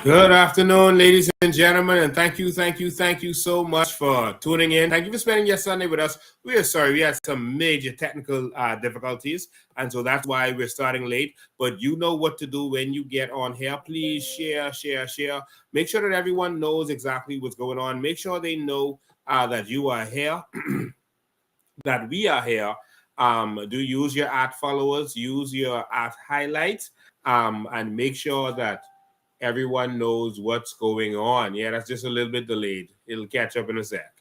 Good afternoon, ladies and gentlemen, and thank you so much for tuning in. Thank you for spending your Sunday with us. We are sorry, we had some major technical difficulties, and so that's why we're starting late. But you know what to do when you get on here. Please share. Make sure that everyone knows exactly what's going on. Make sure they know that you are here, that we are here. Do use your @followers, use your @highlights, and make sure that everyone knows what's going on. Yeah, that's just a little bit delayed. It'll catch up in a sec.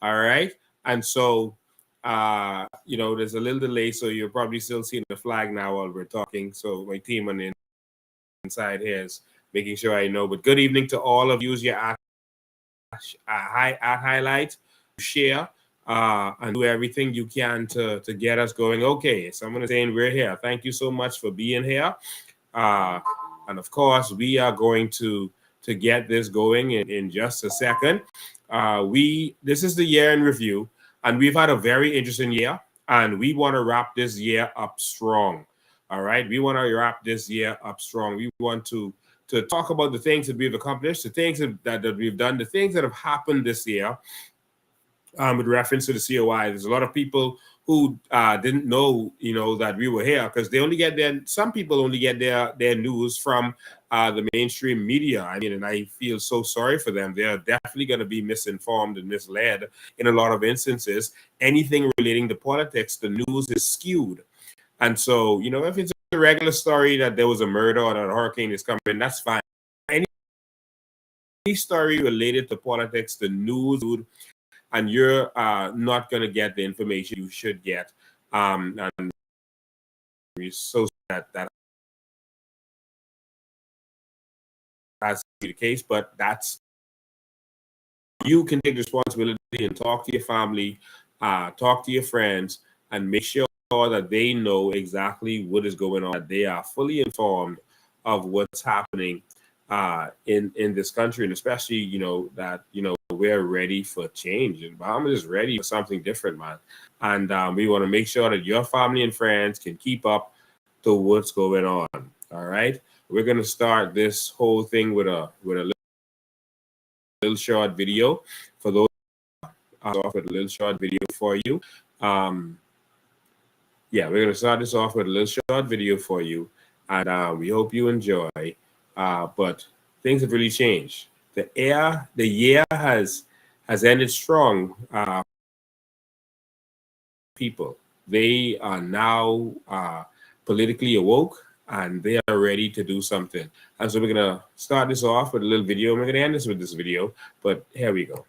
All right. And so, there's a little delay. So you're probably still seeing the flag now while we're talking. So my team on the inside here is making sure I know. But good evening to all of you. Use your highlight, share, and do everything you can to get us going. Okay. Someone is saying we're here. Thank you so much for being here. And of course, we are going to get this going in just a second. This is the year in review, and we've had a very interesting year, and we want to wrap this year up strong. All right, we want to wrap this year up strong. We want to talk about the things that we've accomplished, the things that we've done, the things that have happened this year. With reference to the COI, there's a lot of people who didn't know, that we were here because some people only get their news from the mainstream media. I mean, and I feel so sorry for them. They're definitely going to be misinformed and misled in a lot of instances. Anything relating to politics, the news is skewed. And so, if it's a regular story that there was a murder or that a hurricane is coming, that's fine. Any story related to politics, the news, and you're not going to get the information you should get. And so that has to be the case, but you can take responsibility and talk to your family, talk to your friends, and make sure that they know exactly what is going on, that they are fully informed of what's happening in this country, and especially, that, we're ready for change. And Bahamas is ready for something different, man. And we want to make sure that your family and friends can keep up to what's going on. All right. We're going to start this whole thing with a little short video for those. Off with a little short video for you. We're going to start this off with a little short video for you, and we hope you enjoy. But things have really changed. The year has ended strong. People, they are now politically awoke, and they are ready to do something. And so we're gonna start this off with a little video. And we're gonna end this with this video. But here we go.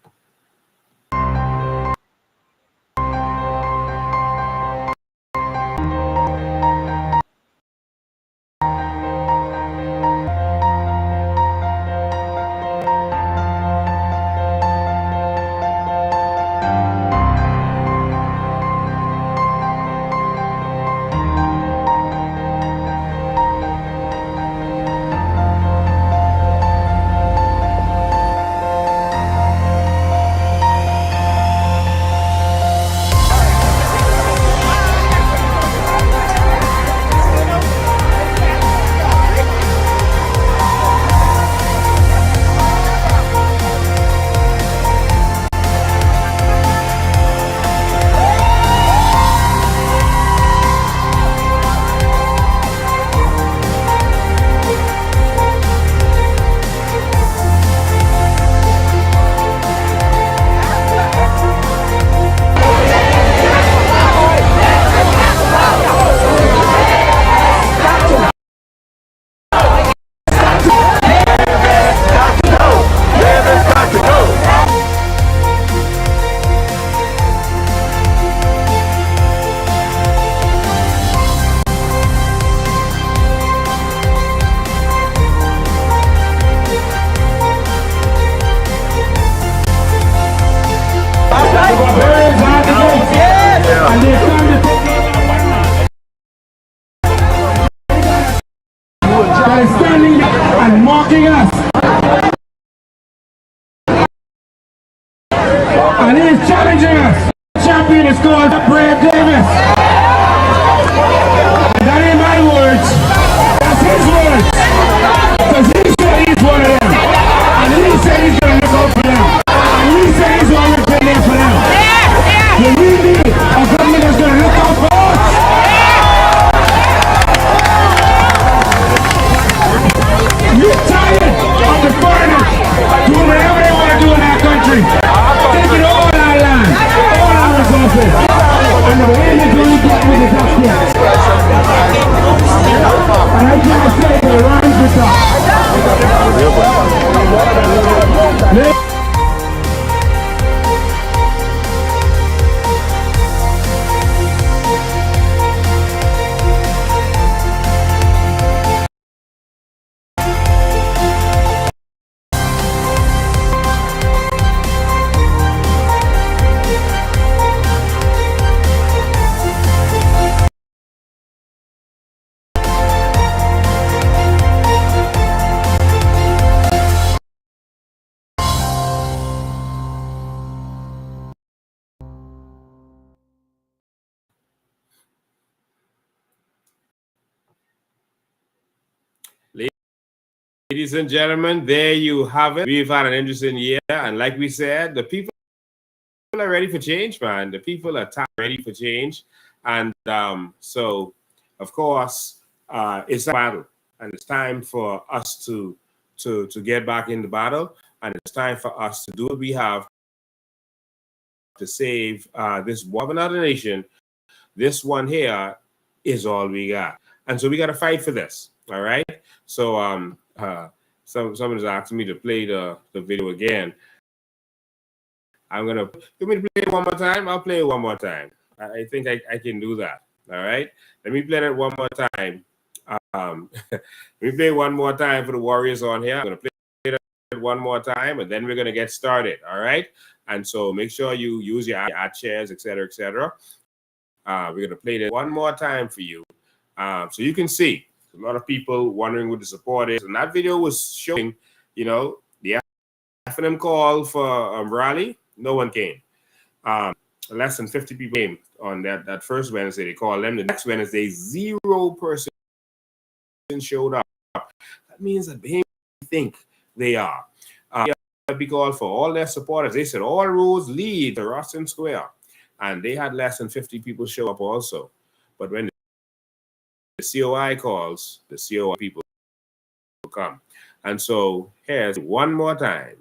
That ain't my words. That's his words. Because he's one of them. ladies and gentlemen, there you have it. We've had an interesting year, and like we said, the people are ready for change, man. The people are ready for change, and so, of course, it's a battle, and it's time for us to get back in the battle, and it's time for us to do what we have to save this one another nation. This one here is all we got, and so we got to fight for this. All right. So someone's asking me to play the video again. I'm gonna you me to play it one more time. I'll play it one more time. I think I can do that. All right. Let me play it one more time. Let me play one more time for the Warriors on here. I'm gonna play it one more time, and then we're gonna get started. All right. And so make sure you use your ad shares, etc., etc. We're gonna play it one more time for you, so you can see. A lot of people wondering what the support is, and that video was showing, the F&M call for rally. No one came. Less than 50 people came on that first Wednesday. They called them. The next Wednesday, 0% showed up. That means that they think they are. Be called for all their supporters. They said all roads lead to Ruston Square, and they had less than 50 people show up also. But when the COI calls, the COI people come. And so here's one more time.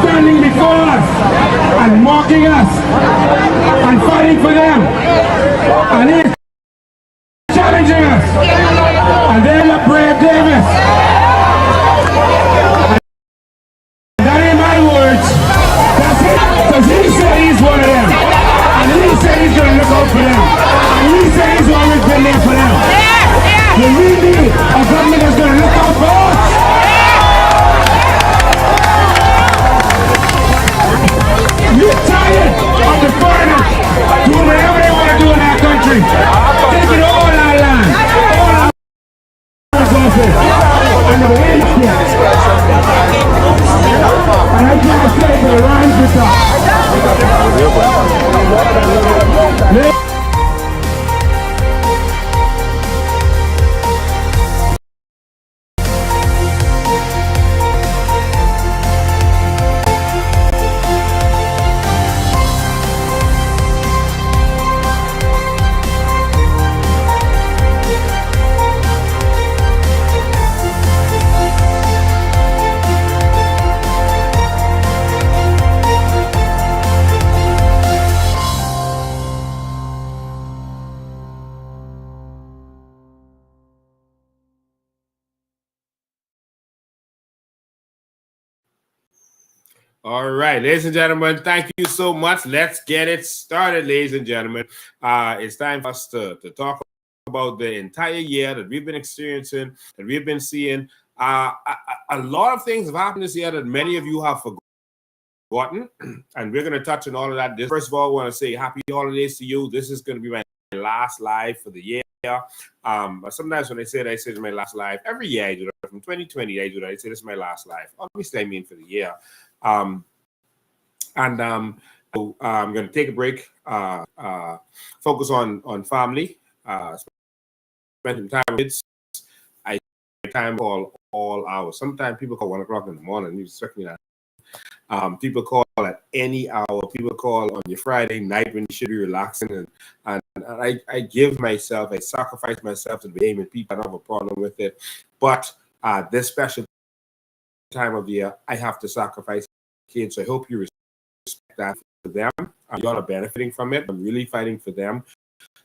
Standing before us and mocking us and fighting for them, and he's challenging us, and they're the brave Davis. And that ain't my words, that's it, because he said he's one of them, and he said he's going to look out for them, and he said he's always been there for them. We need a government that's going to look out for us. You're tired of the foreigners doing whatever they want to do in our country. All right, ladies and gentlemen, thank you so much. Let's get it started, ladies and gentlemen. It's time for us to talk about the entire year that we've been experiencing, that we've been seeing. A lot of things have happened this year that many of you have forgotten, and we're going to touch on all of that. First of all, I want to say happy holidays to you. This is going to be my last live for the year. But sometimes when I say it's my last live, every year I do that. From 2020, I do that. I say this is my last live. Obviously, I mean for the year. Um, so I'm going to take a break, focus on family, spend some time with kids. I time call all hours. Sometimes people call 1 o'clock in the morning. You expect me that. People call at any hour. People call on your Friday night when you should be relaxing, and I give myself, I sacrifice myself to the game, and people don't have a problem with it. But this special time of year, I have to sacrifice kids. So I hope you respect that for them. Y'all are benefiting from it. I'm really fighting for them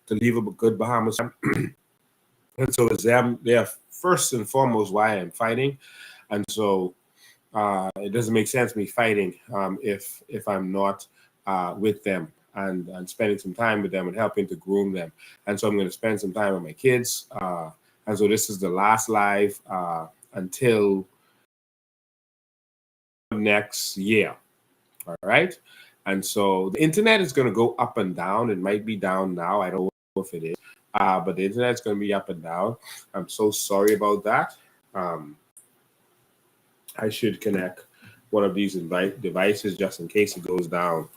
to leave a good Bahamas. And so it's them. They're first and foremost why I'm fighting. And so it doesn't make sense me fighting if I'm not with them and spending some time with them and helping to groom them. And so I'm going to spend some time with my kids. And so this is the last live until next year. All right. And so the internet is going to go up and down. It might be down now. I don't know if it is. But the internet is going to be up and down. I'm so sorry about that. I should connect one of these devices just in case it goes down.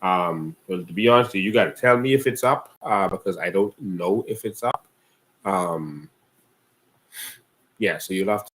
But to be honest with you, got to tell me if it's up because I don't know if it's up. Yeah, so you'll have to.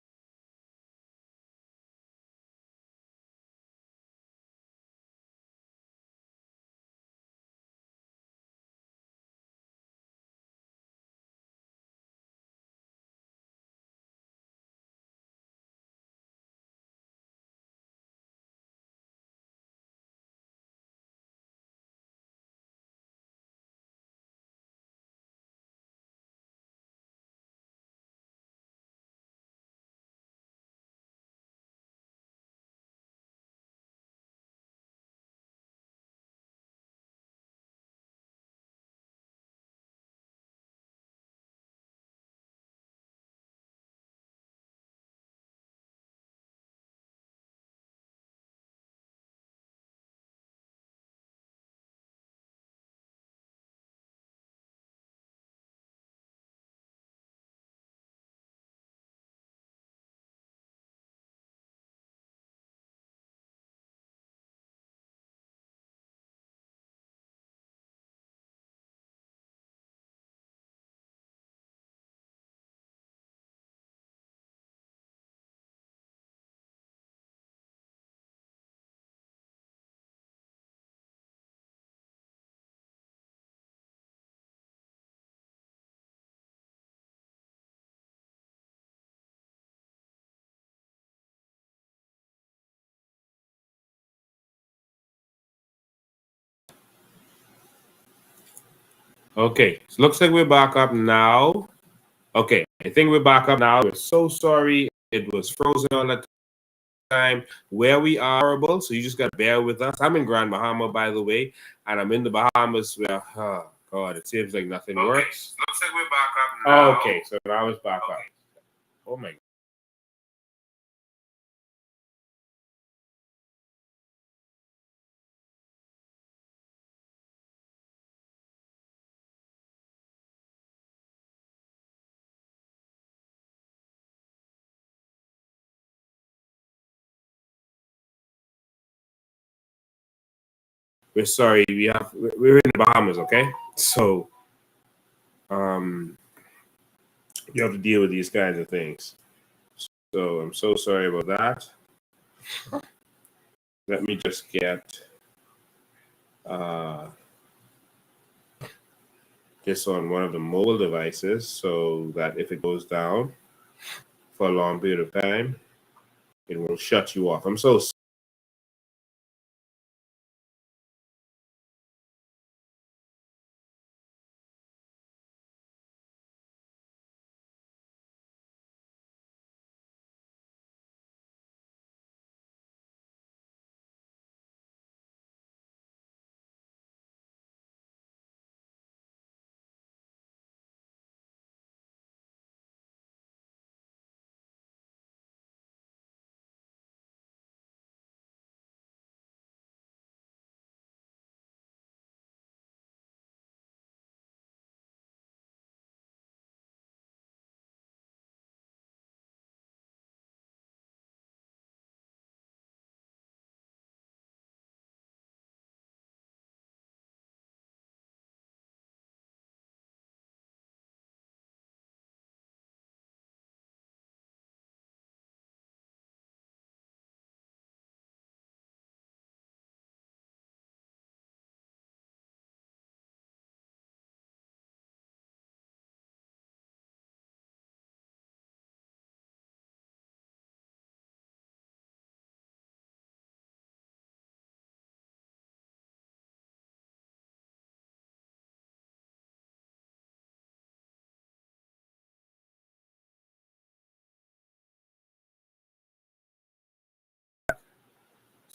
Okay, so looks like we're back up now. Okay, I think we're back up now. We're so sorry. It was frozen all the time. Where we are, so you just got to bear with us. I'm in Grand Bahama, by the way, and I'm in the Bahamas where, oh, God, it seems like nothing works. Looks like we're back up now. Okay, so now it's back up. Oh, my God. We're sorry. We're in the Bahamas, okay? So you have to deal with these kinds of things. So I'm so sorry about that. Let me just get this on one of the mobile devices so that if it goes down for a long period of time, it will shut you off. I'm so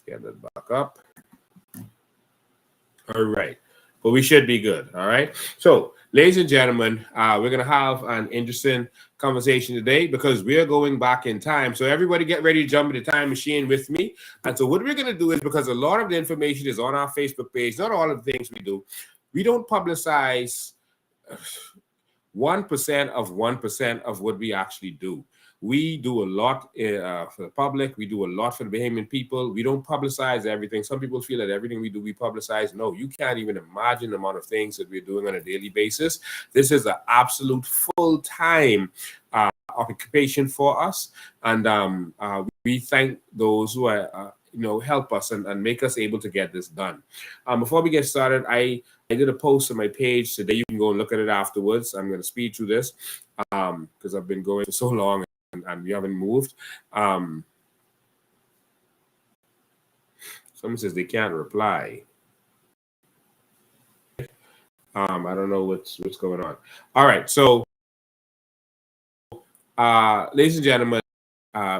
Get that back up. All right. But we should be good. All right. So, ladies and gentlemen, we're going to have an interesting conversation today because we are going back in time. So, everybody get ready to jump in the time machine with me. And so, what we're going to do is because a lot of the information is on our Facebook page, not all of the things we do, we don't publicize 1% of 1% of what we actually do. We do a lot for the public. We do a lot for the Bahamian people. We don't publicize everything. Some people feel that everything we do, we publicize. No, you can't even imagine the amount of things that we're doing on a daily basis. This is an absolute full-time occupation for us. And we thank those who are, help us and make us able to get this done. Before we get started, I did a post on my page today. You can go and look at it afterwards. I'm going to speed through this because I've been going for so long and we haven't moved. Someone says they can't reply. I don't know what's going on. All right. So, ladies and gentlemen,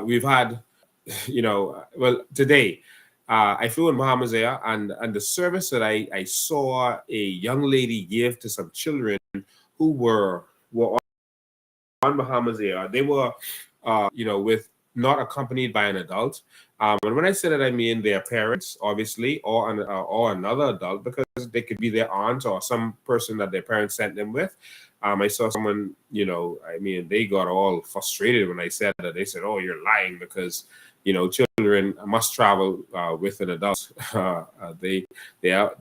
we've had, today, I flew in Bahamas Air, and the service that I saw a young lady give to some children who were on Bahamas Air. They were, with not accompanied by an adult. And when I say that, I mean their parents, obviously, or another adult, because they could be their aunt or some person that their parents sent them with. I saw someone, they got all frustrated when I said that. They said, "Oh, you're lying because, children must travel with an adult. The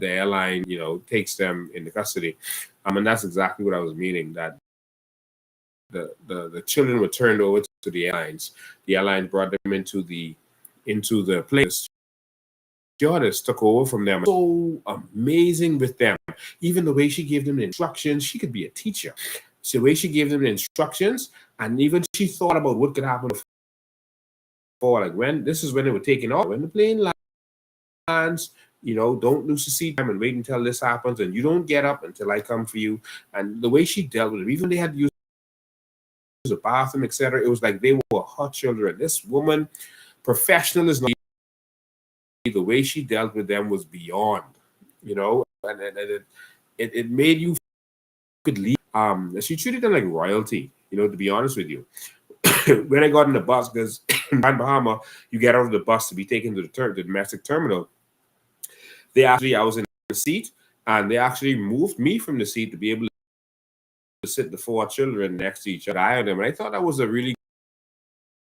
airline, takes them into custody." And that's exactly what I was meaning, that the children were turned over to the airlines. The airline brought them into the place. Stewardess took over from them. So amazing with them. Even the way she gave them the instructions, she could be a teacher. So the way she gave them the instructions, and even she thought about what could happen before, like when they were taking off. When the plane lands, don't lose the seat time and wait until this happens, and you don't get up until I come for you. And the way she dealt with it, even they had to use the bathroom, etc. It was like they were her children. This woman, professional is not. The way she dealt with them was beyond, and it made you could leave. She treated them like royalty, to be honest with you. When I got in the bus, because in Bahama, you get out of the bus to be taken to the domestic terminal. I was in the seat, and they actually moved me from the seat to be able to sit the four children next to each other. I had them, and I thought that was a really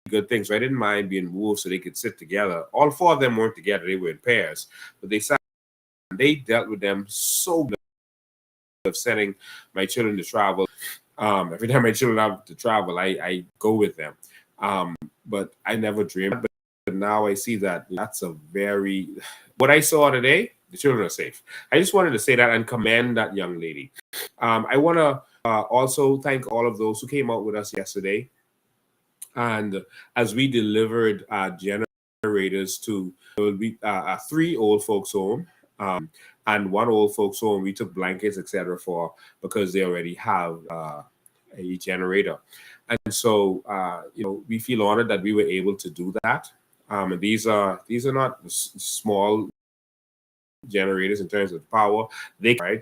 good thing. So I didn't mind being moved so they could sit together. All four of them weren't together; they were in pairs, but they sat. And they dealt with them so good of sending my children to travel. Every time my children have to travel, I go with them. But I never dreamed. But now I see that that's what I saw today. The children are safe. I just wanted to say that and commend that young lady. I want to also thank all of those who came out with us yesterday. And as we delivered generators to 3 old folks home and 1 old folks home, we took blankets, etc., for because they already have a generator. And so, we feel honored that we were able to do that. And these are not small generators in terms of power.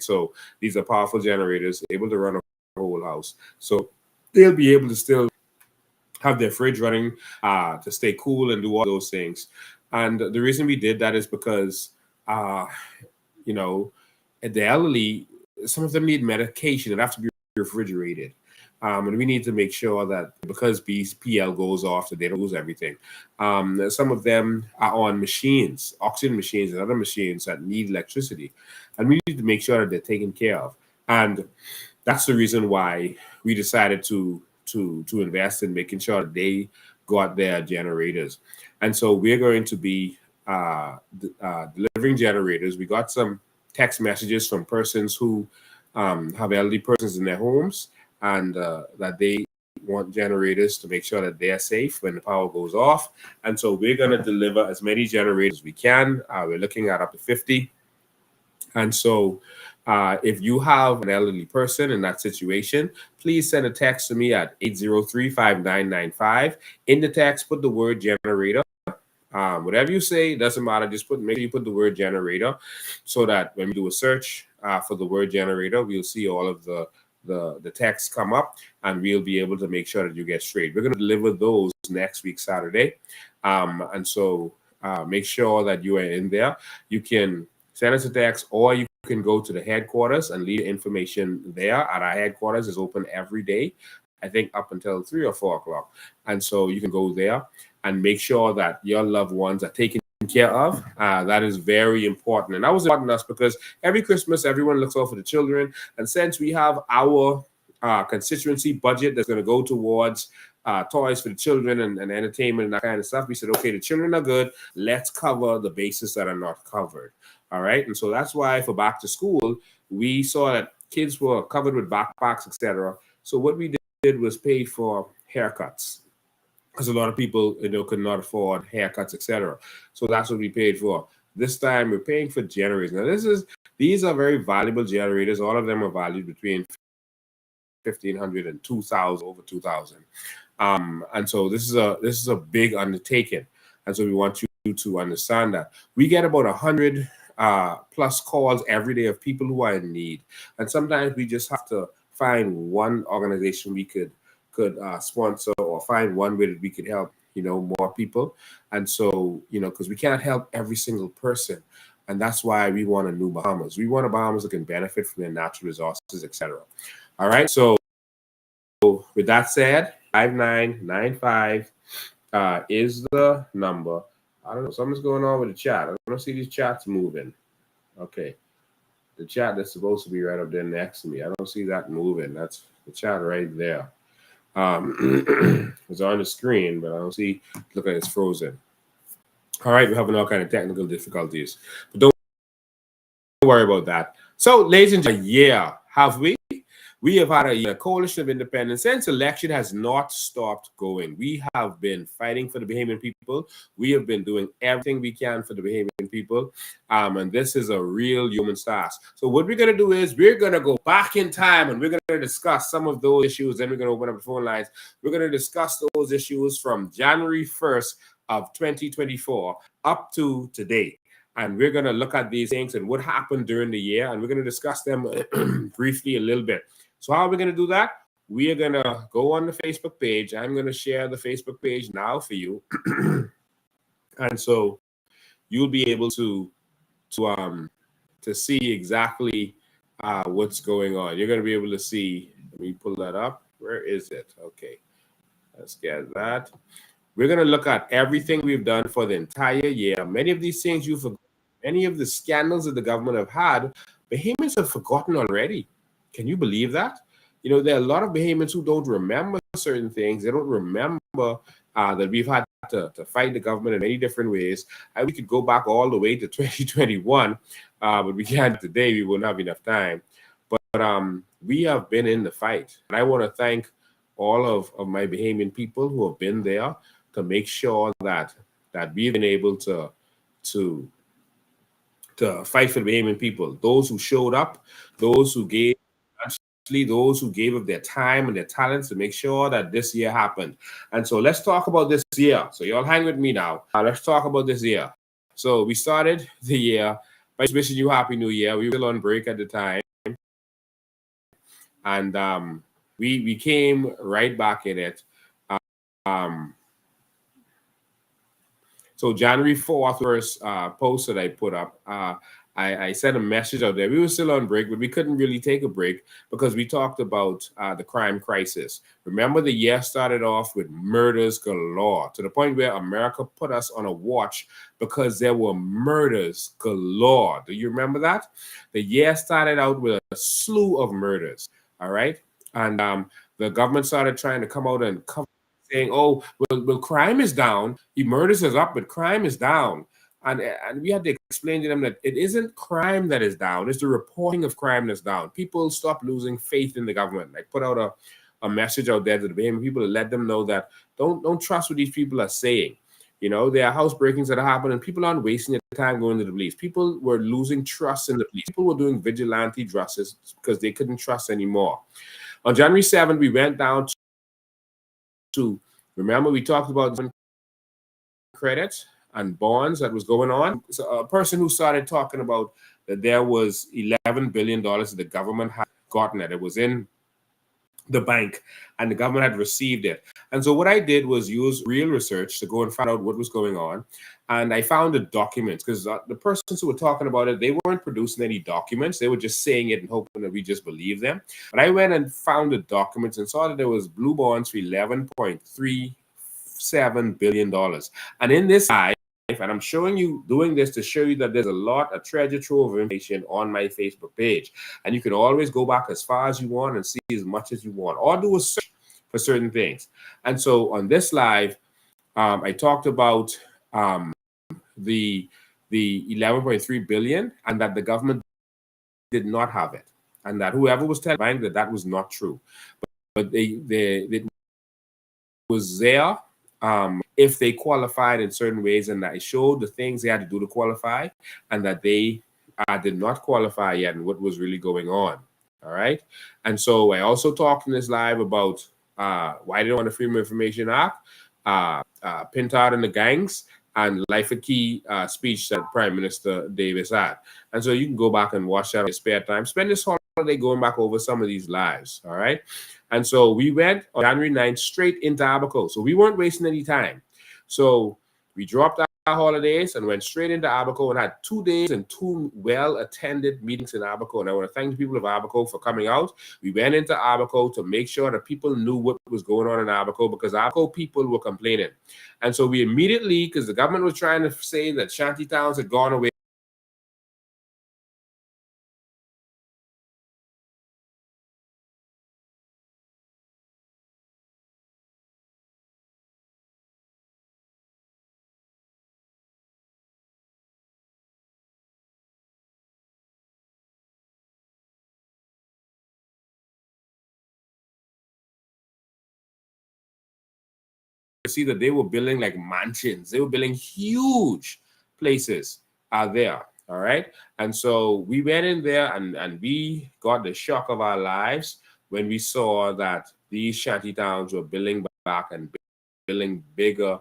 So these are powerful generators able to run a whole house. So they'll be able to still have their fridge running to stay cool and do all those things. And the reason we did that is because, the elderly, some of them need medication that have to be refrigerated. And we need to make sure that because BPL goes off, that they don't lose everything. Some of them are on machines, oxygen machines and other machines that need electricity. And we need to make sure that they're taken care of. And that's the reason why we decided to invest in making sure that they got their generators. And so we're going to be delivering generators. We got some text messages from persons who have elderly persons in their homes and that they want generators to make sure that they're safe when the power goes off. And so we're going to deliver as many generators as we can. We're looking at up to 50. And so if you have an elderly person in that situation, please send a text to me at 803-5995. In the text, put the word generator. Whatever you say, doesn't matter. Just make sure you put the word generator, so that when we do a search for the word generator, we'll see all of the text come up, and we'll be able to make sure that you get straight. We're going to deliver those next week, Saturday. And so make sure that you are in there. You can send us a text, or you can go to the headquarters and leave information there. At our headquarters is open every day, I think up until 3 or 4 o'clock. And so you can go there and make sure that your loved ones are taken care of. That is very important. And that was important to us because every Christmas, everyone looks out for the children. And since we have our constituency budget that's going to go towards toys for the children and entertainment and that kind of stuff, we said, okay, the children are good. Let's cover the bases that are not covered. All right. And so that's why for back to school, we saw that kids were covered with backpacks, etc. So what we did was pay for haircuts, because a lot of people, could not afford haircuts, etc. So that's what we paid for. This time we're paying for generators. Now these are very valuable generators. All of them are valued between $1,500 and $2,000, over $2,000. And so this is a big undertaking. And so we want you to understand that we get about 100 plus calls every day of people who are in need. And sometimes we just have to find one organization we could sponsor, or find one way that we could help, more people. And so, because we can't help every single person. And that's why we want a new Bahamas. We want a Bahamas that can benefit from their natural resources, etc. All right. So with that said, 5995 is the number. I don't know. Something's going on with the chat. I don't see these chats moving. Okay. The chat that's supposed to be right up there next to me, I don't see that moving. That's the chat right there. It's on the screen, but I don't see. Look like it's frozen. All right, we're having all kind of technical difficulties, but don't worry about that. So, ladies and gentlemen, have we? We have had a coalition of independence since election has not stopped going. We have been fighting for the Bahamian people. We have been doing everything we can for the Bahamian people. And this is a real human task. So what we're going to do is we're going to go back in time, and we're going to discuss some of those issues. Then we're going to open up the phone lines. We're going to discuss those issues from January 1st of 2024 up to today. And we're going to look at these things and what happened during the year. And we're going to discuss them briefly a little bit. So how are we going to do that? We are going to go on the Facebook page. I'm going to share the Facebook page now for you. And so you'll be able to see exactly what's going on. You're going to be able to see. Let me pull that up. Where is it? Okay. Let's get that. We're going to look at everything we've done for the entire year. Many of these things you've forgotten. Many of the scandals that the government have had, Bahamians have forgotten already. Can you believe that? There are a lot of Bahamians who don't remember certain things. They don't remember that we've had to fight the government in many different ways. And we could go back all the way to 2021, but we can't today. We won't have enough time. But we have been in the fight. And I want to thank all of my Bahamian people who have been there to make sure that we've been able to fight for the Bahamian people. Those who showed up, those who gave, those who gave of their time and their talents to make sure that this year happened. And so let's talk about this year. So y'all hang with me now. Let's talk about this year. So we started the year by wishing you Happy New Year. We were still on break at the time. And we came right back in it. So January 4th first post that I put up, I sent a message out there. We were still on break, but we couldn't really take a break because we talked about the crime crisis. Remember, the year started off with murders galore, to the point where America put us on a watch because there were murders galore. Do you remember that? The year started out with a slew of murders, all right? And the government started trying to come out and cover, saying, oh, well, crime is down. The murders is up, but crime is down. And we had to explain to them that it isn't crime that is down. It's the reporting of crime that's down. People stop losing faith in the government. Like, put out a message out there to the Bahamian people to let them know that don't trust what these people are saying. There are house breakings that are happening. People aren't wasting their time going to the police. People were losing trust in the police. People were doing vigilante justice because they couldn't trust anymore. On January 7th, we went down to remember, we talked about credits. and bonds that was going on. So a person who started talking about that there was $11 billion that the government had gotten it. It was in the bank and the government had received it. And so what I did was use real research to go and find out what was going on. And I found the documents because the persons who were talking about it, they weren't producing any documents. They were just saying it and hoping that we just believe them. But I went and found the documents and saw that there was blue bonds for $11.37 billion. And in this slide, and I'm showing you, doing this to show you that there's a treasure trove of information on my Facebook page. And you can always go back as far as you want and see as much as you want, or do a search for certain things. And so on this live, I talked about the 11.3 billion and that the government did not have it. And that whoever was telling the bank that that was not true. But it was there. If they qualified in certain ways, and I showed the things they had to do to qualify, and that they did not qualify yet, and what was really going on. All right. And so I also talked in this live about why they don't want the Freedom of Information Act, Pintard and the gangs, and Life of Key speech that Prime Minister Davis had. And so you can go back and watch that in your spare time. Spend this holiday going back over some of these lives. All right. And so we went on January 9th straight into Abaco. So we weren't wasting any time. So we dropped our holidays and went straight into Abaco and had 2 days and 2 well-attended meetings in Abaco. And I want to thank the people of Abaco for coming out. We went into Abaco to make sure that people knew what was going on in Abaco, because Abaco people were complaining. And so we immediately, because the government was trying to say that shanty towns had gone away, see that they were building like mansions. They were building huge places there. All right. And so we went in there and we got the shock of our lives when we saw that these shanty towns were building back and building bigger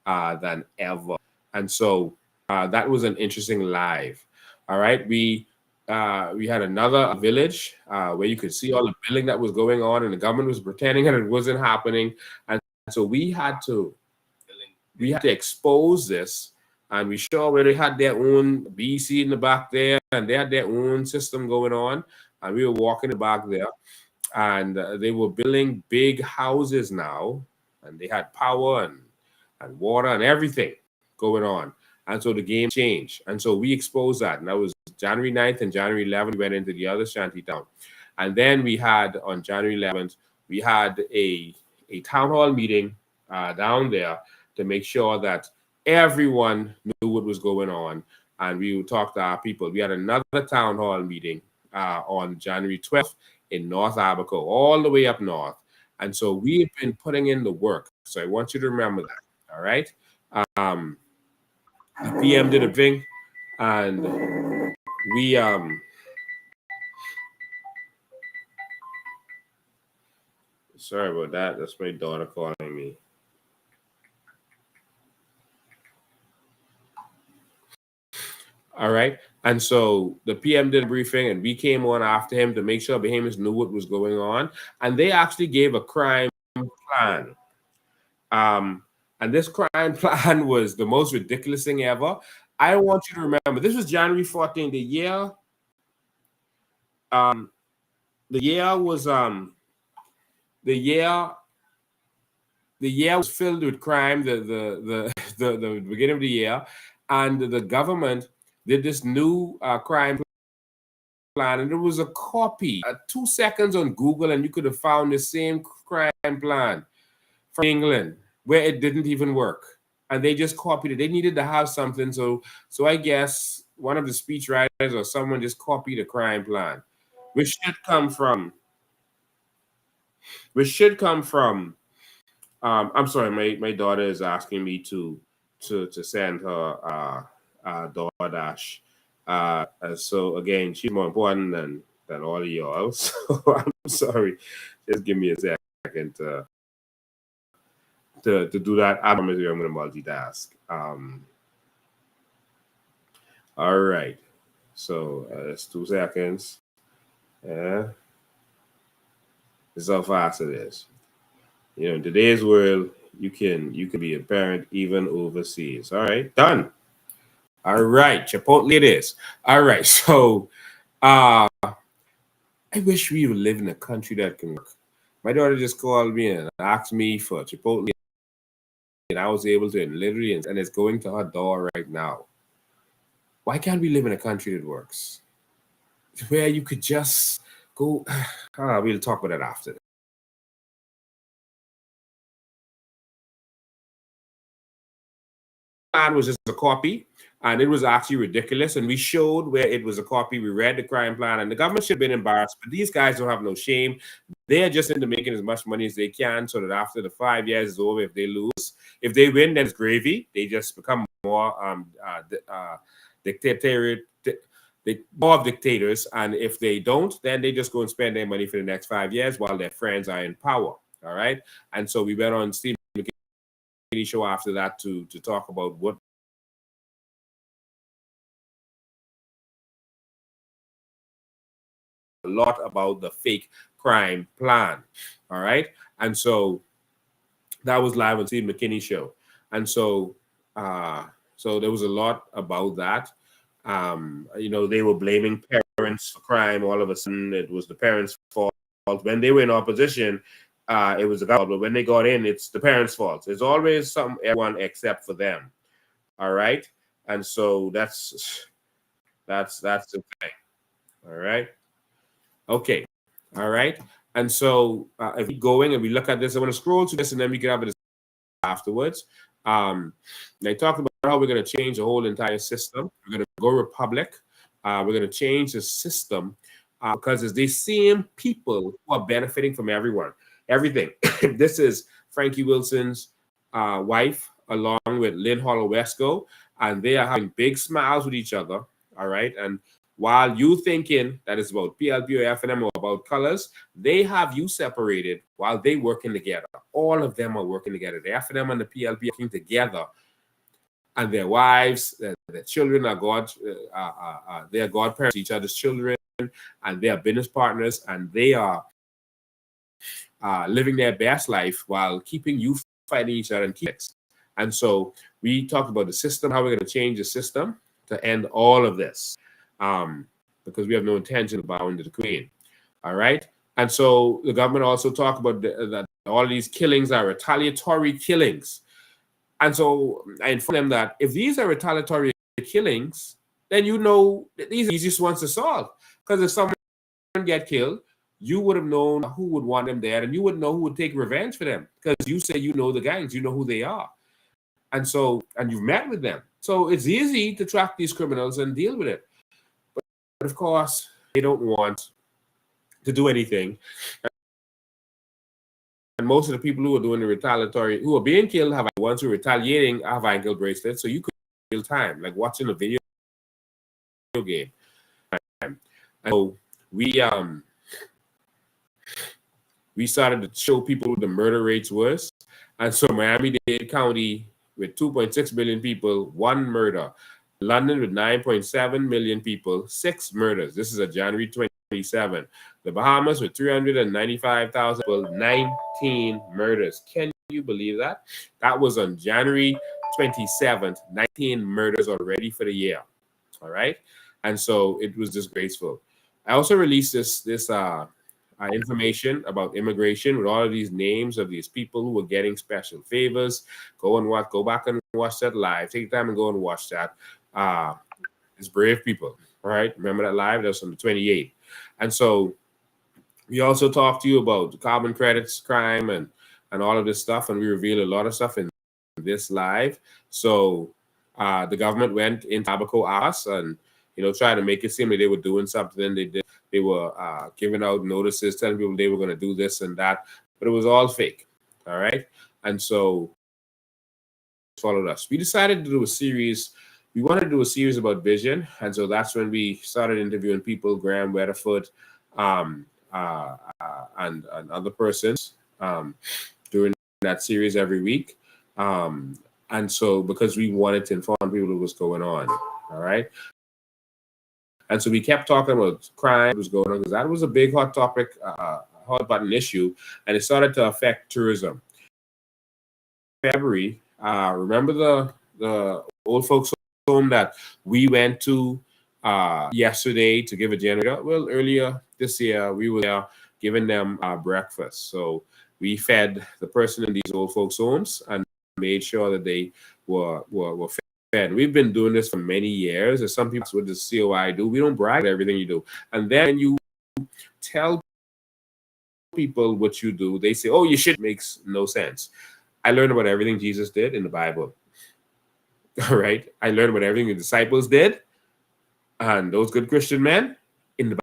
than ever. And so that was an interesting live. All right. We had another village where you could see all the building that was going on, and the government was pretending that it wasn't happening. And so we had to expose this, and we saw where they had their own BC in the back there, and they had their own system going on. And we were walking the back there, and they were building big houses now, and they had power and water and everything going on. And so the game changed. And so we exposed that. And that was January 9th and January 11th, we went into the other shanty town. And then we had, on January 11th, we had a town hall meeting down there to make sure that everyone knew what was going on. And we would talk to our people. We had another town hall meeting on January 12th in North Abaco, all the way up north. And so we've been putting in the work. So I want you to remember that. All right. The PM did a thing, and we sorry about that. That's my daughter calling me. All right. And so the PM did a briefing, and we came on after him to make sure Bahamas knew what was going on. And they actually gave a crime plan. And this crime plan was the most ridiculous thing ever. I want you to remember, this was January 14th. The year was filled with crime, the beginning of the year, and the government did this new crime plan, and there was a copy, 2 seconds on Google, and you could have found the same crime plan from England where it didn't even work, and they just copied it. They needed to have something, so I guess one of the speechwriters or someone just copied a crime plan, which should come from. I'm sorry, my daughter is asking me to send her DoorDash. So again, she's more important than all of y'all. So I'm sorry. Just give me a second to do that. I promise you I'm going to multitask. All right. So that's 2 seconds. Yeah. This is how fast it is. You know, in today's world, you can be a parent even overseas. All right, done. All right, Chipotle it is. All right, so I wish we would live in a country that can work. My daughter just called me and asked me for Chipotle, and I was able to literally, and it's going to her door right now. Why can't we live in a country that works? Where you could just go. We'll talk about that after. Plan was just a copy, and it was actually ridiculous. And we showed where it was a copy. We read the crime plan, and the government should have been embarrassed. But these guys don't have no shame. They are just into making as much money as they can, so that after the 5 years is over, if they lose, if they win, then it's gravy. They just become more dictatorial. More of dictators, and if they don't, then they just go and spend their money for the next 5 years while their friends are in power. All right, and so we went on Steve McKinney show after that to talk about what a lot about the fake crime plan. All right. And so that was live on Steve McKinney show. And so there was a lot about that. You know, they were blaming parents for crime. All of a sudden, it was the parents' fault. When they were in opposition, it was the government. But when they got in, it's the parents' fault. It's always everyone except for them. All right. And so that's the thing. All right. Okay. All right. And so if we going and we look at this, I want to scroll to this and then we can have it afterwards. They talk about how we're going to change the whole entire system. We're going to go republic. We're going to change the system because it's these same people who are benefiting from everything. This is Frankie Wilson's wife, along with Lynn Hollow Wesco, and they are having big smiles with each other. All right. And while you thinking that it's about PLP or FNM or about colors, they have you separated while they working together. All of them are working together. The FNM and the PLP are working together, and their wives, their children are they are godparents, each other's children, and they are business partners, and they are living their best life while keeping you fighting each other and keeps. And so we talked about the system, how we're going to change the system to end all of this. Because we have no intention of bowing to the Queen. All right. And so the government also talked about that all of these killings are retaliatory killings. And so I informed them that if these are retaliatory killings, then you know these are the easiest ones to solve. Because if someone get killed, you would have known who would want them there, and you would know who would take revenge for them. Because you say you know the gangs, you know who they are. And so, and you've met with them. So it's easy to track these criminals and deal with it. But of course, they don't want to do anything. And most of the people who are doing the retaliatory, who are being killed, have ones who are retaliating have ankle bracelets. So you could kill time, like watching a video game. And so we started to show people the murder rates was. And so Miami-Dade County, with 2.6 million people, 1 murder. London with 9.7 million people, 6 murders. This is a January 27. The Bahamas with 395,000 people, 19 murders. Can you believe that? That was on January 27th, 19 murders already for the year. All right. And so it was disgraceful. I also released this information about immigration with all of these names of these people who were getting special favors. Go back and watch that live. Take time and go and watch that. It's brave people, all right? Remember that live? That was on the 28th. And so we also talked to you about carbon credits, crime, and all of this stuff, and we revealed a lot of stuff in this live. So the government went into Abaco us and tried to make it seem like they were doing something. They were giving out notices, telling people they were going to do this and that, but it was all fake. All right. And so followed us. We decided to do a series. We wanted to do a series about vision. And so that's when we started interviewing people, Graham Weatherford, and other persons during that series every week. And so because we wanted to inform people what was going on. All right. And so we kept talking about crime was going on because that was a big hot topic, hot button issue, and it started to affect tourism. February, remember the old folks home that we went to yesterday to give a generator? Well, earlier this year we were there giving them breakfast. So we fed the person in these old folks homes and made sure that they were fed. We've been doing this for many years. As some people with the COI do, we don't brag everything you do. And then you tell people what you do, they say, "Oh, you should." Makes no sense. I learned about everything Jesus did in the Bible. All right. I learned about everything the disciples did and those good Christian men in the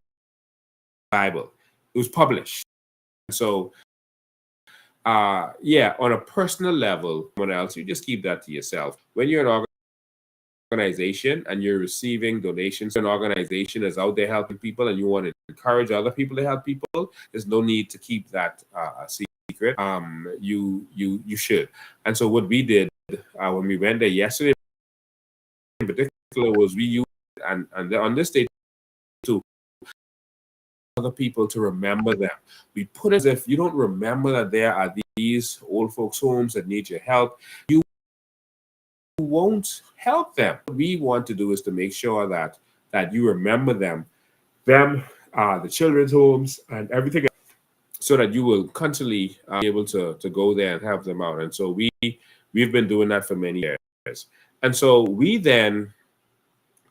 Bible. It was published. So, yeah, on a personal level, someone else, you just keep that to yourself. When you're an organization and you're receiving donations, an organization is out there helping people and you want to encourage other people to help people, there's no need to keep that secret. You should. And so what we did when we went there yesterday in particular was we used and on this day to other people to remember them. We put it as if you don't remember that there are these old folks' homes that need your help, you won't help them. What we want to do is to make sure that you remember them, the children's homes and everything, so that you will constantly be able to go there and help them out. And so we've been doing that for many years. And so we then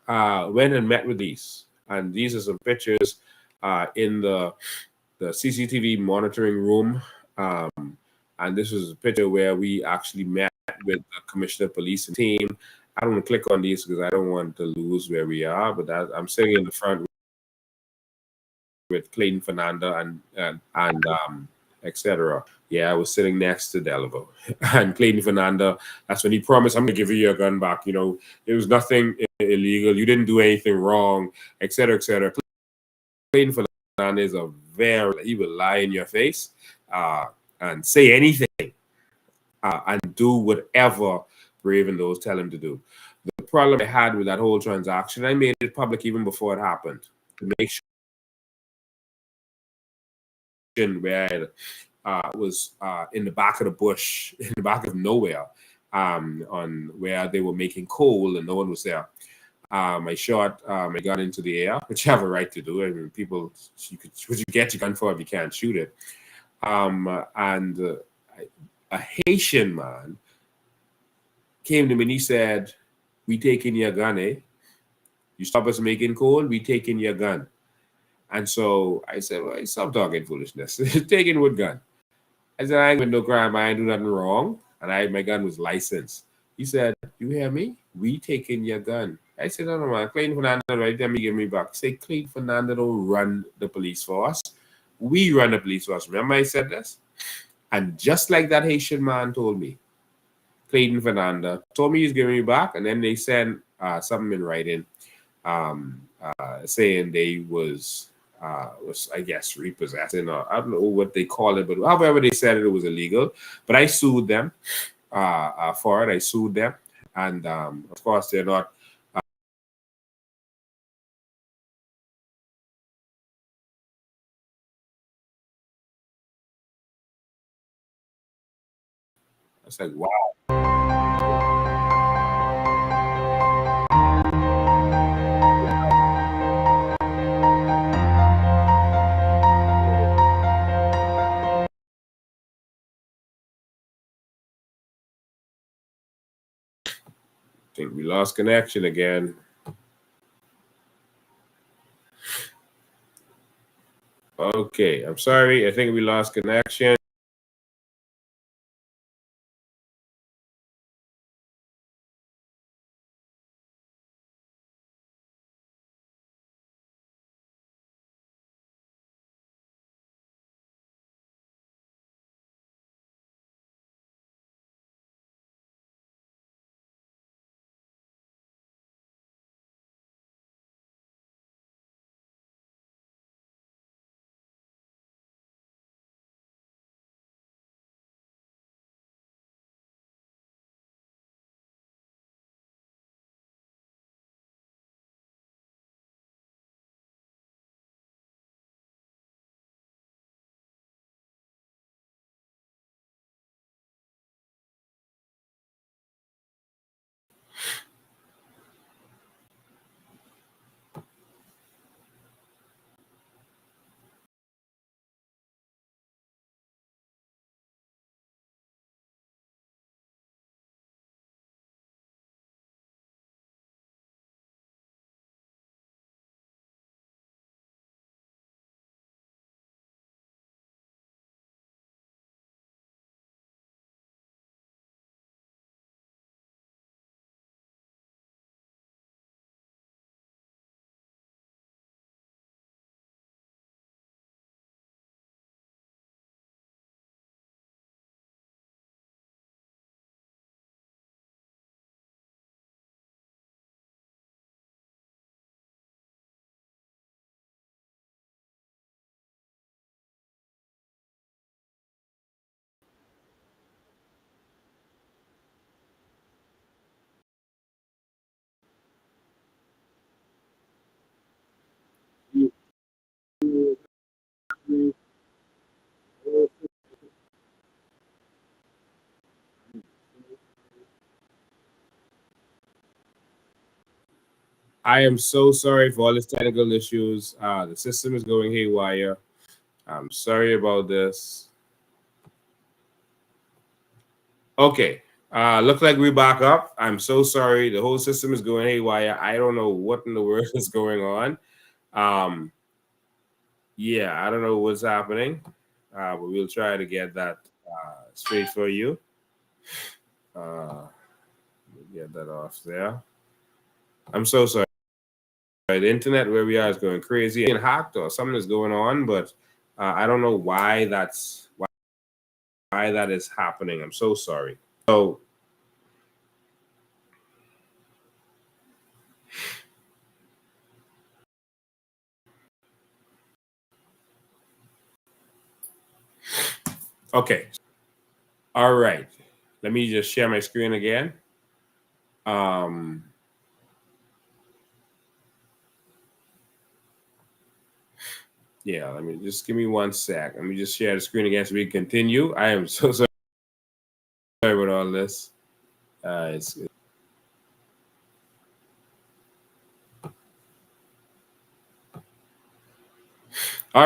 went and met with these, and these are some pictures in the CCTV monitoring room. And this was a picture where we actually met with the Commissioner of Police and team. I don't want to click on these because I don't want to lose where we are, but I'm sitting in the front with Clayton Fernanda and etc. Yeah, I was sitting next to Delaveau and Clayton Fernanda. That's when he promised, "I'm going to give you your gun back. You know, it was nothing illegal. You didn't do anything wrong, etc., etc." Clayton Fernanda is he will lie in your face and say anything and do whatever Brave and those tell him to do. The problem I had with that whole transaction, I made it public even before it happened to make sure where was in the back of the bush, in the back of nowhere, on where they were making coal and no one was there. I shot my gun into the air, which you have a right to do. I mean, people, what you get your gun for if you can't shoot it. And a Haitian man came to me and he said, "We taking your gun, eh? You stop us making coal, we taking your gun." And so I said, "Well, stop talking foolishness. Taking what gun?" I said, "I ain't with no crime. I ain't do nothing wrong. And my gun was licensed." He said, "You hear me? We taking your gun." I said, "No, man. Clayton Fernanda, right there, me give me back." Say, "Clayton Fernanda don't run the police force. We run the police force." Remember I said this? And just like that Haitian man told me, Clayton Fernanda told me he's giving me back. And then they sent something in writing saying they was I guess repossessing, or I don't know what they call it, but however they said it, it was illegal. But I sued them for it. I sued them, and of course they're not. It's like, wow. I think we lost connection again. Okay, I'm sorry. I think we lost connection. I am so sorry for all these technical issues. The system is going haywire. I'm sorry about this. Okay. Look like we're back up. I'm so sorry. The whole system is going haywire. I don't know what in the world is going on. Yeah, I don't know what's happening, but we'll try to get that straight for you. Get that off there. I'm so sorry. The internet where we are is going crazy and hacked or something is going on, but I don't know why that is happening. I'm so sorry. So okay. All right. Let me just share my screen again. Yeah, let me just give me 1 sec. Let me just share the screen again so we can continue. I am so sorry about all this. All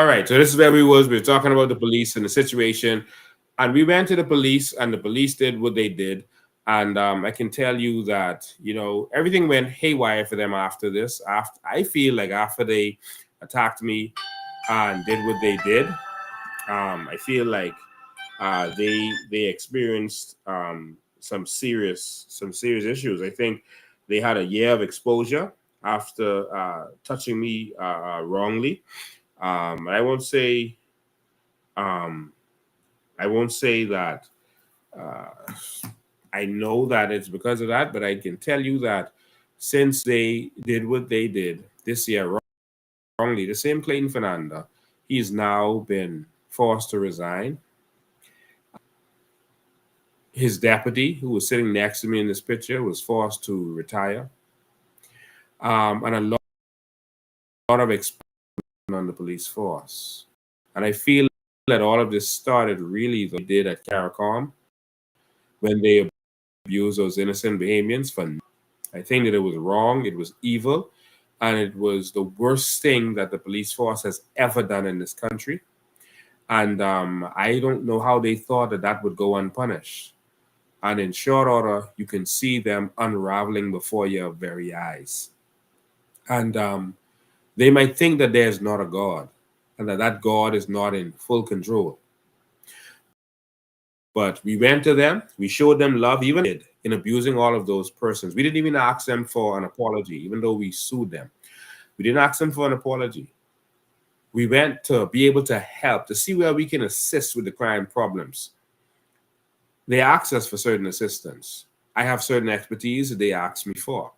right, so this is where we was. We were talking about the police and the situation, and we went to the police, and the police did what they did. And I can tell you that everything went haywire for them after this. After I feel like after they attacked me and did what they did, I feel like they experienced some serious issues. I think they had a year of exposure after touching me wrongly. I won't say that I know that it's because of that, but I can tell you that since they did what they did this year wrongly, the same Clayton Fernanda, he's now been forced to resign. His deputy, who was sitting next to me in this picture, was forced to retire. And a lot of expansion on the police force. And I feel that all of this started really they did at CARICOM when they abused those innocent Bahamians. I think that it was wrong, it was evil, and it was the worst thing that the police force has ever done in this country. And I don't know how they thought that would go unpunished. And in short order, you can see them unraveling before your very eyes. And they might think that there's not a God and that God is not in full control. But we went to them, we showed them love, even in abusing all of those persons. We didn't even ask them for an apology, even though we sued them. We didn't ask them for an apology. We went to be able to help, to see where we can assist with the crime problems. They asked us for certain assistance. I have certain expertise that they asked me for.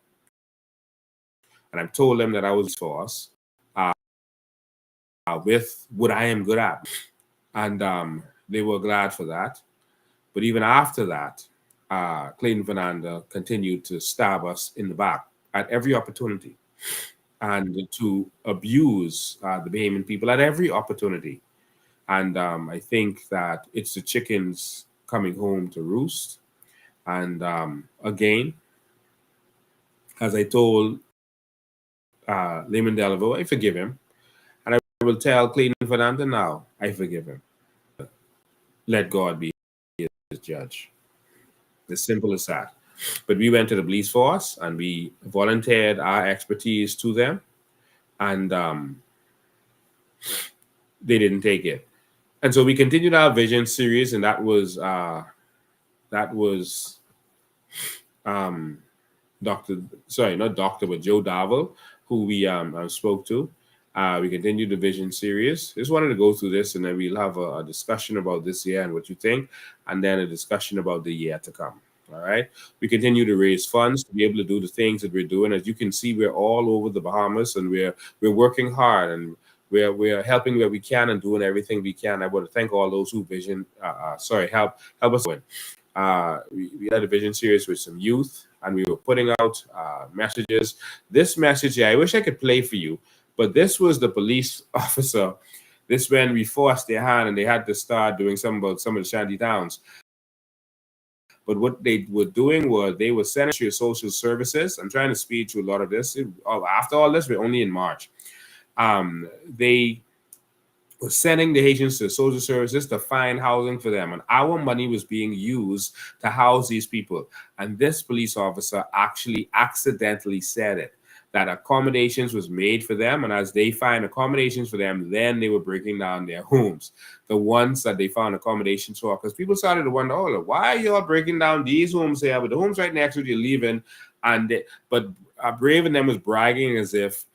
And I told them that I was force with what I am good at. And they were glad for that. But even after that, Clayton Fernanda continued to stab us in the back at every opportunity and to abuse the Bahamian people at every opportunity. And I think that it's the chickens coming home to roost. And again, as I told Layman Delavo, I forgive him. And I will tell Clayton Fernanda now, I forgive him. Let God be his judge. As simple as that. But we went to the police force and we volunteered our expertise to them. And they didn't take it. And so we continued our vision series, and that was not Doctor, but Joe Darvel, who we spoke to. We continued the vision series. Just wanted to go through this, and then we'll have a discussion about this year and what you think, and then a discussion about the year to come. All right. We continue to raise funds to be able to do the things that we're doing. As you can see, we're all over the Bahamas, and we're working hard, and we're helping where we can and doing everything we can. I want to thank all those who help us win. We had a vision series with some youth, and we were putting out messages. This message, I wish I could play for you, but this was the police officer. This when we forced their hand, and they had to start doing something about some of the shanty towns. But what they were doing was they were sending to your social services. I'm trying to speed through a lot of this. After all this, we're only in March. They were sending the Haitians to social services to find housing for them. And our money was being used to house these people. And this police officer actually accidentally said it, that accommodations was made for them. And as they find accommodations for them, then they were breaking down their homes. The ones that they found accommodations for, because people started to wonder, oh, why are y'all breaking down these homes here? But the homes right next to you, you're leaving. But Brave and them was bragging as if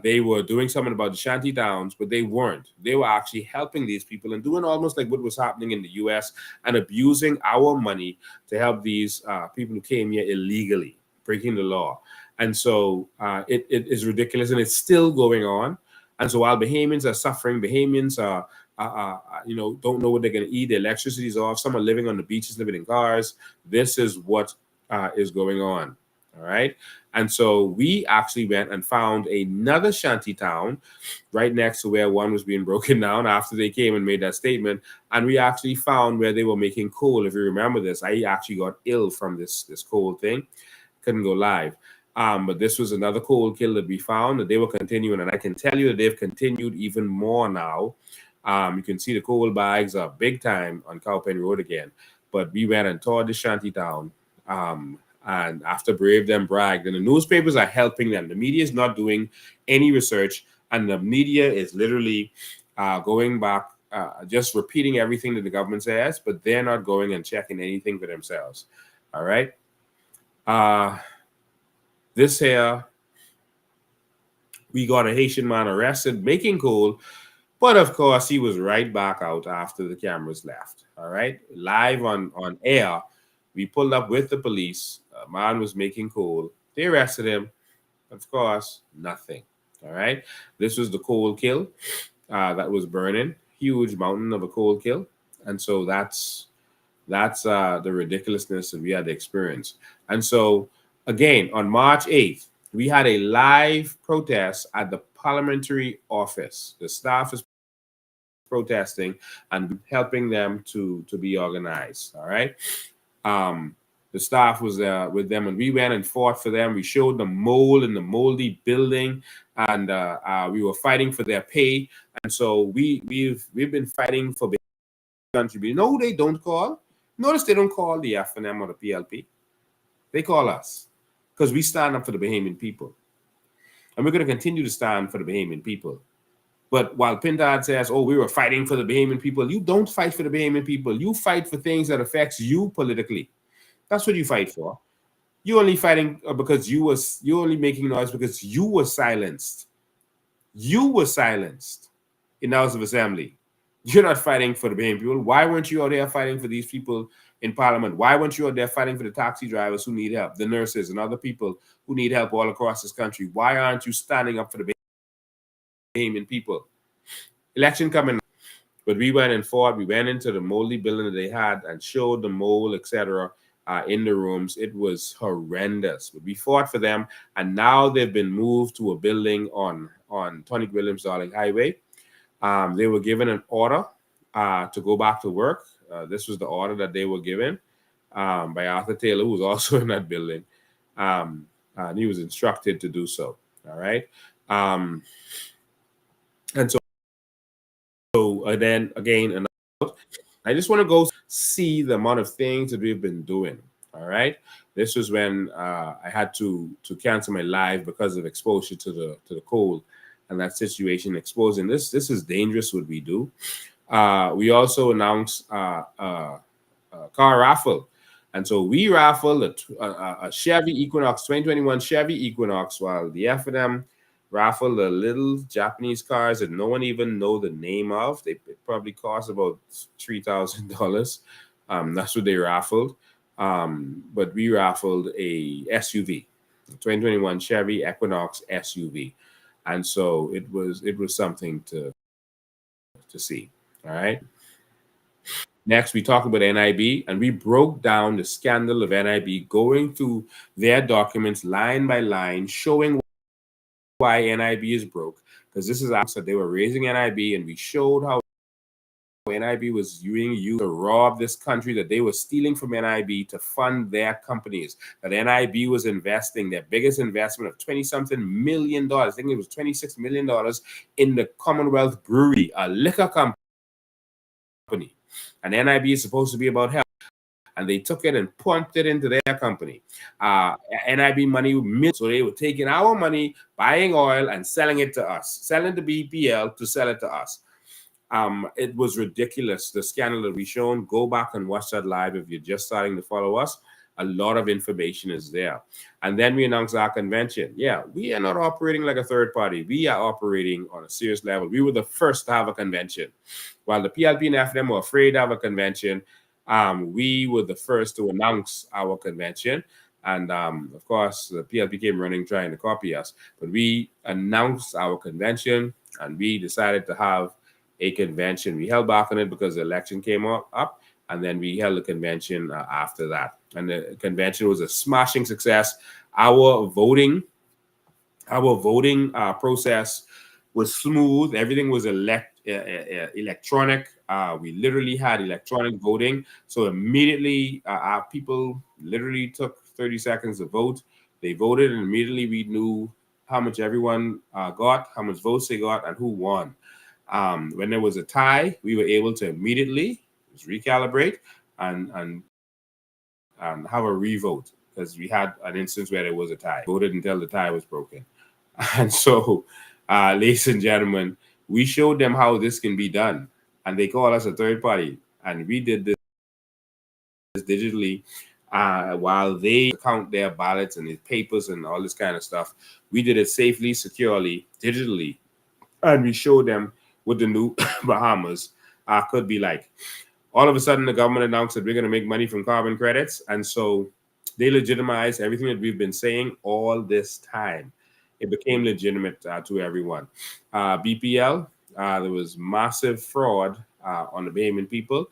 they were doing something about the shanty towns, but they weren't. They were actually helping these people and doing almost like what was happening in the U.S. and abusing our money to help these people who came here illegally, breaking the law. And so it is ridiculous, and it's still going on. And so while Bahamians are suffering, Bahamians are, don't know what they're going to eat. The electricity is off. Some are living on the beaches, living in cars. This is what is going on. All right. And so we actually went and found another shanty town right next to where one was being broken down after they came and made that statement. And we actually found where they were making coal. If you remember this, I actually got ill from this coal thing. Couldn't go live. But this was another coal kill that we found that they were continuing. And I can tell you that they've continued even more now. You can see the coal bags are big time on Cowpen Road again. But we went and toured the shanty town. And after Brave them bragged, and the newspapers are helping them. The media is not doing any research, and the media is literally going back, just repeating everything that the government says, but they're not going and checking anything for themselves. All right. This here, we got a Haitian man arrested making coal, but of course he was right back out after the cameras left. All right, live on air. We pulled up with the police. A man was making coal. They arrested him. Of course, nothing. All right. This was the coal kill that was burning. Huge mountain of a coal kill. And so that's the ridiculousness that we had to experience. And so, again, on March 8th, we had a live protest at the parliamentary office. The staff is protesting and helping them to be organized. All right. The staff was with them, and we went and fought for them. We showed them mold in the moldy building, and we were fighting for their pay. And so we've been fighting for the country. You know who they don't call? Notice they don't call the FNM or the PLP. They call us because we stand up for the Bahamian people, and we're going to continue to stand for the Bahamian people. But while Pintard says, oh, we were fighting for the Bahamian people, you don't fight for the Bahamian people. You fight for things that affects you politically. That's what you fight for. You're only fighting because you're only making noise because you were silenced. You were silenced in the House of Assembly. You're not fighting for the Bahamian people. Why weren't you out there fighting for these people in Parliament? Why weren't you out there fighting for the taxi drivers who need help, the nurses and other people who need help all across this country? Why aren't you standing up for the Bahamian people? Election coming, but we went and fought. We went into the moldy building that they had and showed the mold, etc. In the rooms. It was horrendous. But we fought for them, and now they've been moved to a building on Tony Williams Darling Highway. They were given an order to go back to work. This was the order that they were given by Arthur Taylor, who was also in that building. And he was instructed to do so. All right. And so then again, I just want to go see the amount of things that we've been doing. All right. This was when I had to cancel my live because of exposure to the cold and that situation. Exposing this is dangerous what we do. We also announced a car raffle. And so we raffled a Chevy Equinox, 2021 Chevy Equinox, while the F&M raffled the little Japanese cars that no one even know the name of. It probably cost about $3,000. That's what they raffled. But we raffled a SUV, 2021 Chevy Equinox SUV. And so it was something to see. All right. Next, we talk about NIB, and we broke down the scandal of NIB, going through their documents line by line, showing why NIB is broke, because this is after they were raising NIB, and we showed how NIB was being used to rob this country, that they were stealing from NIB to fund their companies, that NIB was investing their biggest investment of 20-something million dollars. I think it was $26 million in the Commonwealth Brewery, a liquor company. And NIB is supposed to be about health. And they took it and pumped it into their company. NIB money, so they were taking our money, buying oil and selling it to us, selling to BPL to sell it to us. It was ridiculous, the scandal that we shown. Go back and watch that live if you're just starting to follow us. A lot of information is there. And then we announced our convention. Yeah, we are not operating like a third party. We are operating on a serious level. We were the first to have a convention. While the PLP and FDM were afraid to have a convention, we were the first to announce our convention. And of course, the PLP came running trying to copy us. But we announced our convention and we decided to have a convention. We held back on it because the election came up, and then we held a convention after that. And the convention was a smashing success. Our voting process was smooth. Everything was electronic. We literally had electronic voting. So immediately, our people literally took 30 seconds to vote. They voted, and immediately we knew how much everyone got, how much votes they got, and who won. When there was a tie, we were able to immediately recalibrate and have a revote, because we had an instance where there was a tie. Voted until the tie was broken. And so, ladies and gentlemen, we showed them how this can be done, and they call us a third party, and we did this digitally. While they count their ballots and their papers and all this kind of stuff, we did it safely, securely, digitally, and we showed them what the new Bahamas could be like. All of a sudden, the government announced that we're going to make money from carbon credits, and so they legitimized everything that we've been saying all this time. It became legitimate to everyone. BPL, there was massive fraud on the Bahamian people.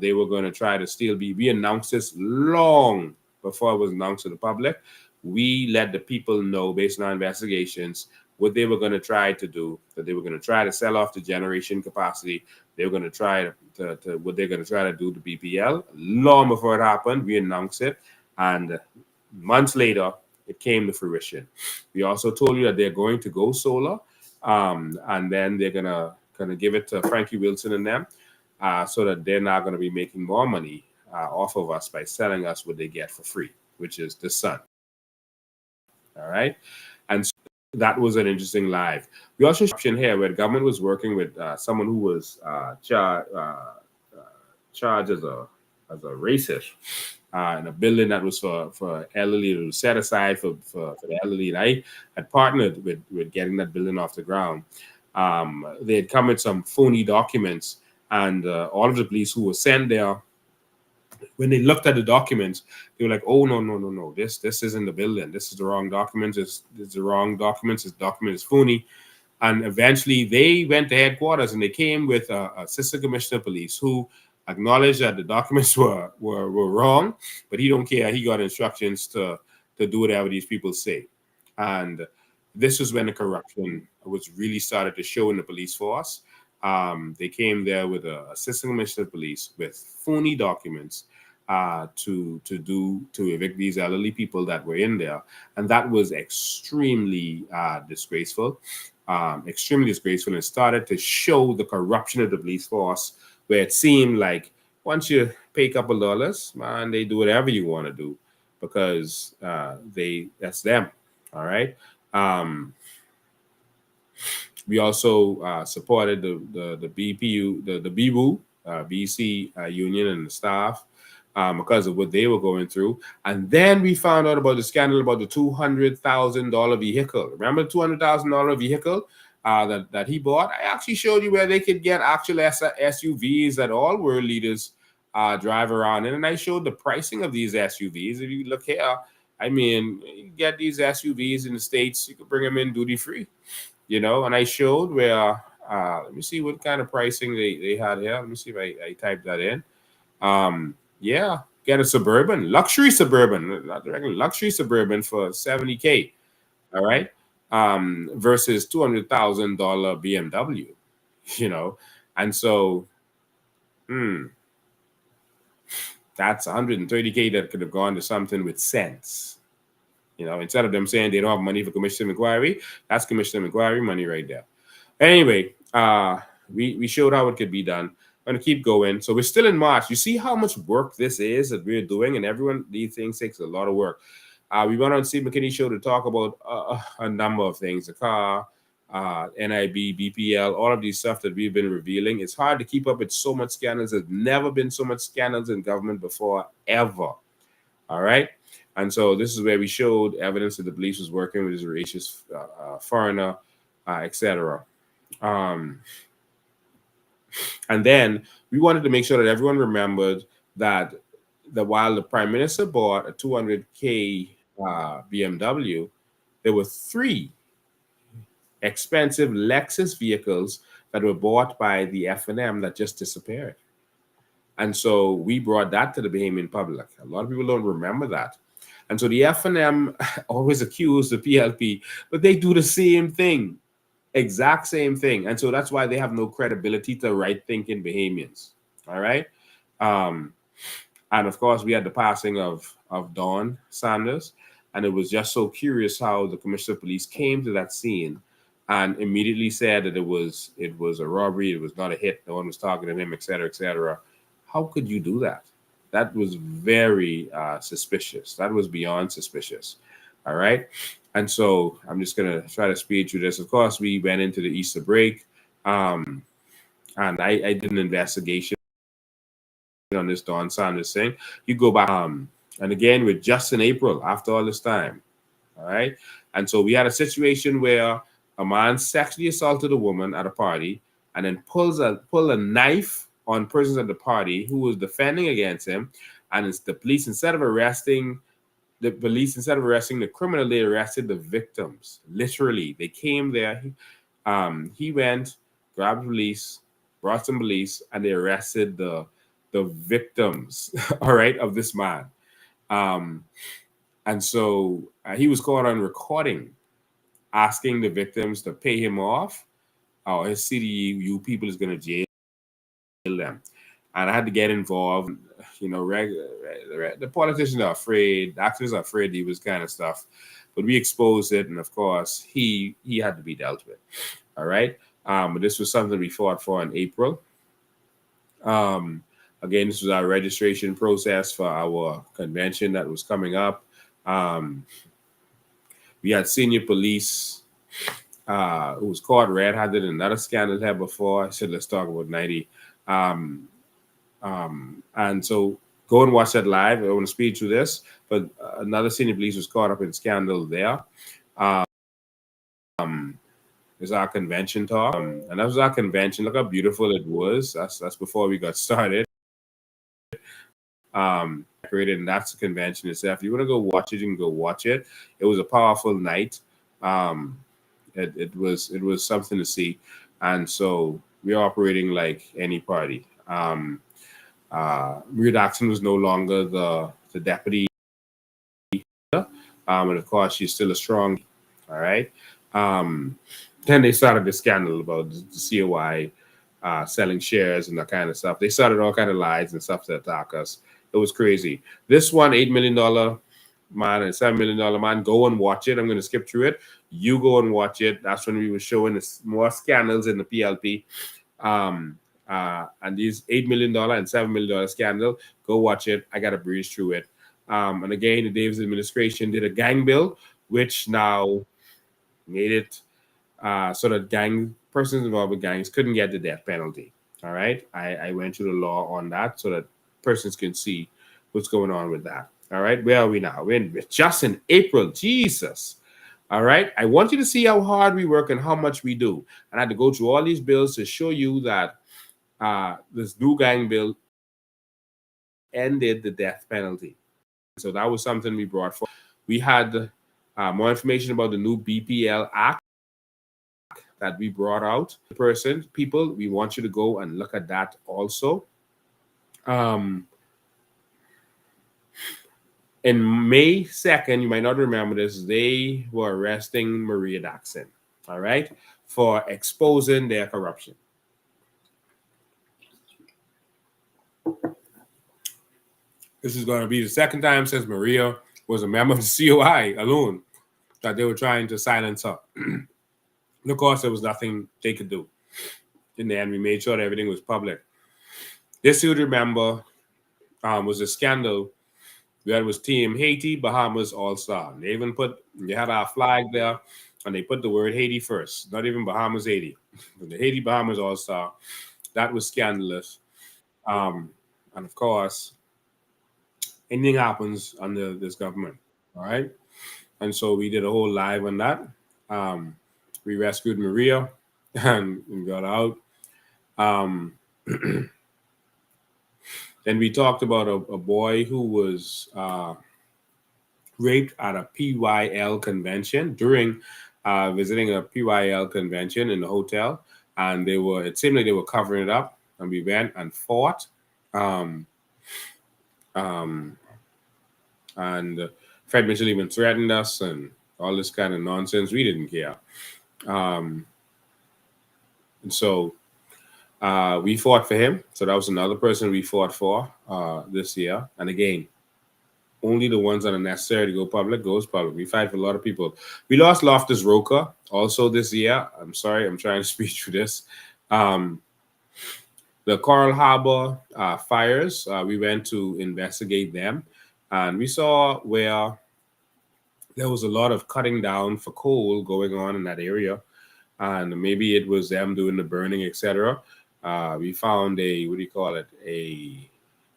They were going to try to steal. We announced this long before it was announced to the public. We let the people know, based on our investigations, what they were going to try to do, that they were going to try to sell off the generation capacity. They were going to try to what they're going to try to do to BPL. Long before it happened, we announced it, and months later, it came to fruition. We also told you that they're going to go solar, and then they're gonna give it to Frankie Wilson and them, so that they're not going to be making more money off of us by selling us what they get for free, which is the sun. All right, and so that was an interesting live. We also showed here where the government was working with someone who was charged as a racist in a building that was for elderly. It was set aside for the elderly. And I had partnered with getting that building off the ground. They had come with some phony documents, and all of the police who were sent there, when they looked at the documents, they were like, "Oh, no, this isn't the building. This is the wrong documents. This is the wrong documents. This document is phony." And eventually they went to headquarters and they came with a assistant commissioner of police who acknowledged that the documents were wrong, but he don't care. He got instructions to do whatever these people say. And this was when the corruption was really started to show in the police force. They came there with an assistant commissioner of police with phony documents to evict these elderly people that were in there, and that was extremely disgraceful. Extremely disgraceful, and started to show the corruption of the police force, where it seemed like once you pay a couple dollars, man, they do whatever you want to do, because that's them. All right. We also supported the BPU, the BBU, BC union and the staff because of what they were going through. And then we found out about the scandal about the $200,000 vehicle. Remember the $200,000 vehicle that he bought? I actually showed you where they could get actual SUVs that all world leaders drive around in. And I showed the pricing of these SUVs. If you look here, I mean, you get these SUVs in the States, you could bring them in duty free. And I showed where, let me see what kind of pricing they had here. Let me see if I typed that in. Yeah, get a Suburban, luxury Suburban, not the regular luxury Suburban for $70K. All right. Versus $200,000 BMW, and so That's 130K that could have gone to something with sense. You know, instead of them saying they don't have money for commission inquiry, that's commission inquiry money right there. Anyway, we showed how it could be done. I'm gonna keep going. So we're still in March. You see how much work this is that we're doing, and everyone, these things takes a lot of work. We went on Steve McKinney show to talk about a number of things: the car, NIB, BPL, all of these stuff that we've been revealing. It's hard to keep up with so much scandals. There's never been so much scandals in government before, ever. All right. And so this is where we showed evidence that the police was working with this racist foreigner, etc. And then we wanted to make sure that everyone remembered that while the prime minister bought a 200K BMW, there were 3 expensive Lexus vehicles that were bought by the FNM that just disappeared. And so we brought that to the Bahamian public. A lot of people don't remember that. And so the FNM always accuse the PLP, but they do the same thing, exact same thing. And so that's why they have no credibility to right-thinking Bahamians. All right. And of course, we had the passing of Dawn Sanders. And it was just so curious how the Commissioner of Police came to that scene and immediately said that it was a robbery. It was not a hit. No one was talking to him, et cetera, et cetera. How could you do that? That was very suspicious. That was beyond suspicious. All right. And so I'm just going to try to speed through this. Of course, we went into the Easter break. And I did an investigation on this Dawn Sanders thing. You go back. And again, we're just in April after all this time. All right. And so we had a situation where a man sexually assaulted a woman at a party and then pulled a knife on persons at the party who was defending against him. And it's the police, instead of arresting the criminal, they arrested the victims. Literally, they came there. He went, grabbed police, brought some police, and they arrested the victims, all right, of this man. And so he was caught on recording, asking the victims to pay him off, or his CDU people is going to jail them. And I had to get involved. You know, the politicians are afraid, the actors are afraid, he was kind of stuff. But we exposed it, and of course, he had to be dealt with. All right. But this was something we fought for in April. Again, this was our registration process for our convention that was coming up. We had senior police who was caught red-handed in another scandal here before. I said, let's talk about 90. And so go and watch that live. I want to speed through this, but another senior police was caught up in scandal there. Is our convention talk, and that was our convention. Look how beautiful it was. That's before we got started. Created, and that's the convention itself. If you want to go watch it, you can go watch it. It was a powerful night. It was something to see, and so we're operating like any party. Maria Daxon was no longer the deputy, and of course she's still a strong. All right. Then they started the scandal about the COI selling shares and that kind of stuff. They started all kind of lies and stuff to attack us. It was crazy. This one, $8 million man and $7 million man, go and watch it. I'm going to skip through it. You go and watch it. That's when we were showing more scandals in the PLP. And these $8 million and $7 million scandal, go watch it. I got to breeze through it. And again, the Davis administration did a gang bill, which now made it so that persons involved with gangs couldn't get the death penalty. All right. I went through the law on that so that persons can see what's going on with that. All right. Where are we now? We're just in April. Jesus. All right. I want you to see how hard we work and how much we do. And I had to go through all these bills to show you that this new gang bill ended the death penalty. So that was something we brought forward. We had more information about the new BPL Act that we brought out. People, we want you to go and look at that also. In May 2nd, you might not remember this, they were arresting Maria Daxon, all right, for exposing their corruption. This is going to be the second time since Maria was a member of the COI alone that they were trying to silence her. And of course, there was nothing they could do. In the end, we made sure that everything was public. This, you would remember, was a scandal where it was Team Haiti, Bahamas, All Star. They had our flag there, and they put the word Haiti first, not even Bahamas, Haiti. The Haiti, Bahamas, All Star. That was scandalous. And of course, anything happens under this government. All right. And so we did a whole live on that. Um, we rescued Maria and got out. Um, then we talked about a boy who was raped at a PYL convention during visiting a PYL convention in the hotel. And it seemed like they were covering it up. And we went and fought. Um, um, and Fred Mitchell even threatened us and all this kind of nonsense. We didn't care. And so we fought for him. So that was another person we fought for this year. And again, only the ones that are necessary to go public goes public. We fight for a lot of people. We lost Loftus Roca also this year. I'm sorry, I'm trying to speak through this. The Coral Harbor fires, we went to investigate them. And we saw where there was a lot of cutting down for coal going on in that area. And maybe it was them doing the burning, etc. We found a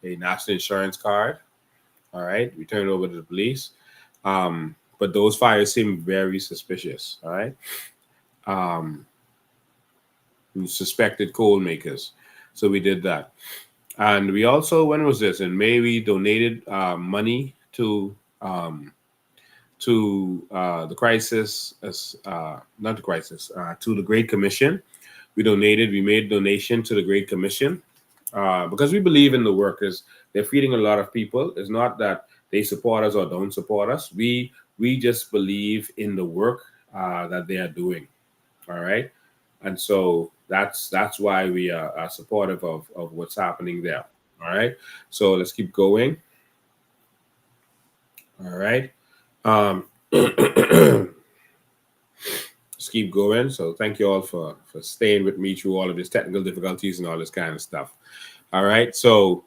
national insurance card. All right, we turned it over to the police. But those fires seem very suspicious. All right. Suspected coal makers. So we did that. And we also, when was this? In May, we donated money to the crisis, not the crisis, to the Great Commission. We made donation to the Great Commission because we believe in the workers. They're feeding a lot of people. It's not that they support us or don't support us. We just believe in the work that they are doing. All right. And so that's why we are supportive of what's happening there. All right. So let's keep going. All right. Let's keep going. So thank you all for staying with me through all of these technical difficulties and all this kind of stuff. All right. So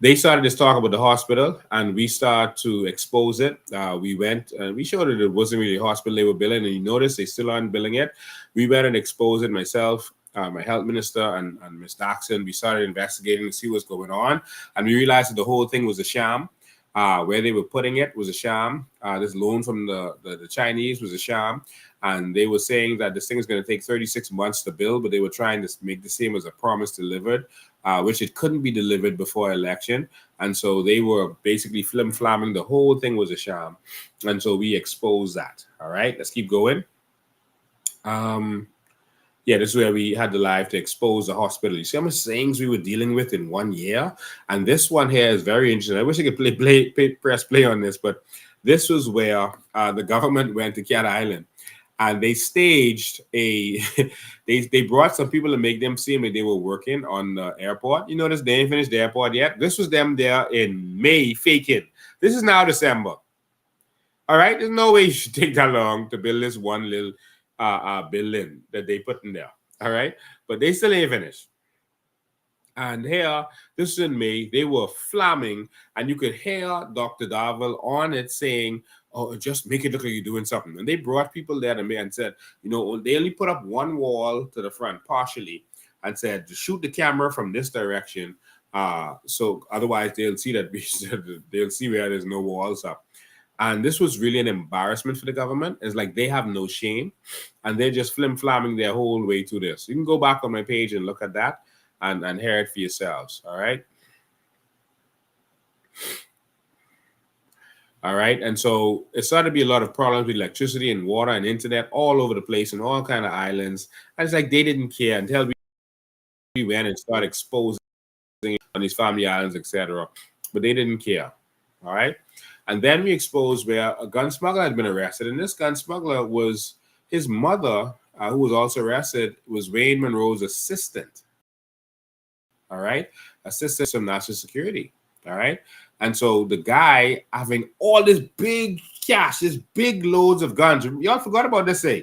they started this talk about the hospital, and we started to expose it. We went and we showed that it wasn't really a hospital they were billing, and you notice they still aren't billing it. We went and exposed it myself, my health minister, and Ms. Daxon. We started investigating to see what's going on, and we realized that the whole thing was a sham. Where they were putting it was a sham. This loan from the Chinese was a sham. And they were saying that this thing is going to take 36 months to build, but they were trying to make the same as a promise delivered, which it couldn't be delivered before election. And so they were basically flim-flamming. The whole thing was a sham. And so we exposed that. All right, let's keep going. Yeah, this is where we had the live to expose the hospital. You see how much things we were dealing with in 1 year? And this one here is very interesting. I wish I could press play on this, but this was where the government went to Cat Island. And they staged they brought some people to make them seem like they were working on the airport. You notice they didn't finish the airport yet. This was them there in May faking. This is now December. All right, there's no way you should take that long to build this one little building that they put in there. All right, but they still ain't finished. And here, this is in May, they were flamming, and you could hear Dr. Darville on it saying, "Oh, just make it look like you're doing something." And they brought people there to me and said, you know, they only put up one wall to the front partially and said to shoot the camera from this direction. So otherwise they'll see that they'll see where there's no walls up. And this was really an embarrassment for the government. It's like they have no shame, and they're just flim-flamming their whole way to this. You can go back on my page and look at that and hear it for yourselves. All right. All right. And so it started to be a lot of problems with electricity and water and internet all over the place and all kind of islands. And it's like they didn't care until we went and started exposing on these family islands, etc. But they didn't care. All right. And then we exposed where a gun smuggler had been arrested. And this gun smuggler was his mother, who was also arrested, was Wayne Monroe's assistant. All right. Assistant from National Security. All right. And so the guy having all this big cash, this big loads of guns. Y'all forgot about this, eh?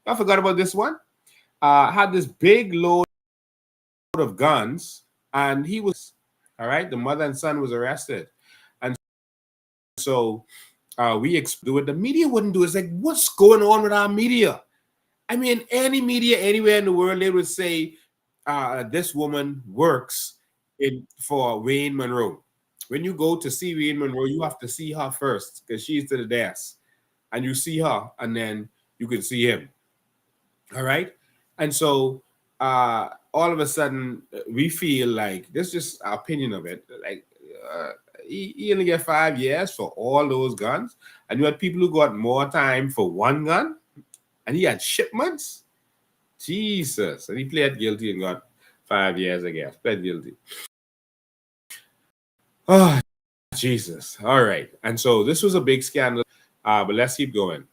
Y'all forgot about this one? Had this big load of guns, and he was, all right, the mother and son was arrested. And so we do it. The media wouldn't do it. It's like, what's going on with our media? I mean, any media anywhere in the world, they would say this woman works for Wayne Monroe. When you go to see Wayne Monroe, you have to see her first because she's to the desk. And you see her, and then you can see him. All right? And so all of a sudden, we feel like, this is just our opinion of it, like he only get 5 years for all those guns. And you had people who got more time for one gun, and he had shipments. Jesus. And he pled guilty and got 5 years, I guess. Pled guilty. Oh, Jesus. All right. And so this was a big scandal, but let's keep going.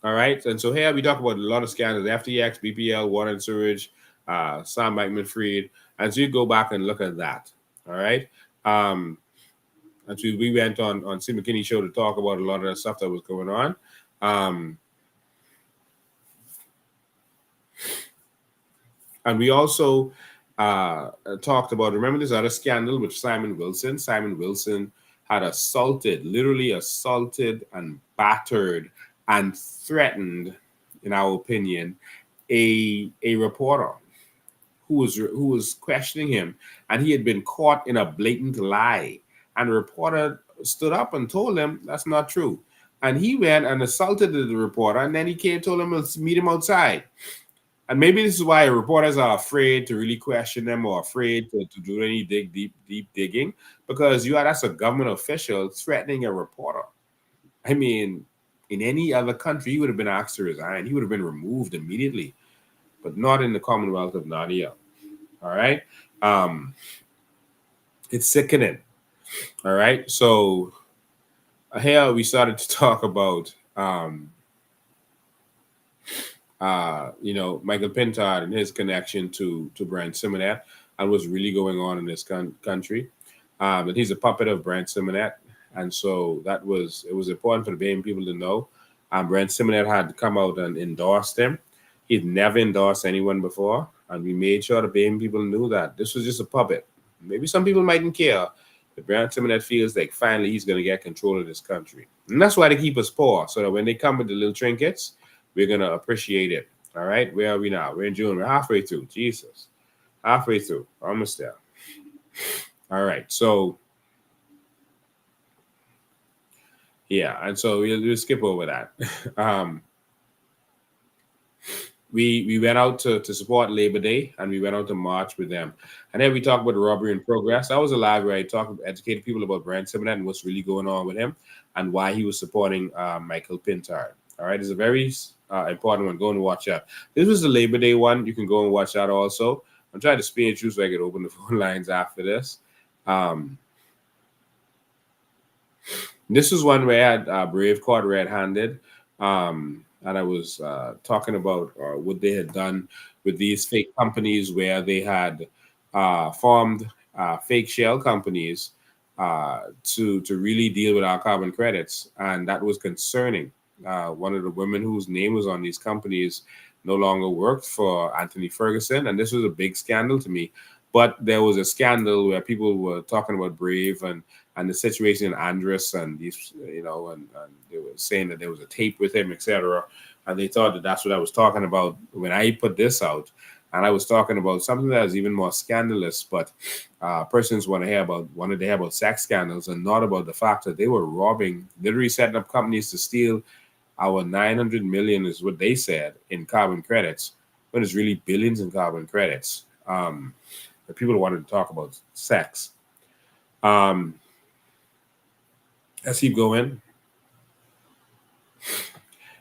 All right. And so here we talk about a lot of scandals: FTX, BPL, water and sewage, Sam Bankman-Fried. And so you go back and look at that. All right. And so we went on Steve McKinney's show to talk about a lot of the stuff that was going on. And we also talked about, remember this other scandal with Simon Wilson? Simon Wilson had literally assaulted and battered and threatened, in our opinion, a reporter who was questioning him, and he had been caught in a blatant lie. And the reporter stood up and told him that's not true. And he went and assaulted the reporter, and then he came and told him to meet him outside. And maybe this is why reporters are afraid to really question them, or afraid to do any deep digging, because that's a government official threatening a reporter. I mean, in any other country, he would have been asked to resign. He would have been removed immediately, but not in the Commonwealth of Nadia. All right. It's sickening. All right. So here we started to talk about, Michael Pintard and his connection to Brian Simonet and what's really going on in this country. And he's a puppet of Brian Simonet. And so it was important for the Bahamian people to know. Brian Simonet had come out and endorsed him. He'd never endorsed anyone before. And we made sure the Bahamian people knew that this was just a puppet. Maybe some people mightn't care, but Brian Simonet feels like finally he's going to get control of this country. And that's why they keep us poor, so that when they come with the little trinkets, we're going to appreciate it. All right? Where are we now? We're in June. We're halfway through. Jesus. Halfway through. Almost there. All right. So, yeah. And so we'll skip over that. We went out to support Labor Day, and we went out to march with them. And then we talked about the robbery in progress. That was a live where I educated people about Brian Simonet and what's really going on with him and why he was supporting Michael Pintard. All right. It's a very important one. Go and watch that. This was the Labor Day one. You can go and watch that also. I'm trying to spin through so I can open the phone lines after this. This is one where I had Brave caught red-handed. And I was talking about what they had done with these fake companies, where they had formed fake shell companies to really deal with our carbon credits. And that was concerning. One of the women whose name was on these companies no longer worked for Anthony Ferguson. And this was a big scandal to me. But there was a scandal where people were talking about Brave and the situation in Andres, and these, and they were saying that there was a tape with him, etc. And they thought that that's what I was talking about when I put this out. And I was talking about something that was even more scandalous, but persons wanted to hear about sex scandals and not about the fact that they were robbing, literally setting up companies to steal our 900 million, is what they said, in carbon credits, when it's really billions in carbon credits. But people wanted to talk about sex. Let's keep going.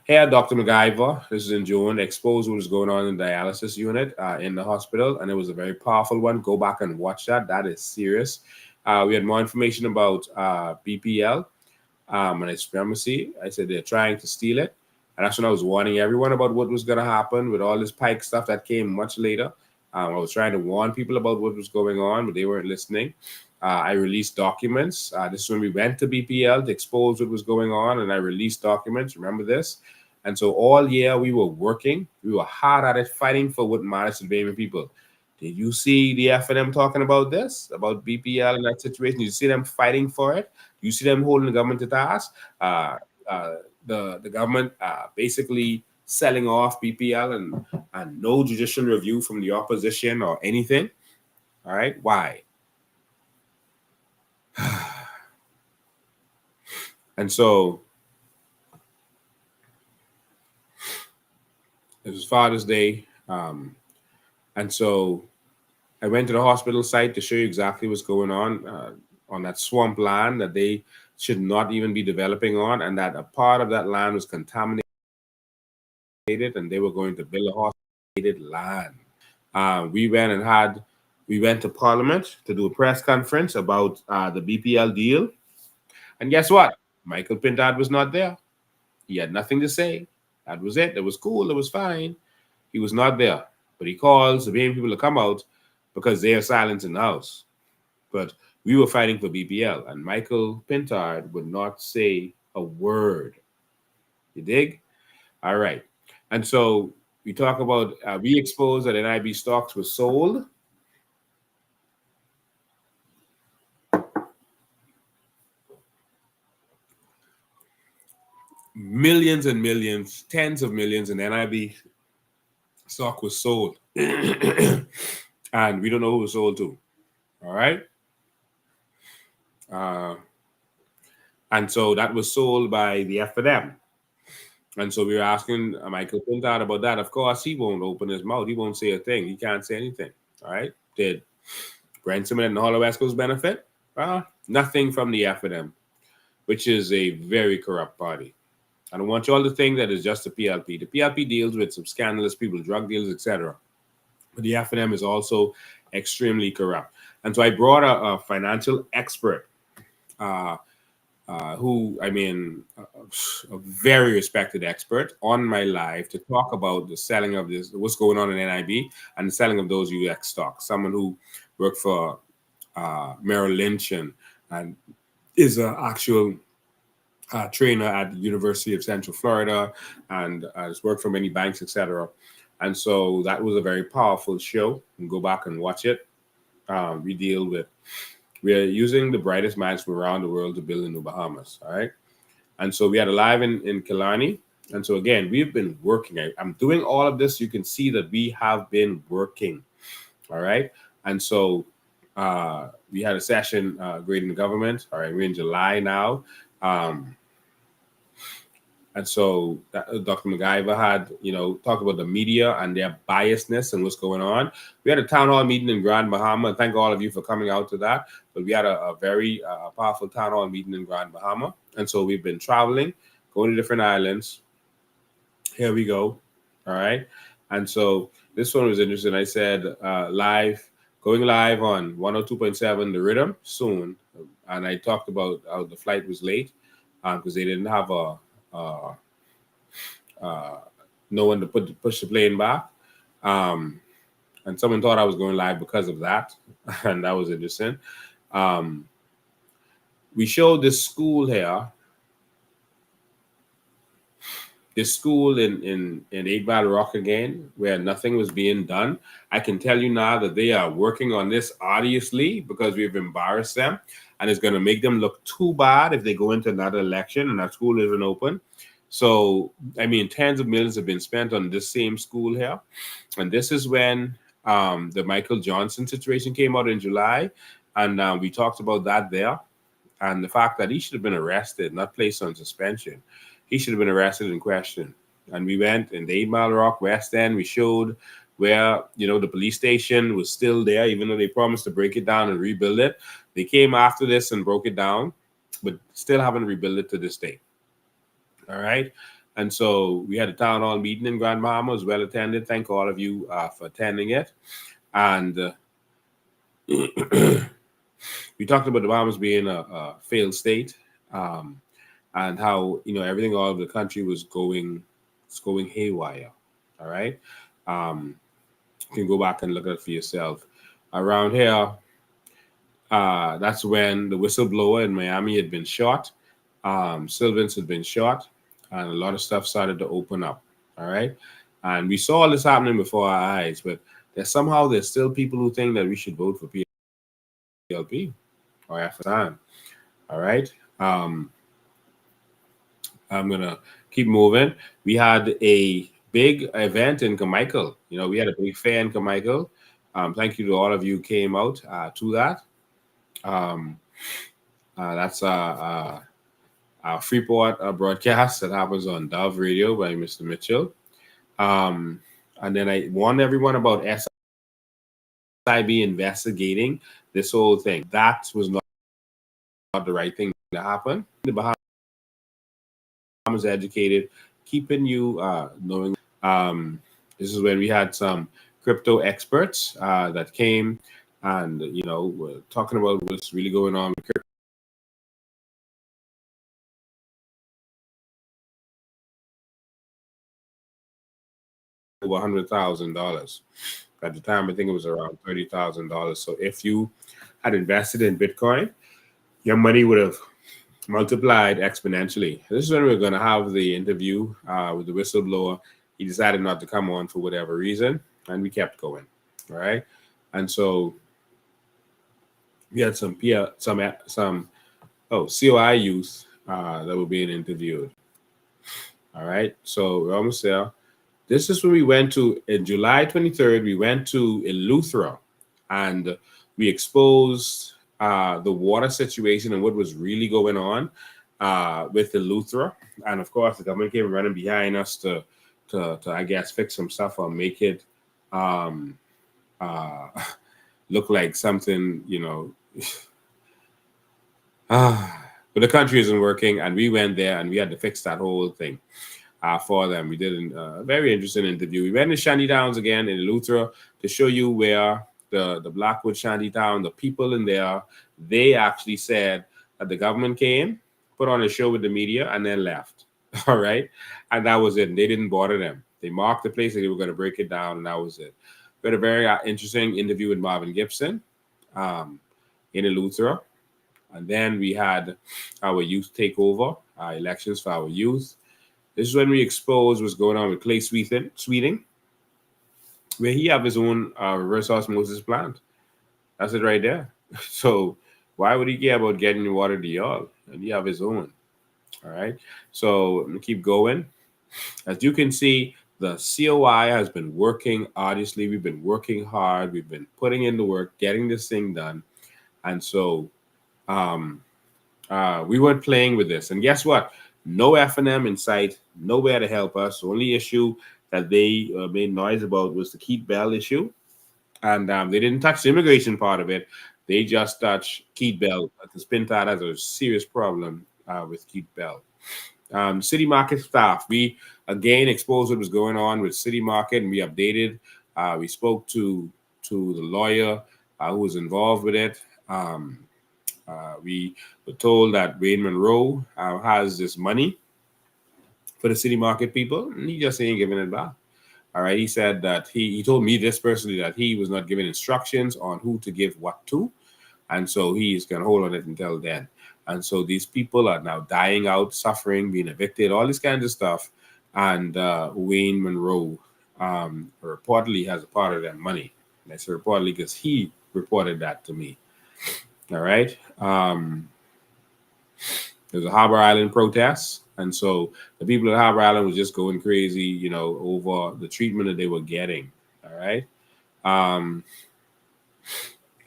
Here, Dr. MacGyver, this is in June, exposed what was going on in the dialysis unit in the hospital, and it was a very powerful one. Go back and watch that. That is serious. We had more information about BPL and its supremacy. I said they're trying to steal it, and that's when I was warning everyone about what was going to happen with all this Pike stuff that came much later. I was trying to warn people about what was going on, but they weren't listening. I released documents. This is when we went to BPL to expose what was going on, and I released documents. Remember this? And so all year we were working. We were hard at it, fighting for what matters to the Bahamian people. Did you see the FNM talking about this, about BPL and that situation? Did you see them fighting for it? You see them holding the government to task? Uh, the government basically selling off BPL and no judicial review from the opposition or anything. All right, why? And so it was Father's Day, and so I went to the hospital site to show you exactly what's going on that swamp land that they should not even be developing on, and that a part of that land was contaminated, and they were going to build a hospital land. We went to Parliament to do a press conference about the BPL deal, and guess what? Michael Pintard was not there. He had nothing to say. That was it. It was cool. It was fine. He was not there, but he calls the Bahamian people to come out because they are silent in the house. But we were fighting for BPL, and Michael Pintard would not say a word. You dig? All right. And so we talk about we exposed that NIB stocks were sold. Millions and millions, tens of millions in NIB stock was sold. And we don't know who was sold to. All right. And so that was sold by the FNM. And so we were asking Michael Pintard about that. Of course, he won't open his mouth. He won't say a thing. He can't say anything. All right. Did Brenson and the Hollow West Coast benefit? Nothing from the FNM, which is a very corrupt party. I don't want you all to think that it's just the PLP. The PLP deals with some scandalous people, drug deals, etc. But the FNM is also extremely corrupt. And so I brought a financial expert who, I mean, a very respected expert on my live to talk about the selling of this, what's going on in NIB and the selling of those UX stocks. Someone who worked for Merrill Lynch and is an actual trainer at the University of Central Florida and has worked for many banks, etc. And so that was a very powerful show. You can go back and watch it. We are using the brightest minds from around the world to build in the Bahamas. All right. And so we had a live in Killarney. And so again, we've been working. I'm doing all of this. You can see that we have been working. All right. And so we had a session grading the government. All right. We're in July now. And so Dr. MacGyver had, talked about the media and their biasness and what's going on. We had a town hall meeting in Grand Bahama, and thank all of you for coming out to that. But we had a very powerful town hall meeting in Grand Bahama. And so we've been traveling, going to different islands. Here we go. All right. And so this one was interesting. I said going live on 102.7 The Rhythm soon. And I talked about how the flight was late because they didn't have no one to push the plane back. And someone thought I was going live because of that. And that was interesting. We showed this school here. This school in 8 Mile Rock again, where nothing was being done. I can tell you now that they are working on this arduously because we've embarrassed them. And it's going to make them look too bad if they go into another election and that school isn't open. So, I mean, tens of millions have been spent on this same school here. And this is when the Michael Johnson situation came out in July. And we talked about that there. And the fact that he should have been arrested, not placed on suspension. He should have been arrested and questioned. And we went in the 8 Mile Rock West End. We showed where, the police station was still there, even though they promised to break it down and rebuild it. They came after this and broke it down, but still haven't rebuilt it to this day. All right. And so we had a town hall meeting in Grand Bahama, was well attended. Thank all of you for attending it. And we talked about the Bahamas being a failed state and how, everything all over the country was going haywire. All right. You can go back and look at it for yourself. Around here, that's when the whistleblower in Miami had been shot. Sylvans had been shot, and a lot of stuff started to open up. All right. And we saw all this happening before our eyes, but there's still people who think that we should vote for PLP or FSN. All right. I'm going to keep moving. We had a big event in Carmichael. We had a big fair in Carmichael. Thank you to all of you who came out to that. That's our Freeport broadcast that happens on Dove Radio by Mr. Mitchell. And then I warned everyone about SIB investigating this whole thing. That was not the right thing to happen. The Bahamas educated, keeping you knowing. This is when we had some crypto experts that came and, were talking about what's really going on with crypto. Over $100,000. At the time, I think it was around $30,000. So if you had invested in Bitcoin, your money would have multiplied exponentially. This is when we were going to have the interview with the whistleblower. He decided not to come on for whatever reason, and we kept going. All right, and so we had some COI youth that were being interviewed. All right, so we're almost there. This is when we went to, in July 23rd, we went to Eleuthera, and we exposed the water situation and what was really going on with Eleuthera. And of course, the government came running behind us to I guess, fix some stuff or make it look like something, but the country isn't working, and we went there and we had to fix that whole thing. For them. We did a very interesting interview. We went to Shanty Downs again in Eleuthera to show you where the Blackwood Shanty Town, the people in there, they actually said that the government came, put on a show with the media, and then left. All right. And that was it. They didn't bother them. They marked the place and they were going to break it down, and that was it. We had a very interesting interview with Marvin Gibson in Eleuthera. And then we had our youth takeover, elections for our youth. This is when we exposed what's going on with Clay Sweeting, where he have his own reverse osmosis plant. That's it right there. So why would he care about getting water to y'all? And he have his own. All right. So let me keep going. As you can see, the COI has been working arduously. We've been working hard. We've been putting in the work, getting this thing done. And so we weren't playing with this. And guess what? No F&M in sight, nowhere to help us. The only issue that they made noise about was the Keith Bell issue. And they didn't touch the immigration part of it. They just touched Keith Bell. The Spintard has a serious problem with Keith Bell. City Market staff, we again exposed what was going on with City Market, and we updated. We spoke to the lawyer who was involved with it. We were told that Wayne Monroe has this money for the City Market people, and he just ain't giving it back. All right. He said that he told me this personally that he was not giving instructions on who to give what to. And so he's going to hold on it until then. And so these people are now dying out, suffering, being evicted, all this kind of stuff. And Wayne Monroe reportedly has a part of that money. And I say reportedly because he reported that to me. All right. There's a Harbor Island protest. And so the people at Harbor Island was just going crazy, over the treatment that they were getting. All right.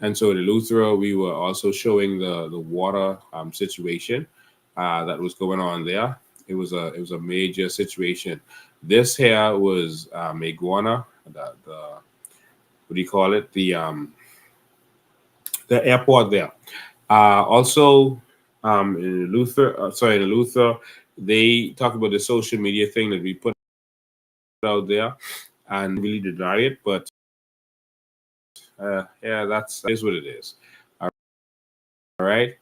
And so in Eleuthera, we were also showing the water situation that was going on there. It was a major situation. This here was Maguana, the what do you call it? The airport there. Also in Eleuthera, they talk about the social media thing that we put out there and really deny it, but yeah, that is what it is. All right.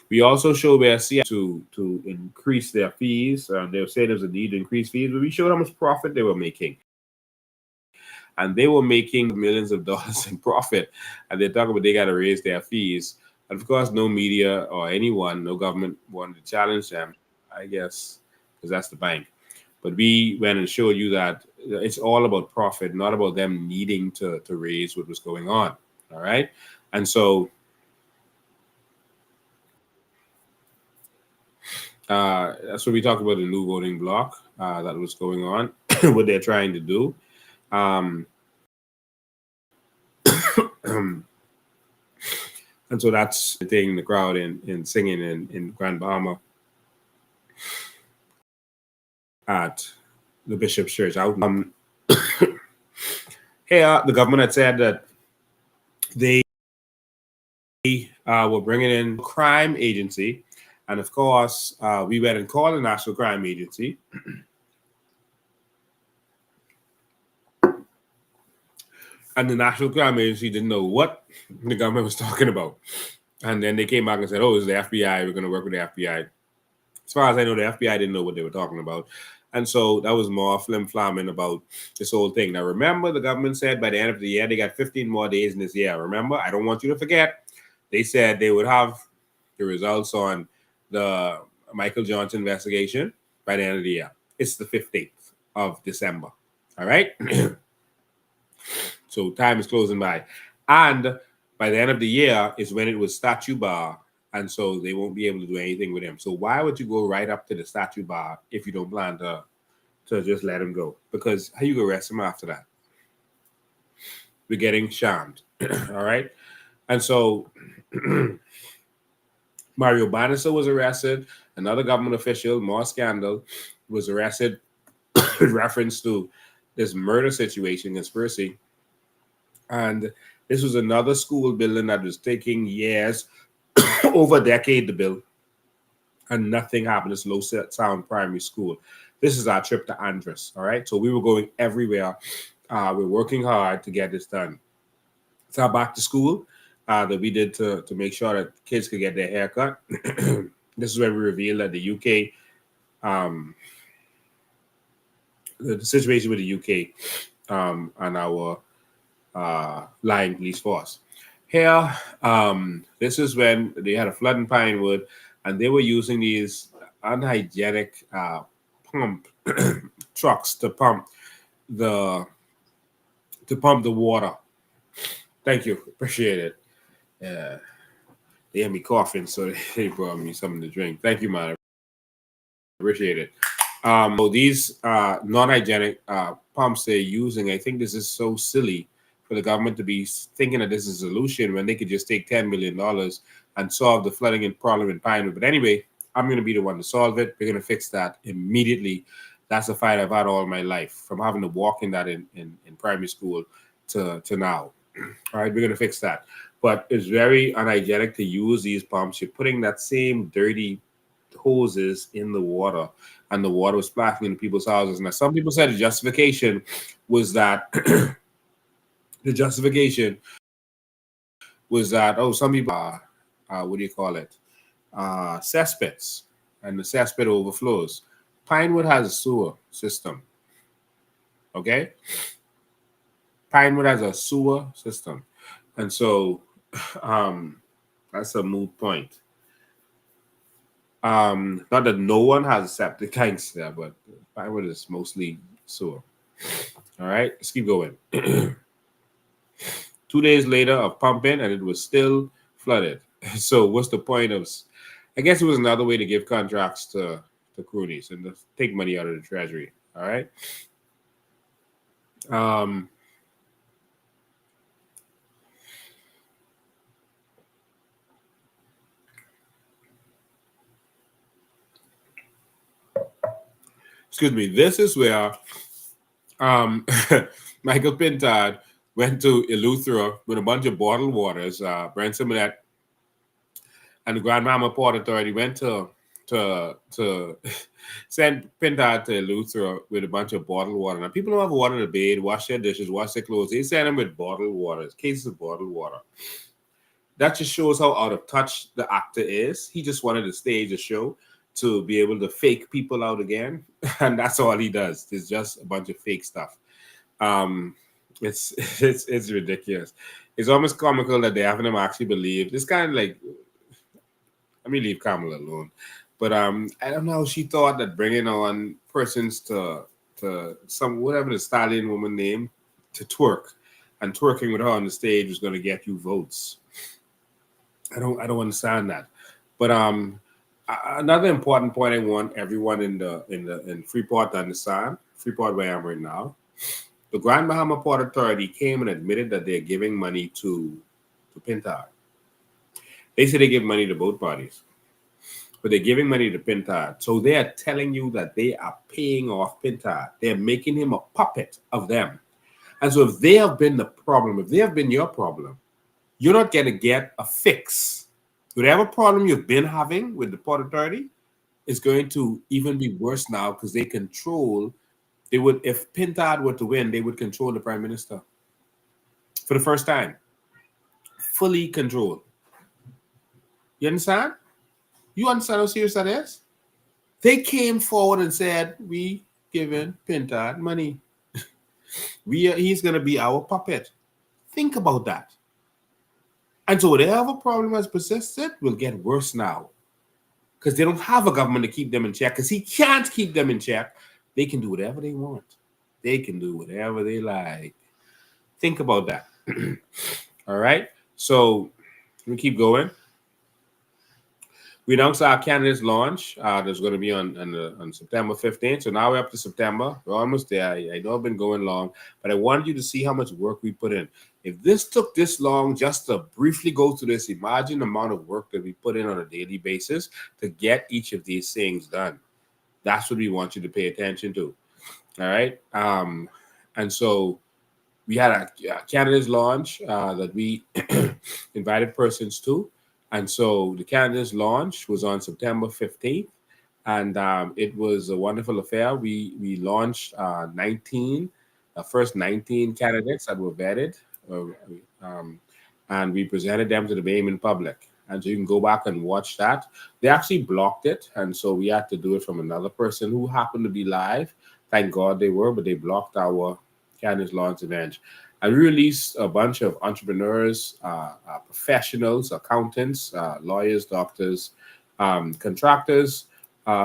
We also showed where to increase their fees. They were saying there's a need to increase fees, but we showed how much profit they were making. and they were making millions of dollars in profit, and they're talking about they got to raise their fees. And of course, no media or anyone, no government wanted to challenge them, I guess, because that's the bank. But we went and showed you that it's all about profit, not about them needing to raise what was going on. All right. And so that's what we talked about, the new voting block that was going on, what they're trying to do. And so that's taking the crowd in singing in Grand Bahama at the Bishop's Church. Here, the government had said that they were bringing in a crime agency. And of course, we went and called the National Crime Agency. And the National Crime Agency didn't know what the government was talking about. And then they came back and said, oh, it's the FBI. We're going to work with the FBI. As far as I know, the FBI didn't know what they were talking about. And so that was more flim-flamming about this whole thing. Now, remember, the government said by the end of the year, they got 15 more days in this year. Remember, I don't want you to forget. They said they would have the results on the Michael Johnson investigation by the end of the year. It's the 15th of December. All right? So time is closing by. And by the end of the year is when it was statute bar. And so they won't be able to do anything with him. So why would you go right up to the statute bar if you don't plan to just let him go? Because how you go arrest him after that? We're getting shamed. All right? And so Mario Bannister was arrested. Another government official, more scandal, was arrested with reference to this murder situation, conspiracy. And this was another school building that was taking years, over a decade to build, and nothing happened. It's Low Sound Primary School. This is our trip to Andros, all right? So we were going everywhere. We're working hard to get this done. It's our back to school that we did to make sure that kids could get their hair cut. This is where we revealed that the UK, the situation with the UK and our lying police force. Here, this is when they had a flood in Pinewood, and they were using these unhygienic pump trucks to pump the water. Thank you, appreciate it. They had me coughing, so they brought me something to drink. Thank you, man. Appreciate it. So these non-hygienic pumps they're using, I think this is so silly for the government to be thinking that this is a solution when they could just take $10 million and solve the flooding problem in Pinewood. But anyway, I'm going to be the one to solve it. We're going to fix that immediately. That's a fight I've had all my life, from having to walk in that in primary school to now. All right, we're going to fix that. But it's very unhygienic to use these pumps. You're putting that same dirty hoses in the water, and the water was splashing into people's houses. Now, some people said the justification was that some people what do you call it? Cesspits, and the cesspit overflows. Pinewood has a sewer system. Okay? Pinewood has a sewer system. And so that's a moot point. Not that no one has septic tanks there, but Pinewood is mostly sewer. All right, let's keep going. 2 days later of pumping, and it was still flooded. So what's the point of? I guess it was another way to give contracts to croonies and to take money out of the treasury. All right. Excuse me. This is where Michael Pintard went to Eleuthera with a bunch of bottled waters. Brent Simonet and the Grandmama Port Authority went to send Pintard to Eleuthera with a bunch of bottled water. Now, people don't have water to bathe, wash their dishes, wash their clothes. They send them with bottled water, cases of bottled water. That just shows how out of touch the actor is. He just wanted to stage a show to be able to fake people out again. And that's all he does. It's just a bunch of fake stuff. It's it's ridiculous. It's almost comical that they having them actually believe. It's kind of like, let me leave Kamala alone. But I don't know. She thought that bringing on persons to some whatever the stallion woman name to twerk and twerking with her on the stage was going to get you votes. I don't understand that. But another important point I want everyone in Freeport to understand, Freeport where I am right now, the Grand Bahama Port Authority came and admitted that they're giving money to Pintard. They say they give money to both parties, but they're giving money to Pintard. So they are telling you that they are paying off Pintard. They're making him a puppet of them. And so if they have been the problem, if they have been your problem, you're not going to get a fix. Whatever problem you've been having with the Port Authority is going to even be worse now because they would, if Pintard were to win, they would control the Prime Minister for the first time. Fully controlled. You understand? You understand how serious that is? They came forward and said, we giving Pintard money. He's going to be our puppet. Think about that. And so whatever problem has persisted will get worse now. Because they don't have a government to keep them in check. Because he can't keep them in check. They can do whatever they want. They can do whatever they like. Think about that. All right. So let me keep going. We announced our candidates launch. There's going to be on September 15th. So now we're up to September. We're almost there. I know I've been going long, but I wanted you to see how much work we put in. If this took this long just to briefly go through this, imagine the amount of work that we put in on a daily basis to get each of these things done. That's what we want you to pay attention to. All right. And so we had a candidates launch that we invited persons to. And so the candidates launch was on September 15th. And it was a wonderful affair. We launched 19, the first 19 candidates that were vetted. And we presented them to the Bahamian public. And so you can go back and watch that. They actually blocked it. And so we had to do it from another person who happened to be live. Thank God they were, but they blocked our candidates launch event. And we released a bunch of entrepreneurs, professionals, accountants, lawyers, doctors, contractors,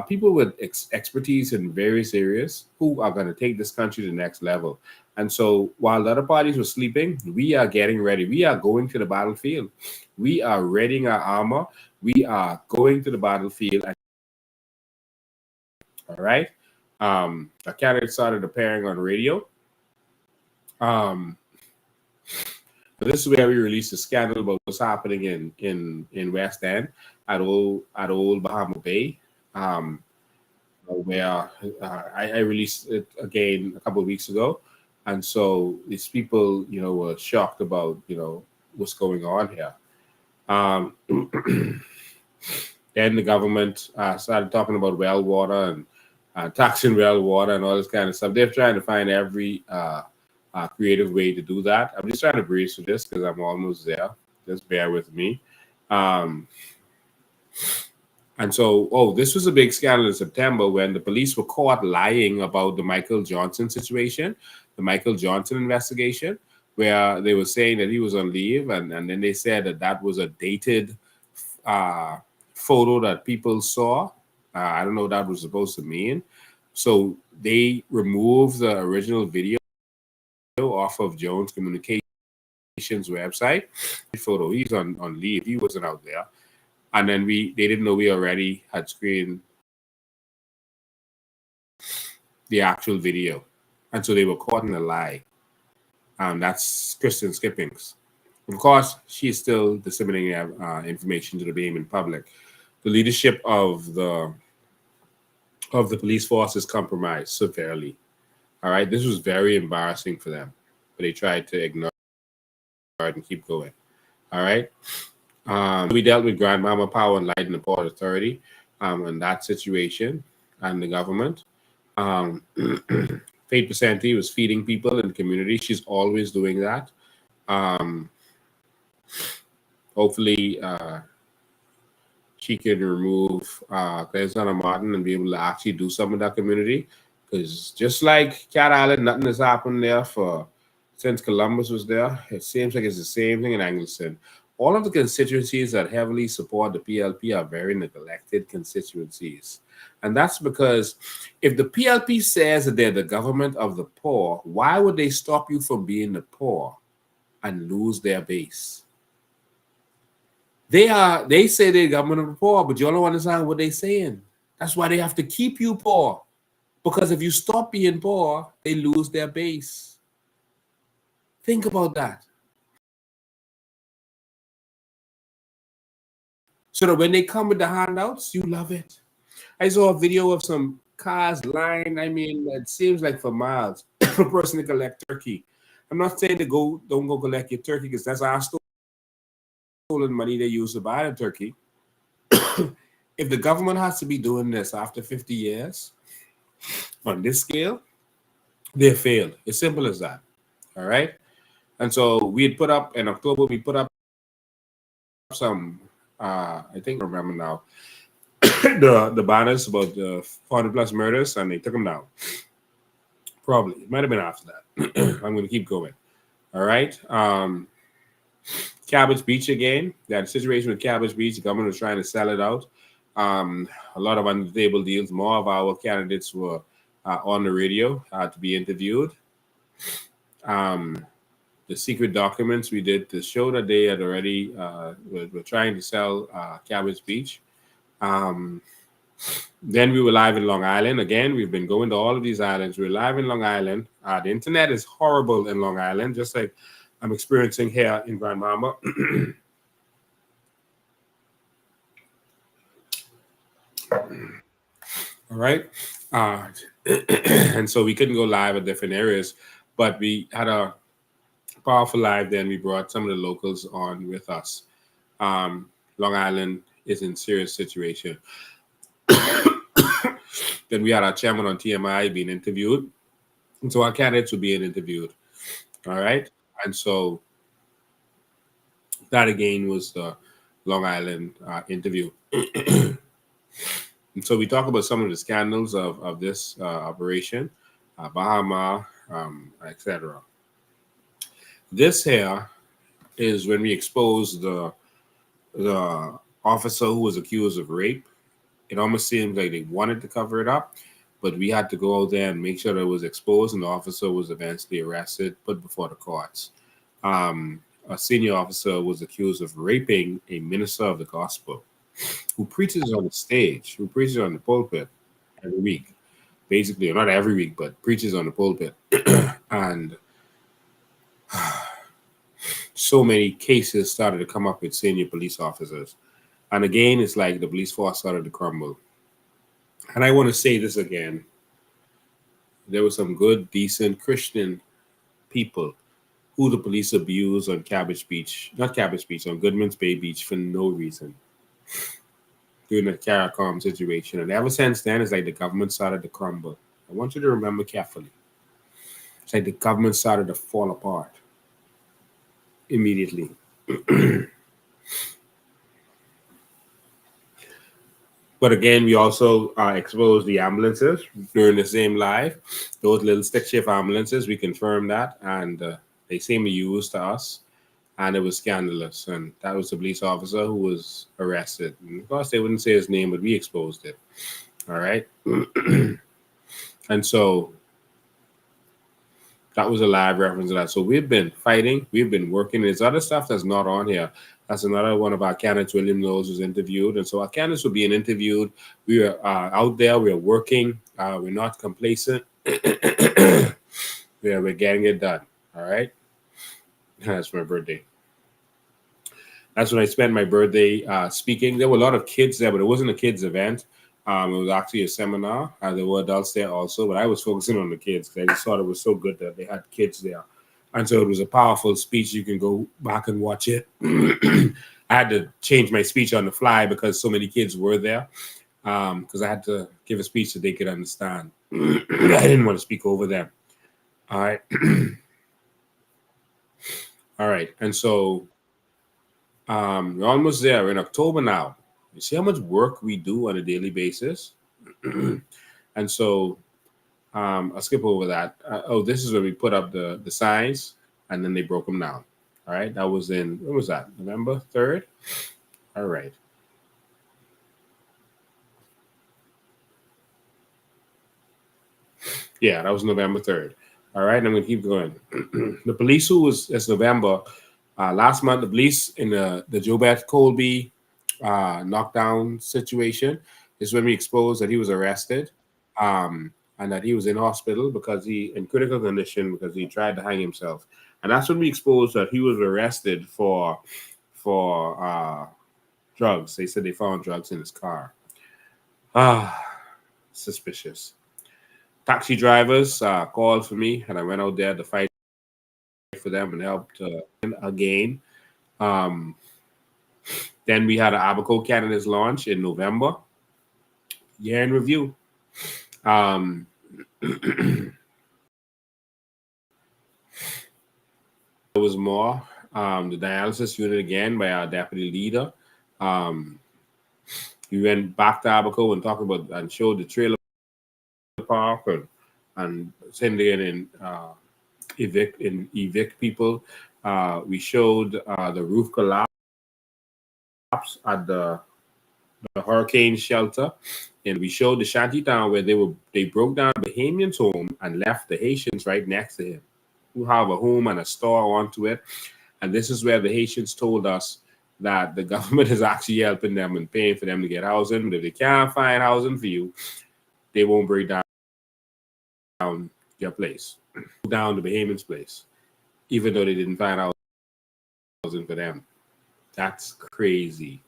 people with expertise in various areas who are going to take this country to the next level. And so while the other parties were sleeping, we are getting ready. We are going to the battlefield. We are readying our armor. We are going to the battlefield. All right. Our candidate started appearing on radio. This is where we released a scandal about what's happening in West End at Old Bahama Bay, where I released it again a couple of weeks ago. And so these people, were shocked about, what's going on here. Then the government started talking about well water and taxing well water and all this kind of stuff. They're trying to find every creative way to do that. I'm just trying to breeze through this because I'm almost there. Just bear with me. And so, this was a big scandal in September when the police were caught lying about the Michael Johnson situation, the Michael Johnson investigation, where they were saying that he was on leave. And then they said that was a dated photo that people saw. I don't know what that was supposed to mean. So they removed the original video off of Jones Communications website. Photo, he's on leave. He wasn't out there. And then they didn't know we already had screened the actual video. And so they were caught in a lie. That's Kristen Skippings. Of course, she is still disseminating information to the Bahamian public. The leadership of the police force is compromised severely. All right, this was very embarrassing for them, but they tried to ignore it and keep going. All right. We dealt with Grand Bahama Power and Light and the Port Authority in that situation and the government. Faith Pesenti was feeding people in the community. She's always doing that. Hopefully, she can remove Claire Martin and be able to actually do some of that community. Because just like Cat Island, nothing has happened there for since Columbus was there. It seems like it's the same thing in Angleston. All of the constituencies that heavily support the PLP are very neglected constituencies. And that's because if the PLP says that they're the government of the poor, why would they stop you from being the poor and lose their base? They say they're the government of the poor, but you don't understand what they're saying. That's why they have to keep you poor. Because if you stop being poor, they lose their base. Think about that. So that when they come with the handouts, you love it. I saw a video of some cars lined. I mean, it seems like for miles for a person to collect turkey. I'm not saying to don't go collect your turkey because that's our stolen money they use to buy the turkey. If the government has to be doing this after 50 years on this scale, they failed. It's simple as that. All right. And so we had put up in October, we put up some, I think I remember now, the banners about the 400 plus murders, and they took them down. Probably. It might have been after that. I'm going to keep going. All right. Cabbage Beach again. That situation with Cabbage Beach, the government was trying to sell it out. A lot of under-the-table deals. More of our candidates were on the radio to be interviewed. The secret documents we did to show that they had already were trying to sell Cabbage Beach. Then we were live in Long Island. Again, we've been going to all of these islands. We're live in Long Island. The internet is horrible in Long Island, just like I'm experiencing here in Grand Mama. All right. And so we couldn't go live at different areas, but we had a powerful live then. We brought some of the locals on with us. Long Island is in serious situation. Then we had our chairman on TMI being interviewed. And so our candidates were being interviewed. All right. And so that again was the Long Island interview. And so we talk about some of the scandals of this operation, Bahama, etc. This here is when we exposed the officer who was accused of rape. It almost seemed like they wanted to cover it up, but we had to go out there and make sure that it was exposed, and the officer was eventually arrested, put before the courts. A senior officer was accused of raping a minister of the gospel who preaches on the stage, who preaches on the pulpit every week. Basically, or not every week, but preaches on the pulpit. And so many cases started to come up with senior police officers. And again, it's like the police force started to crumble. And I want to say this again. There were some good, decent Christian people who the police abused on Cabbage Beach, not Cabbage Beach, on Goodman's Bay Beach for no reason during the CARICOM situation. And ever since then, it's like the government started to crumble. I want you to remember carefully. It's like the government started to fall apart immediately. But again, we also exposed the ambulances during the same live. Those little stick shift ambulances, we confirmed that, and they seem to be used to us, and it was scandalous. And that was the police officer who was arrested. And of course, they wouldn't say his name, but we exposed it. All right. And so that was a live reference to that. So we've been fighting, we've been working. There's other stuff that's not on here. That's another one of our candidates, William Knowles, was interviewed. And so our candidates were being interviewed. We are out there, we are working. We're not complacent. We're getting it done. All right. That's my birthday. That's when I spent my birthday speaking. There were a lot of kids there, but it wasn't a kids event. It was actually a seminar. There were adults there also, but I was focusing on the kids because I just thought it was so good that they had kids there. And so it was a powerful speech. You can go back and watch it. I had to change my speech on the fly because so many kids were there, because I had to give a speech that they could understand. I didn't want to speak over them. All right. All right. And so we're almost there. We're in October now. You see how much work we do on a daily basis? And so I'll skip over that. This is where we put up the signs. and then they broke them down. All right, that was in, when was that? November 3rd. All right. Yeah, that was November 3rd. All right, I'm going to keep going. The police who was, it's November, last month, the police in the Jobeth Colby knockdown situation is when we exposed that he was arrested, and that he was in hospital because he, in critical condition, because he tried to hang himself. And that's when we exposed that he was arrested for drugs. They said they found drugs in his car. Suspicious. Taxi drivers called for me, and I went out there to fight for them and helped again. Um, then we had an Abaco candidates launch in November. Year in review. There was more. The dialysis unit again by our deputy leader. We went back to Abaco and talked about and showed the trailer park and sending in evict people. We showed the roof collapse at the hurricane shelter, and we showed the shanty town where they broke down Bahamian's home and left the Haitians right next to him, who have a home and a store onto it. And this is where the Haitians told us that the government is actually helping them and paying for them to get housing. But if they can't find housing for you, they won't break down your place, down the Bahamians' place, even though they didn't find housing for them. That's crazy.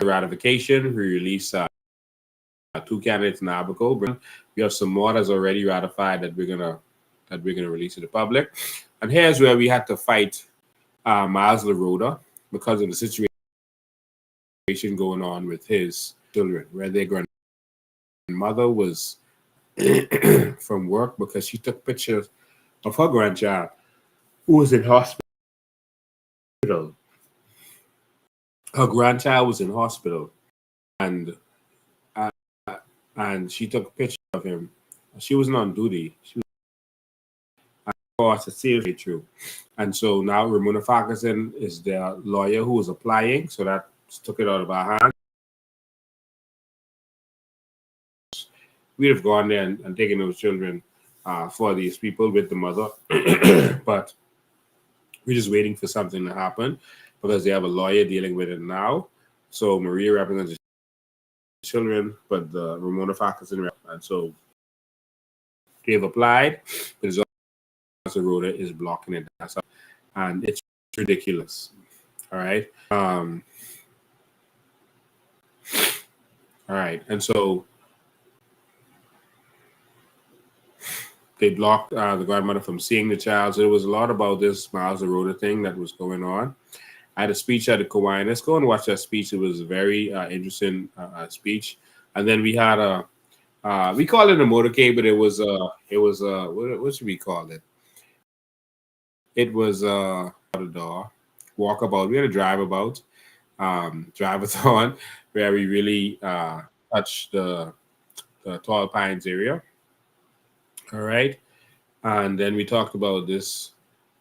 Ratification, we released 2 candidates in Abaco. We have some more that's already ratified that we're gonna release to the public. And here's where we had to fight Miles LaRoda because of the situation going on with his children, where their grandmother was from work because she took pictures of her grandchild who was in hospital. Her grandchild was in hospital, and she took a picture of him. She wasn't on duty. She was, of course, it's seriously true. And so now Ramona Farquharson is their lawyer who was applying, so that took it out of our hands. We'd have gone there and taken those children for these people with the mother, but we're just waiting for something to happen because they have a lawyer dealing with it now. So Maria represents the children, but the Ramona Farquharson, and so they've applied, but the road is blocking it, and it's ridiculous. All right. All right, and so they blocked the grandmother from seeing the child. So there was a lot about this Miles LaRoda thing that was going on. I had a speech at the Kiwanis. Go and watch that speech. It was a very interesting speech. And then we had we call it a motorcade, but it was what should we call it? It was a walkabout. We had a drive-about, drive-a-thon, where we really touched the Tall Pines area. All right. And then we talked about this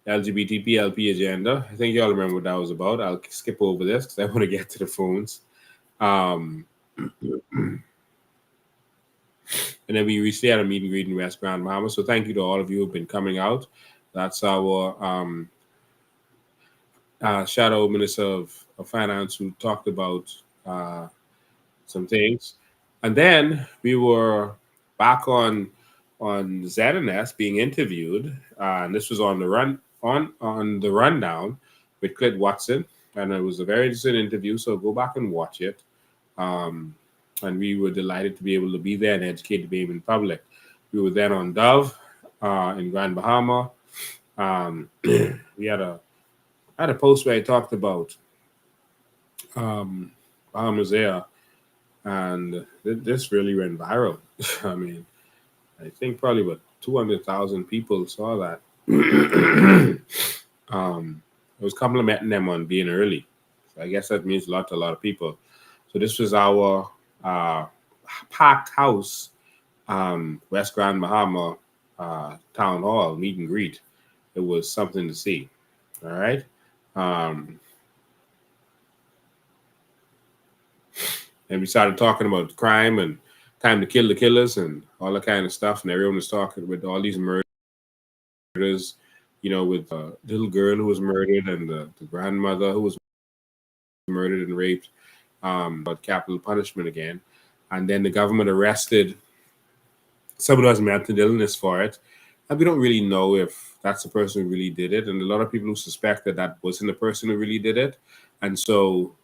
LGBT PLP agenda. I think y'all remember what that was about. I'll skip over this because I want to get to the phones. And then we recently had a meet and greet in West Grand Bahama. So thank you to all of you who've been coming out. That's our Shadow Minister of Finance who talked about some things. And then we were back on ZNS being interviewed, and this was on the rundown with Clint Watson, and it was a very interesting interview. So go back and watch it. And we were delighted to be able to be there and educate the Bahamian public. We were then on Dove in Grand Bahama. We had a post where I talked about Bahamas Air, and this really went viral. I mean, I think probably about 200,000 people saw that. I was complimenting them on being early. So I guess that means a lot to a lot of people. So this was our packed house, West Grand Bahama town hall meet and greet. It was something to see. All right. And we started talking about crime and time to kill the killers and all that kind of stuff. And everyone was talking with all these murders, with a little girl who was murdered and the grandmother who was murdered and raped, about capital punishment again. And then the government arrested someone who has mental illness for it. And we don't really know if that's the person who really did it. And a lot of people who suspect that wasn't the person who really did it. And so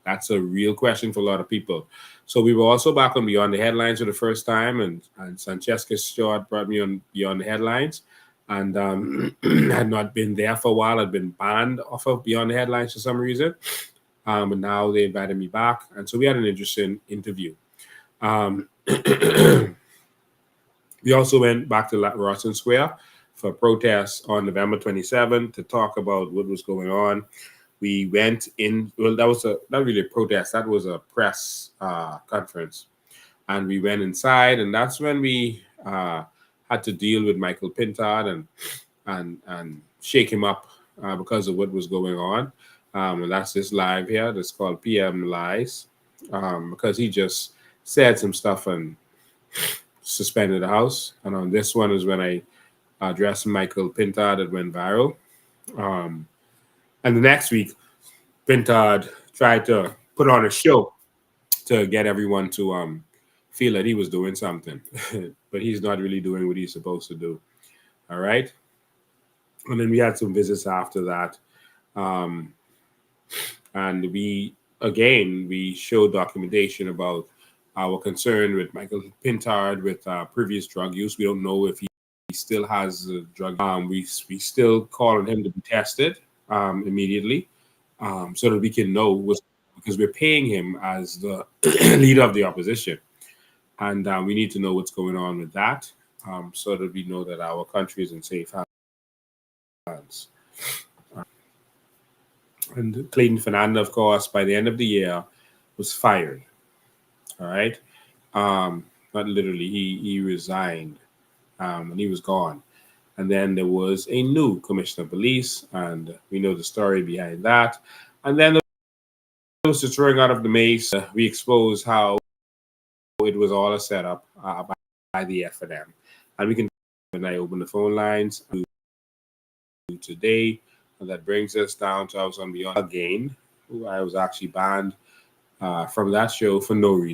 that's a real question for a lot of people. So we were also back on Beyond the Headlines for the first time, and Francesca Short brought me on Beyond the Headlines. And had not been there for a while. I'd been banned off of Beyond the Headlines for some reason. And now they invited me back. And so we had an interesting interview. We also went back to Rawson Square for protests on November 27th to talk about what was going on. We went in, well, that was not really a protest, that was a press conference. And we went inside, and that's when we had to deal with Michael Pintard and shake him up because of what was going on. And that's this live here that's called PM Lies, because he just said some stuff and suspended the house. And on this one is when I addressed Michael Pintard that went viral. And the next week, Pintard tried to put on a show to get everyone to feel that he was doing something, but he's not really doing what he's supposed to do. All right. And then we had some visits after that. And we showed documentation about our concern with Michael Pintard with previous drug use. We don't know if he still has a drug. We still call on him to be tested immediately, so that we can know because we're paying him as the leader of the opposition, and we need to know what's going on with that, so that we know that our country is in safe hands. And Clayton Fernanda, of course, by the end of the year, was fired. All right. Not literally, he resigned, and he was gone. And then there was a new commissioner of police, and we know the story behind that. And then there was the throwing out of the mace. We exposed how it was all a setup by the FNM. And we can, when I open the phone lines today, and that brings us down to I was on Beyond again. I was actually banned from that show for no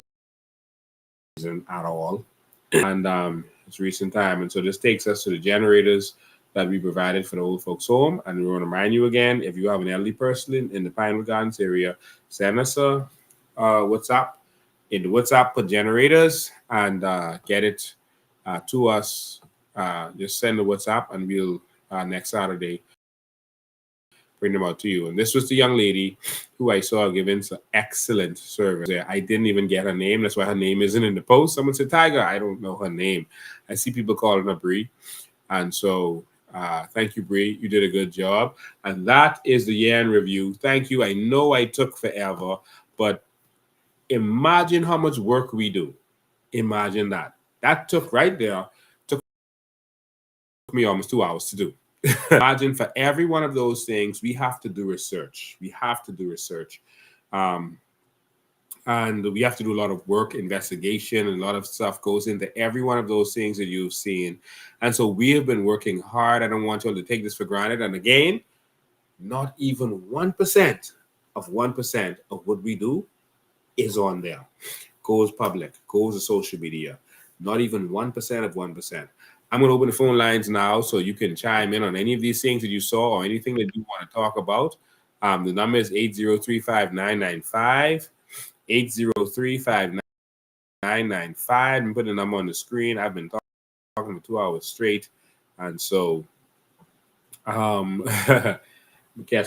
reason at all. And it's recent time. And so this takes us to the generators that we provided for the old folks home. And we want to remind you again, if you have an elderly person in the Pinewood Gardens area, send us a WhatsApp. In the WhatsApp, put generators and get it to us. Just send the WhatsApp and we'll next Saturday bring them out to you. And this was the young lady who I saw giving some excellent service. I didn't even get her name. That's why her name isn't in the post. Someone said, Tiger, I don't know her name. I see people calling her Bree. And so thank you, Bree. You did a good job. And that is the year in review. Thank you. I know I took forever, but imagine how much work we do. Imagine that. That took me almost 2 hours to do. Imagine for every one of those things, we have to do research. And we have to do a lot of work, investigation, and a lot of stuff goes into every one of those things that you've seen. And so we have been working hard. I don't want you all to take this for granted. And again, not even 1% of what we do is on there. Goes public, goes to social media. Not even 1% of 1%. I'm going to open the phone lines now so you can chime in on any of these things that you saw or anything that you want to talk about. The number is 803-5995, 803-5995. I'm putting the number on the screen. I've been talking for 2 hours straight. And so, catch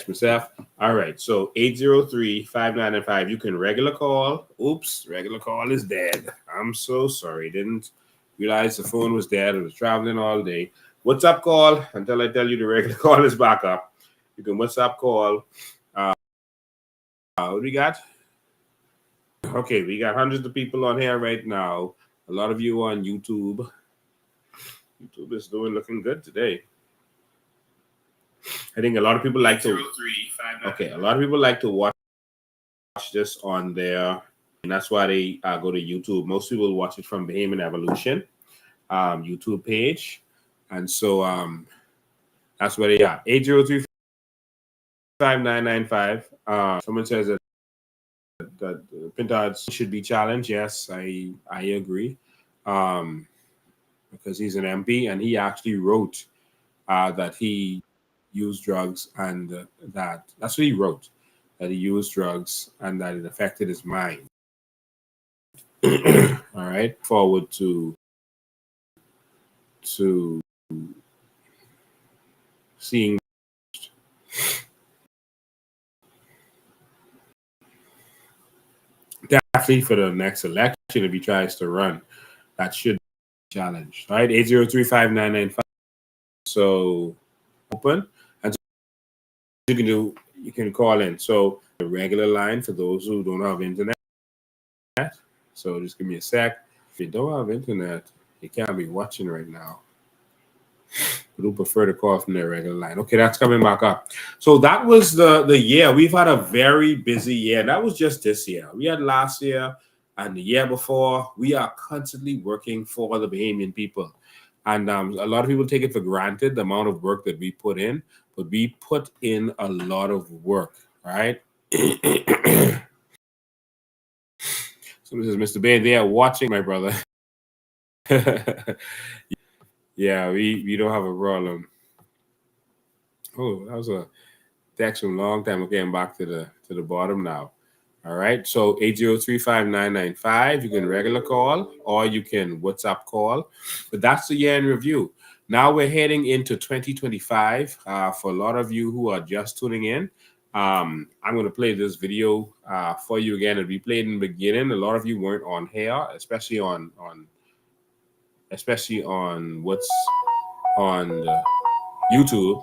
myself. All right. So 803-5995. You can regular call. Oops, regular call is dead. I'm so sorry. Didn't realized the phone was dead. I was traveling all day. WhatsApp call until I tell you the regular call is back up. You can WhatsApp call. What do we got? Okay, we got hundreds of people on here right now. A lot of you on YouTube. YouTube is looking good today. I think a lot of people like to. 0359. Okay, a lot of people like to watch this on their, and that's why they go to YouTube. Most people watch it from Bahamian Evolution YouTube page, and so that's where they are. 803-5995. Someone says that Pintard should be challenged. Yes, I agree, because he's an MP and he actually wrote that he used drugs and that's what he wrote, that he used drugs and that it affected his mind. All right, forward to seeing definitely for the next election if he tries to run, that should be challenged. All right, 803-5995. So open, and so you can call in. So the regular line for those who don't have internet. So just give me a sec. If you don't have internet, you can't be watching right now. But who prefer to call from their regular line? Okay, that's coming back up. So that was the year. We've had a very busy year. That was just this year. We had last year and the year before. We are constantly working for the Bahamian people. And a lot of people take it for granted, the amount of work that we put in. But we put in a lot of work, right? So this is Mr. Bain. They are watching, my brother. Yeah, we don't have a problem. Oh, that was a text from a long time. We're getting back to the bottom now. All right. So 803-5995. You can regular call or you can WhatsApp call. But that's the year in review. Now we're heading into 2025. For a lot of you who are just tuning in, I'm going to play this video for you again. It'll be played in the beginning. A lot of you weren't on here, especially on what's on YouTube.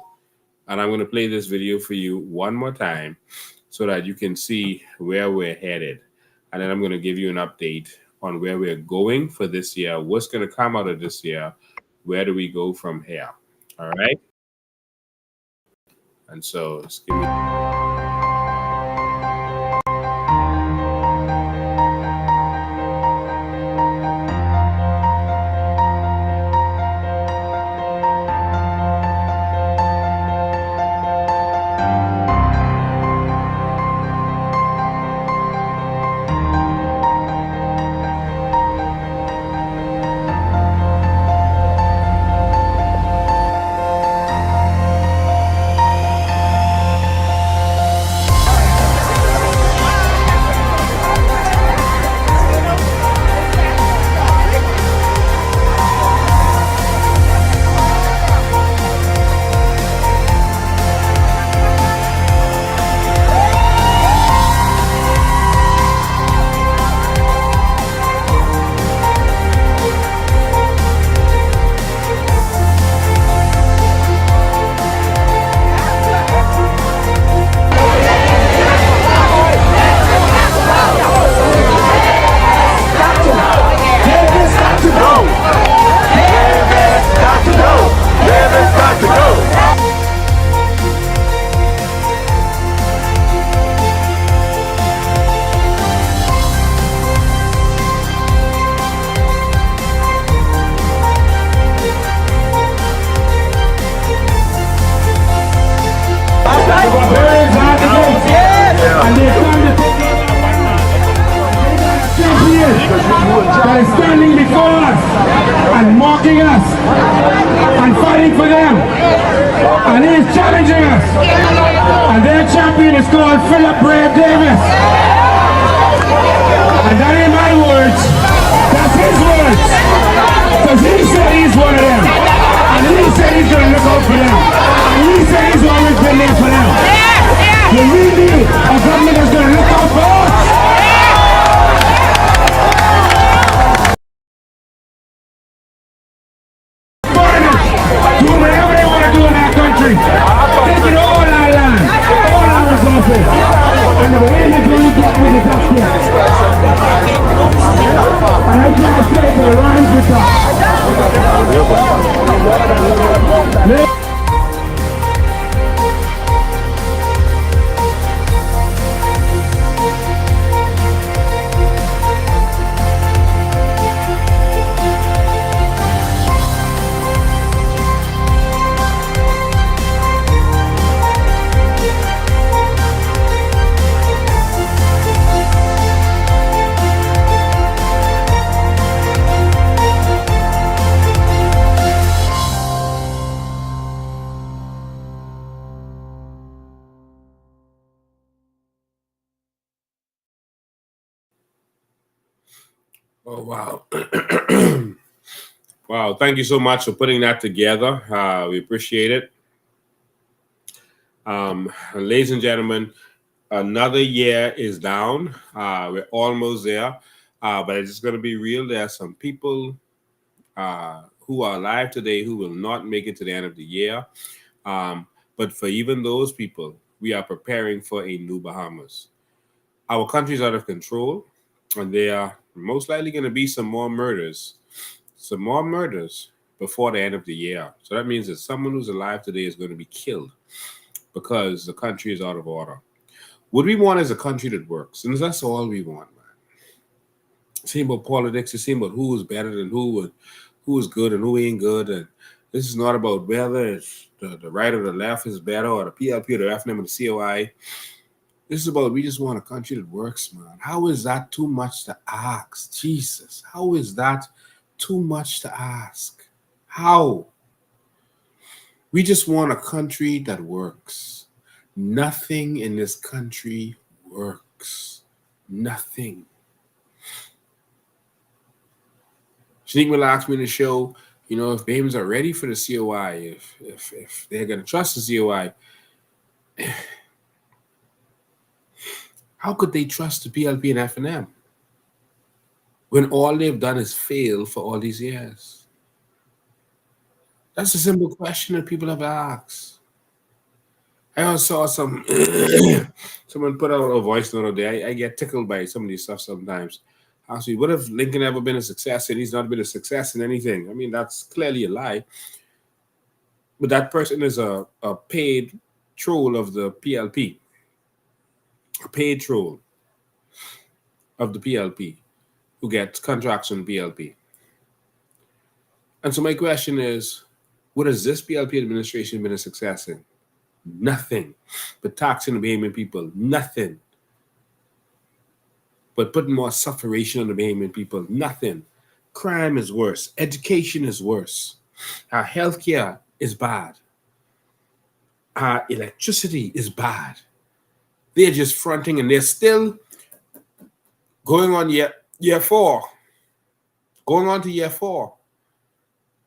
And I'm going to play this video for you one more time so that you can see where we're headed. And then I'm going to give you an update on where we're going for this year, what's going to come out of this year, where do we go from here. All right. And so just give me. That is standing before us and mocking us and fighting for them, and he is challenging us, and their champion is called Philip Brave Davis, and that ain't my words, that's his words, because he said he's one of them, and he said he's going to look out for them, and he said he's always been there for them. When we need a government that's going to look out for us, taking all our land, all our resources, and the way they're going to get with the taxpayers. And I try to say to the lines with us. Oh, wow. Wow. Thank you so much for putting that together. We appreciate it. Ladies and gentlemen, another year is down. We're almost there. But it's just going to be real. There are some people who are alive today who will not make it to the end of the year. But for even those people, we are preparing for a new Bahamas. Our country is out of control, and there are most likely going to be some more murders before the end of the year. So that means that someone who's alive today is going to be killed because the country is out of order. What we want is a country that works, and that's all we want, man. Same about politics, it's same about who is better than who, and who is good and who ain't good. And this is not about whether it's the right or the left is better, or the PLP or the FNM or the COI. This is about we just want a country that works, man. How is that too much to ask? Jesus, how is that too much to ask? How? We just want a country that works. Nothing in this country works. Nothing. Shanique will ask me in the show, you know, if Bahamians are ready for the COI, if they're going to trust the COI. How could they trust the PLP and FNM when all they've done is fail for all these years? That's a simple question that people have asked. I also saw someone put out a voice note today. I get tickled by some of these stuff sometimes. Actually, what if Lincoln ever been a success and he's not been a success in anything? I mean, that's clearly a lie. But that person is a paid troll of the PLP. A paid troll of the PLP who gets contracts from PLP. And so my question is, what has this PLP administration been a success in? Nothing. But taxing the Bahamian people, nothing. But putting more sufferation on the Bahamian people, nothing. Crime is worse. Education is worse. Our healthcare is bad. Our electricity is bad. They're just fronting, and they're still going on year 4. Going on to year 4.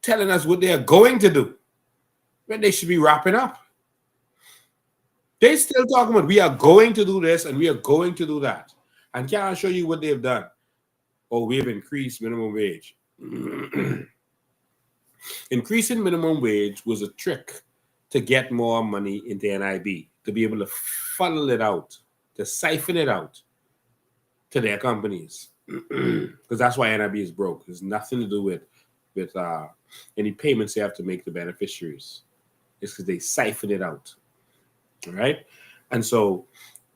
Telling us what they're going to do. When they should be wrapping up. They still talking about we are going to do this and we are going to do that. And can I show you what they've done? Oh, we've increased minimum wage. Increasing minimum wage was a trick to get more money into NIB, to be able to funnel it out, to siphon it out to their companies. Because that's why NIB is broke. There's nothing to do with any payments they have to make to beneficiaries. It's because they siphon it out. All right? And so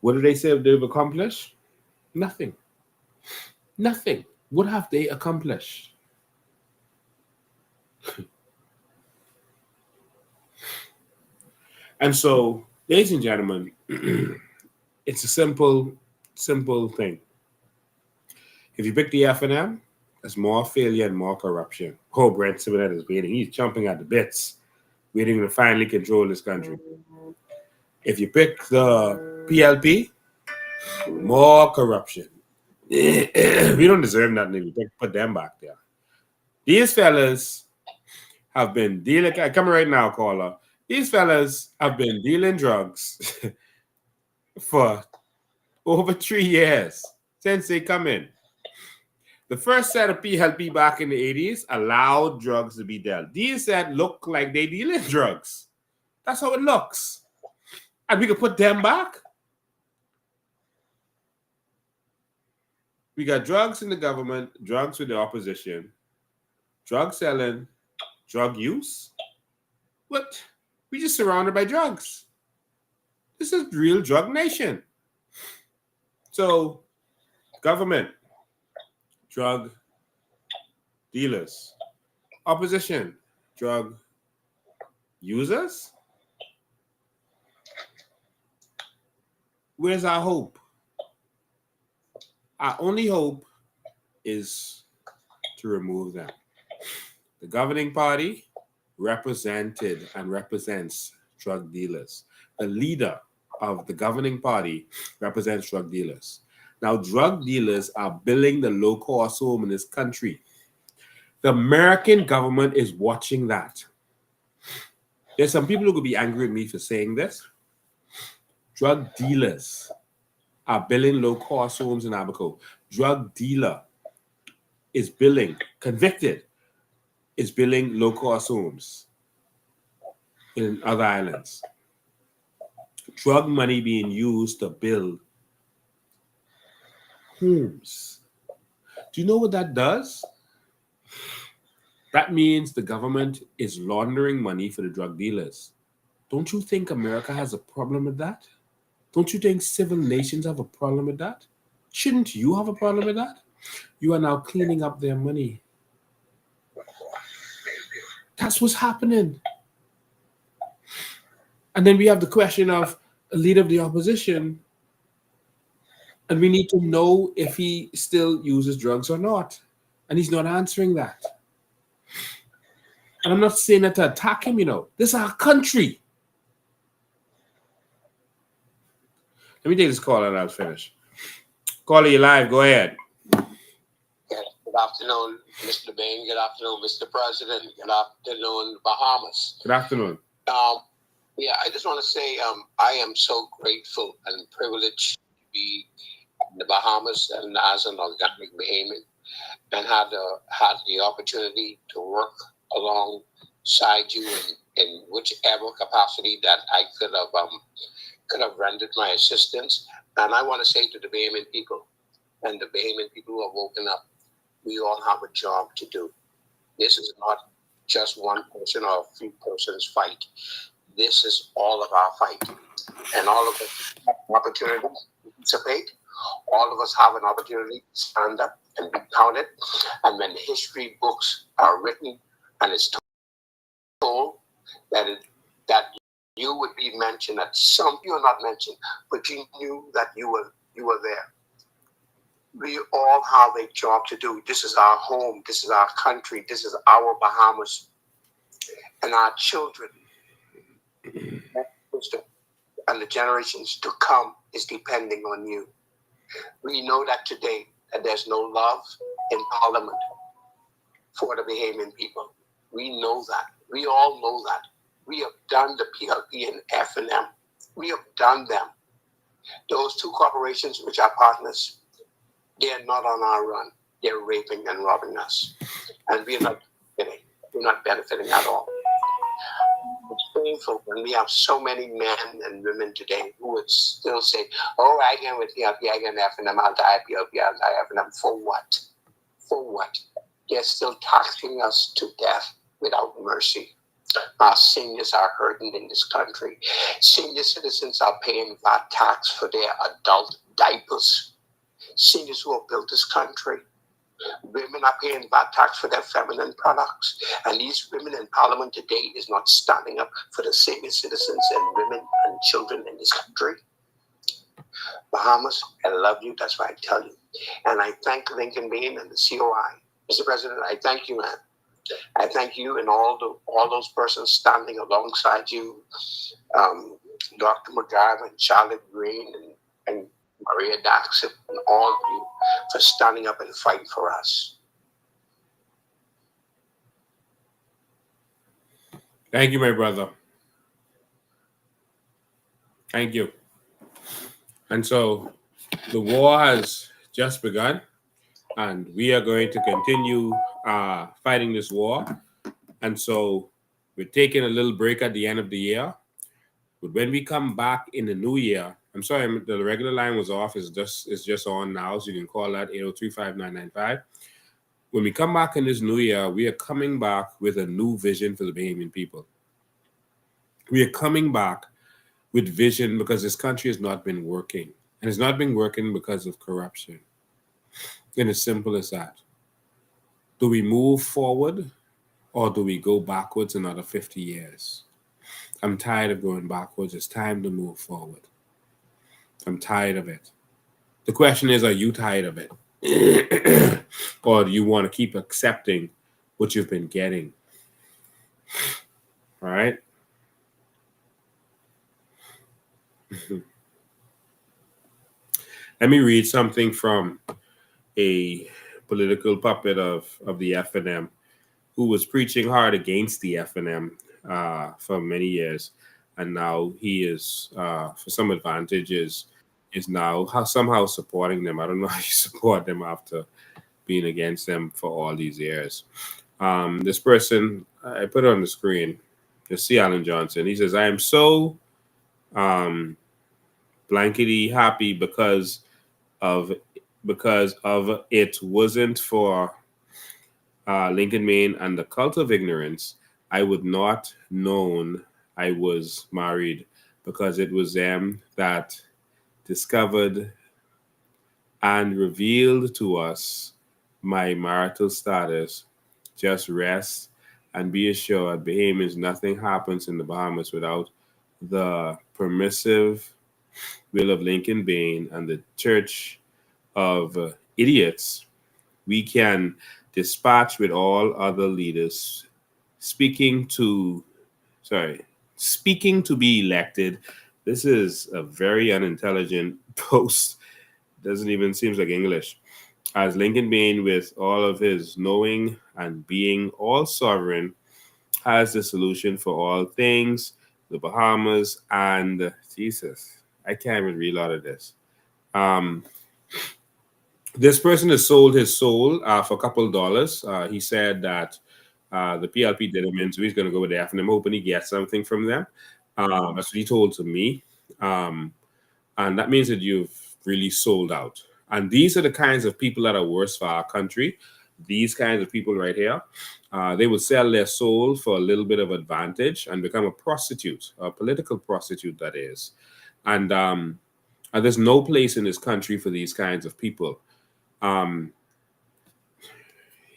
what do they say they've accomplished? Nothing. Nothing. What have they accomplished? And so, ladies and gentlemen, it's a simple thing. If you pick the FNM, there's more failure and more corruption. Oh, Brent Simonette is waiting. He's jumping at the bits, waiting to finally control this country. If you pick the PLP, more corruption. We don't deserve nothing. We put them back there. These fellas have been dealing. Come right now, caller. These fellas have been dealing drugs for over 3 years since they come in. The first set of PLP back in the 80s allowed drugs to be dealt. These set look like they dealing drugs. That's how it looks. And we could put them back. We got drugs in the government, drugs with the opposition, drug selling, drug use. What? We just surrounded by drugs. This is real drug nation. So, government, drug dealers, opposition, drug users. Where's our hope? Our only hope is to remove them. The governing party represented and represents drug dealers. The leader of the governing party represents drug dealers. Now, drug dealers are building the low-cost home in this country. The American government is watching that. There's some people who could be angry with me for saying this. Drug dealers are building low-cost homes in Abaco. Drug dealer is building, convicted, is building low-cost homes in other islands. Drug money being used to build homes. Do you know what that does? That means the government is laundering money for the drug dealers. Don't you think America has a problem with that? Don't you think civil nations have a problem with that? Shouldn't you have a problem with that? You are now cleaning up their money. That's what's happening. And then we have the question of a leader of the opposition, and we need to know if he still uses drugs or not. And he's not answering that. And I'm not saying that to attack him, This is our country. Let me take this call and I'll finish. Caller, you live. Go ahead. Good afternoon, Mr. Bain. Good afternoon, Mr. President. Good afternoon, Bahamas. Good afternoon. I just want to say I am so grateful and privileged to be in the Bahamas and as an organic Bahamian, and had the opportunity to work alongside you in whichever capacity that I could have rendered my assistance. And I want to say to the Bahamian people and the Bahamian people who have woken up, we all have a job to do. This is not just one person or a few persons' fight. This is all of our fight. And all of us have an opportunity to participate. All of us have an opportunity to stand up and be counted. And when history books are written and it's told that you would be mentioned, that some you are not mentioned, but you knew that you were there. We all have a job to do. This is our home. This is our country. This is our Bahamas. And our children and the generations to come is depending on you. We know that today that there's no love in Parliament for the Bahamian people. We know that. We all know that. We have done the PLP and F&M. We have done them. Those two corporations, which are partners, they are not on our run. They're raping and robbing us. And we're not benefiting. We're not benefiting at all. It's painful when we have so many men and women today who would still say, oh, I can with PLP, I can F&M, I'll die PLP, I'll die F&M. For what? For what? They're still taxing us to death without mercy. Our seniors are hurting in this country. Senior citizens are paying VAT tax for their adult diapers. Seniors who have built this country. Women are paying VAT tax for their feminine products. And these women in Parliament today is not standing up for the senior citizens and women and children in this country. Bahamas, I love you. That's why I tell you. And I thank Lincoln Bain and the COI. Mr. President, I thank you, man. I thank you and all those persons standing alongside you, Dr. McGarvin, Charlotte Green, and Maria Daxon, and all of you for standing up and fighting for us. Thank you, my brother. Thank you. And so the war has just begun, and we are going to continue fighting this war. And so we're taking a little break at the end of the year. But when we come back in the new year, I'm sorry, the regular line was off. It's just on now, so you can call that 803-5995. When we come back in this new year, we are coming back with a new vision for the Bahamian people. We are coming back with vision because this country has not been working. And it's not been working because of corruption. And as simple as that. Do we move forward or do we go backwards another 50 years? I'm tired of going backwards. It's time to move forward. I'm tired of it. The question is, are you tired of it? Or do you want to keep accepting what you've been getting? All right? Let me read something from a political puppet of the FNM who was preaching hard against the FNM for many years, and now he is, for some advantages, is now somehow supporting them. I don't know how you support them after being against them for all these years. This person, I put it on the screen, you see Alan Johnson. He says, I am so blankety happy because of it wasn't for Lincoln Maine and the cult of ignorance, I would not known I was married, because it was them that discovered and revealed to us my marital status. Just rest and be assured, Bahamians, nothing happens in the Bahamas without the permissive will of Lincoln Bain and the Church of Idiots. We can dispatch with all other leaders speaking to be elected. This is a very unintelligent post. Doesn't even seems like English. As Lincoln Bain, with all of his knowing and being all sovereign, has the solution for all things, the Bahamas and Jesus. I can't even read a lot of this. This person has sold his soul for a couple of dollars. He said that the PLP did him in, so he's going to go with the FNM, hoping he gets something from them. That's what he told to me. And that means that you've really sold out. And these are the kinds of people that are worse for our country. These kinds of people right here, they will sell their soul for a little bit of advantage and become a prostitute, a political prostitute, that is. And there's no place in this country for these kinds of people. In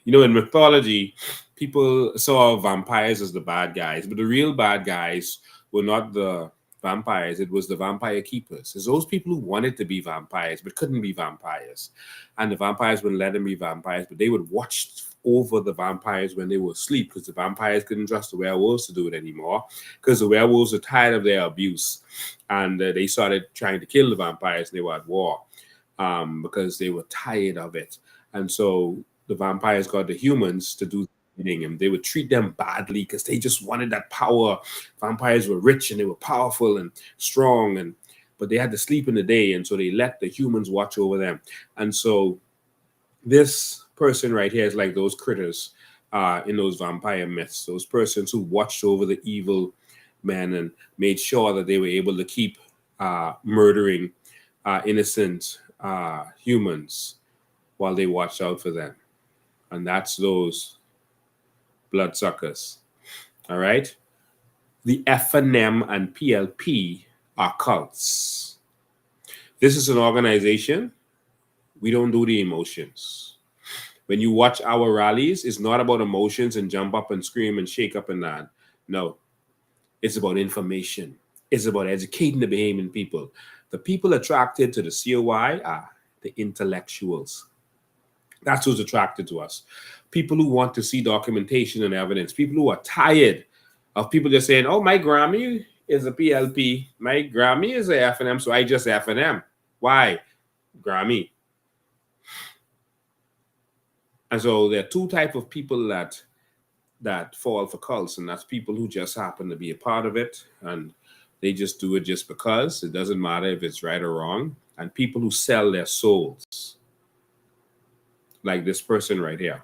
mythology, people saw vampires as the bad guys, but the real bad guys were not the vampires. It was the vampire keepers. It's those people who wanted to be vampires but couldn't be vampires. And the vampires wouldn't let them be vampires, but they would watch over the vampires when they were asleep, because the vampires couldn't trust the werewolves to do it anymore, because the werewolves were tired of their abuse. And they started trying to kill the vampires, and they were at war because they were tired of it. And so the vampires got the humans to do and they would treat them badly because they just wanted that power. Vampires were rich and they were powerful and strong, but they had to sleep in the day, and so they let the humans watch over them. And so this person right here is like those critters in those vampire myths, those persons who watched over the evil men and made sure that they were able to keep murdering innocent humans while they watched out for them. And that's those bloodsuckers. All right. The FNM and PLP are cults. This is an organization. We don't do the emotions. When you watch our rallies, it's not about emotions and jump up and scream and shake up and down. No, it's about information. It's about educating the Bahamian people. The people attracted to the COI are the intellectuals. That's who's attracted to us. People who want to see documentation and evidence. People who are tired of people just saying, oh, my Grammy is a PLP. My Grammy is a FNM, so I just FNM. Why? Grammy. And so there are two types of people that fall for cults, and that's people who just happen to be a part of it, and they just do it just because. It doesn't matter if it's right or wrong. And people who sell their souls, like this person right here.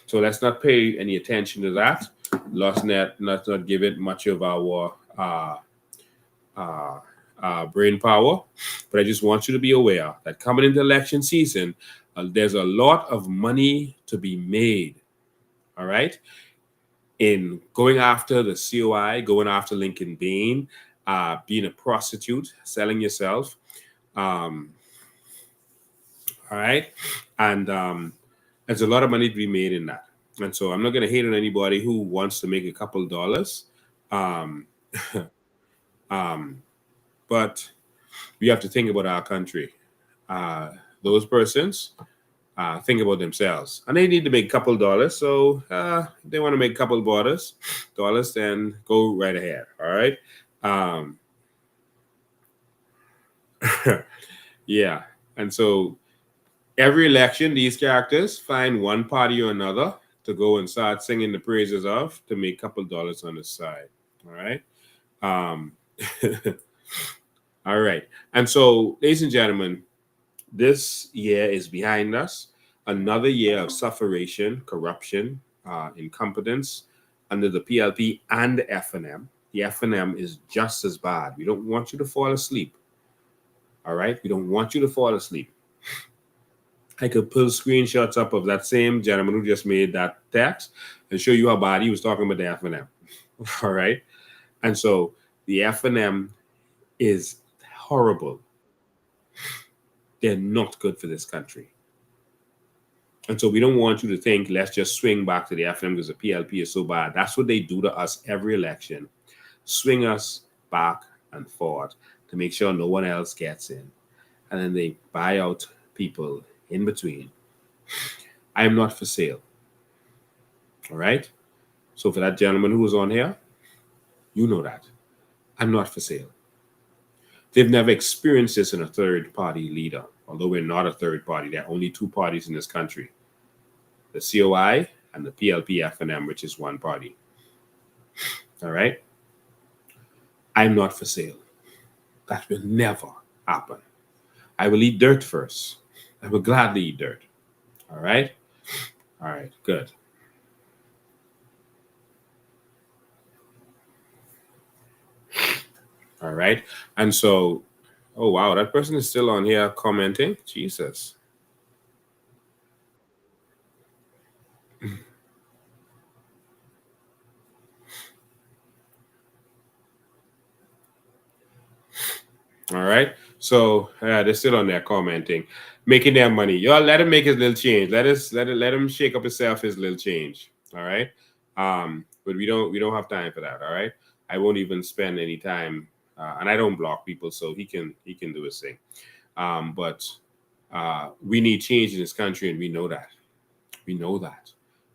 So let's not pay any attention to that. Let's not give it much of our brain power. But I just want you to be aware that coming into election season, there's a lot of money to be made, all right, in going after the COI, going after Lincoln Bain, being a prostitute, selling yourself, all right, and there's a lot of money to be made in that. And so I'm not going to hate on anybody who wants to make a couple dollars, but we have to think about our country. Those persons think about themselves, and they need to make a couple dollars. So if they want to make a couple dollars, then go right ahead. All right. Yeah. And so every election, these characters find one party or another to go and start singing the praises of to make a couple dollars on the side. All right. All right. And so, ladies and gentlemen, this year is behind us. Another year of sufferation, corruption, incompetence under the PLP and the FNM. The FNM is just as bad. We don't want you to fall asleep. All right? We don't want you to fall asleep. I could pull screenshots up of that same gentleman who just made that text and show you how bad he was talking about the FNM. All right? And so the FNM is horrible. They're not good for this country. And so we don't want you to think, let's just swing back to the FNM because the PLP is so bad. That's what they do to us every election. Swing us back and forth to make sure no one else gets in. And then they buy out people in between. I am not for sale. All right? So for that gentleman who was on here, you know that. I'm not for sale. They've never experienced this in a third-party leader, although we're not a third party. There are only two parties in this country, the COI and the PLP-FNM, which is one party. All right? I'm not for sale. That will never happen. I will eat dirt first. I will gladly eat dirt. All right? All right, good. All right. And so, oh, wow, that person is still on here commenting. Jesus. All right. So they're still on there commenting, making their money. Y'all let him make his little change. Let him shake up himself his little change. All right. But we don't have time for that. All right. I won't even spend any time. And I don't block people, so he can do his thing. But we need change in this country, and we know that. We know that.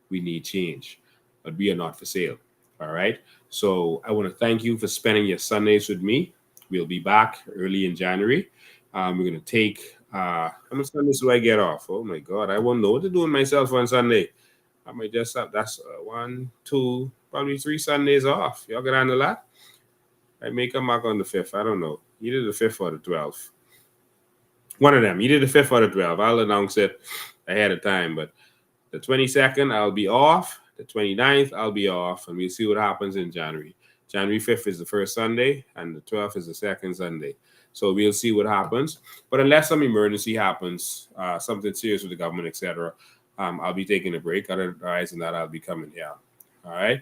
We need change, but we are not for sale. All right. So I want to thank you for spending your Sundays with me. We'll be back early in January. We're going to take, how much Sundays do I get off? Oh my God, I won't know what to do with myself on Sunday. I might just have, that's 1, 2, probably 3 Sundays off. Y'all get handle that? I may come back on the 5th. I don't know. Either the 5th or the 12th. One of them. Either the 5th or the 12th. I'll announce it ahead of time. But the 22nd, I'll be off. The 29th, I'll be off. And we'll see what happens in January. January 5th is the first Sunday. And the 12th is the second Sunday. So we'll see what happens. But unless some emergency happens, something serious with the government, etc., I'll be taking a break. Otherwise than that, I'll be coming here. All right?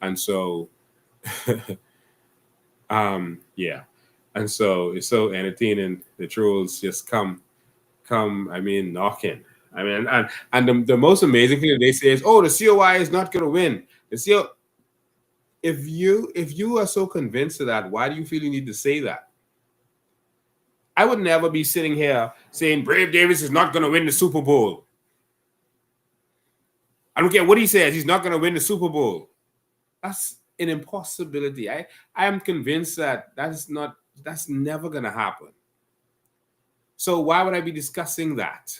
And so... yeah, and so it's so entertaining. The trolls just come, I mean, knocking. I mean, and the most amazing thing that they say is, "Oh, the COI is not going to win." The CO. If you are so convinced of that, why do you feel you need to say that? I would never be sitting here saying Brave Davis is not going to win the Super Bowl. I don't care what he says; he's not going to win the Super Bowl. That's an impossibility. I am convinced that that's never going to happen. So why would I be discussing that?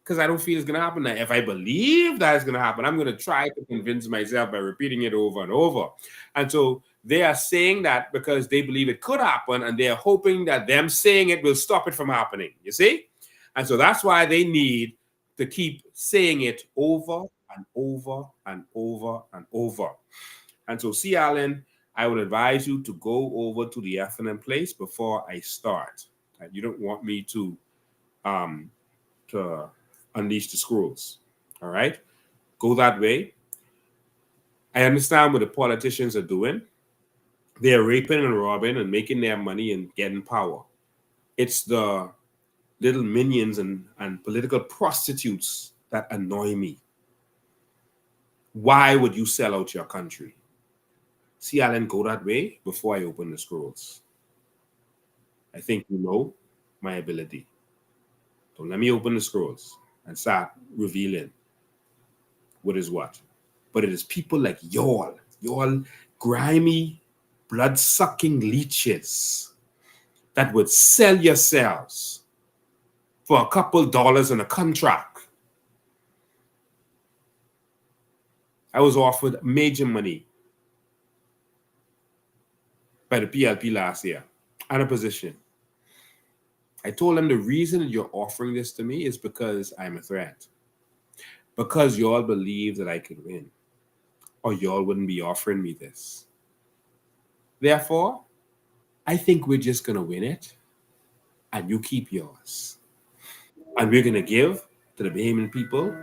Because I don't feel it's going to happen. Now, if I believe that it's going to happen, I'm going to try to convince myself by repeating it over and over. And so they are saying that because they believe it could happen, and they're hoping that them saying it will stop it from happening. You see? And so that's why they need to keep saying it over and over and over and over. And so, C. Allen, I would advise you to go over to the FNM place before I start. You don't want me to unleash the scrolls. All right? Go that way. I understand what the politicians are doing. They're raping and robbing and making their money and getting power. It's the little minions and political prostitutes that annoy me. Why would you sell out your country? See, Allen, go that way before I open the scrolls. I think you know my ability. Don't let me open the scrolls and start revealing what is what. But it is people like y'all grimy, blood-sucking leeches that would sell yourselves for a couple dollars on a contract. I was offered major money by the PLP last year and a position. I told them the reason you're offering this to me is because I'm a threat. Because y'all believe that I could win, or y'all wouldn't be offering me this. Therefore, I think we're just going to win it, and you keep yours. And we're going to give to the Bahamian people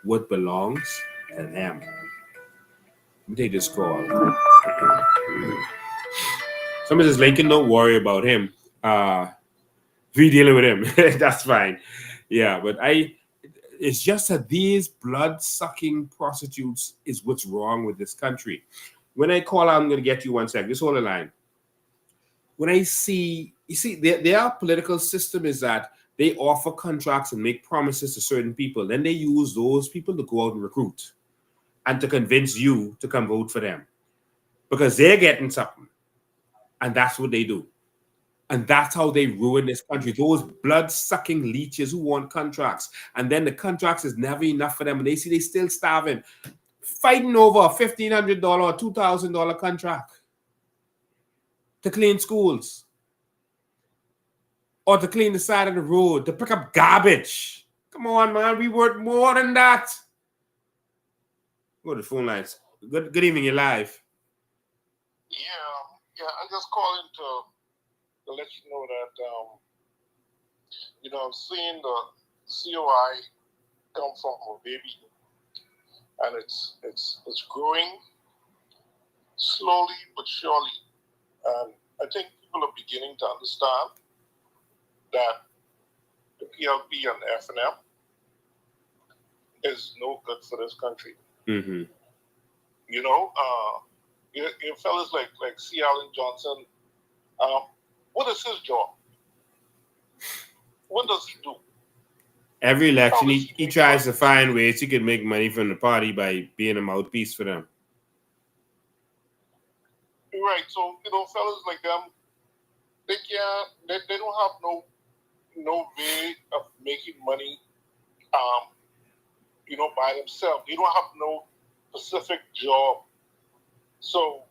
what belongs to them. Let me take this call. Somebody says, Lincoln, don't worry about him. We dealing with him. That's fine. Yeah, but it's just that these blood-sucking prostitutes is what's wrong with this country. When I call, I'm going to get you 1 sec. Just hold the line. When I see, you see, their political system is that they offer contracts and make promises to certain people. Then they use those people to go out and recruit and to convince you to come vote for them because they're getting something. And that's what they do. And that's how they ruin this country. Those blood-sucking leeches who want contracts. And then the contracts is never enough for them. And they see they still starving, fighting over a $1,500 or $2,000 contract to clean schools or to clean the side of the road, to pick up garbage. Come on, man. We worth more than that. Go to the phone lines. Good evening, you're live. Yeah, I'm just calling to let you know that, I've seen the COI come from a baby, and it's growing slowly but surely. And I think people are beginning to understand that the PLP and the FNM is no good for this country. Mm-hmm. You fellas like C. Allen Johnson, what is his job? What does he do? Every election, he tries to find ways he can make money from the party by being a mouthpiece for them. Right. So, fellas like them, they don't have no way of making money, by themselves. They don't have no specific job. So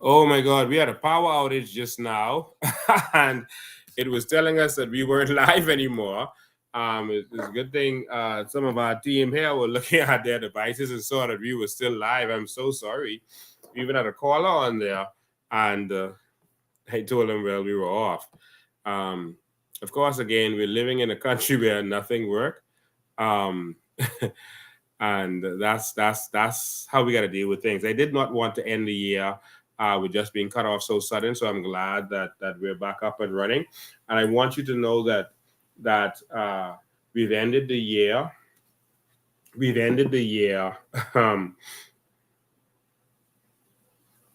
Oh my God, we had a power outage just now, and it was telling us that we weren't live anymore. It's a good thing some of our team here were looking at their devices and saw that we were still live. I'm so sorry. We even had a caller on there, and I told them, well, we were off. Um, of course, again, we're living in a country where nothing works. Um, and that's how we got to deal with things. I did not want to end the year with just being cut off so sudden, so I'm glad that we're back up and running. And I want you to know that we've ended the year. We've ended the year. All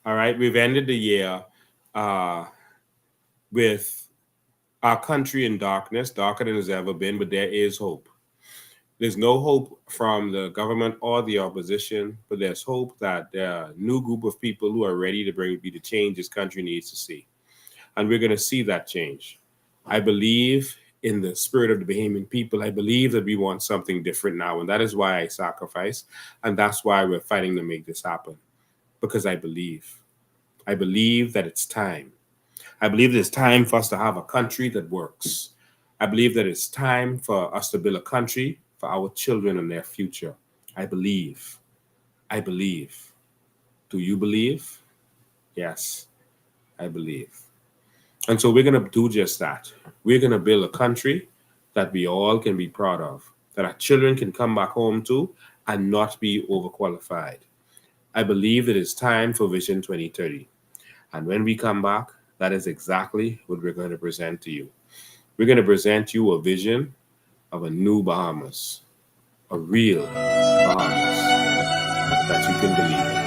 right, we've ended the year with our country in darkness, darker than it's ever been, but there is hope. There's no hope from the government or the opposition, but there's hope that there are a new group of people who are ready to be the change this country needs to see. And we're going to see that change. I believe in the spirit of the Bahamian people. I believe that we want something different now. And that is why I sacrifice. And that's why we're fighting to make this happen. Because I believe. I believe that it's time. I believe it's time for us to have a country that works. I believe that it's time for us to build a country for our children and their future. I believe. I believe. Do you believe? Yes, I believe. And so we're going to do just that. We're going to build a country that we all can be proud of, that our children can come back home to and not be overqualified. I believe it is time for Vision 2030. And when we come back, that is exactly what we're going to present to you. We're going to present you a vision of a new Bahamas, a real Bahamas that you can believe in.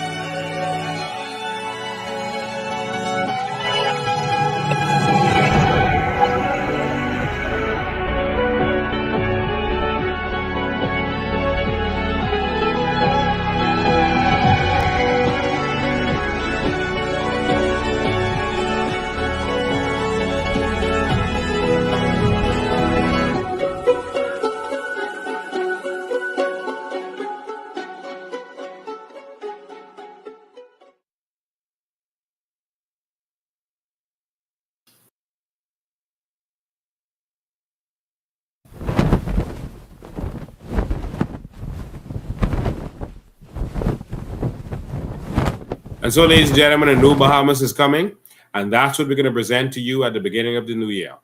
And so, ladies and gentlemen, a new Bahamas is coming, and that's what we're going to present to you at the beginning of the new year.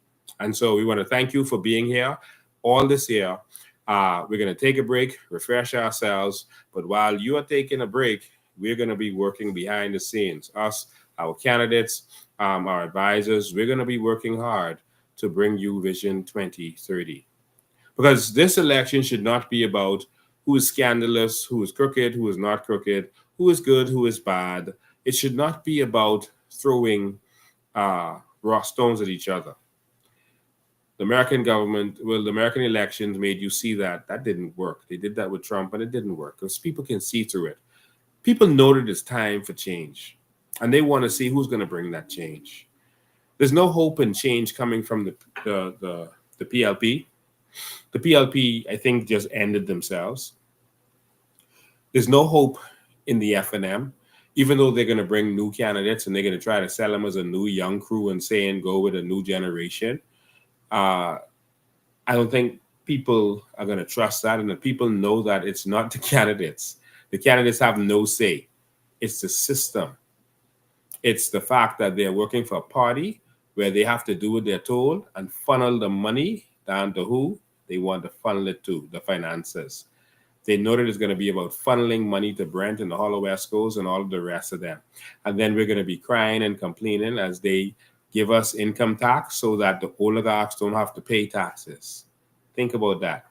And so we want to thank you for being here all this year. We're going to take a break, refresh ourselves, but while you are taking a break, we're going to be working behind the scenes. Us, our candidates, our advisors, we're going to be working hard to bring you Vision 2030. Because this election should not be about who is scandalous, who is crooked, who is not crooked, who is good, who is bad. It should not be about throwing raw stones at each other. The American government, well, the American elections made you see that didn't work. They did that with Trump, and it didn't work because people can see through it. People know that it's time for change, and they want to see who's going to bring that change. There's no hope in change coming from the PLP. The PLP, I think, just ended themselves. There's no hope in the FNM, even though they're going to bring new candidates and they're going to try to sell them as a new young crew and say and go with a new generation. I don't think people are going to trust that, and the people know that it's not the candidates. The candidates have no say. It's the system. It's the fact that they're working for a party where they have to do what they're told and funnel the money down to who they want to funnel it to, the finances. They know that it's going to be about funneling money to Brent and the Hollow West Coast and all of the rest of them. And then we're going to be crying and complaining as they give us income tax so that the oligarchs don't have to pay taxes. Think about that.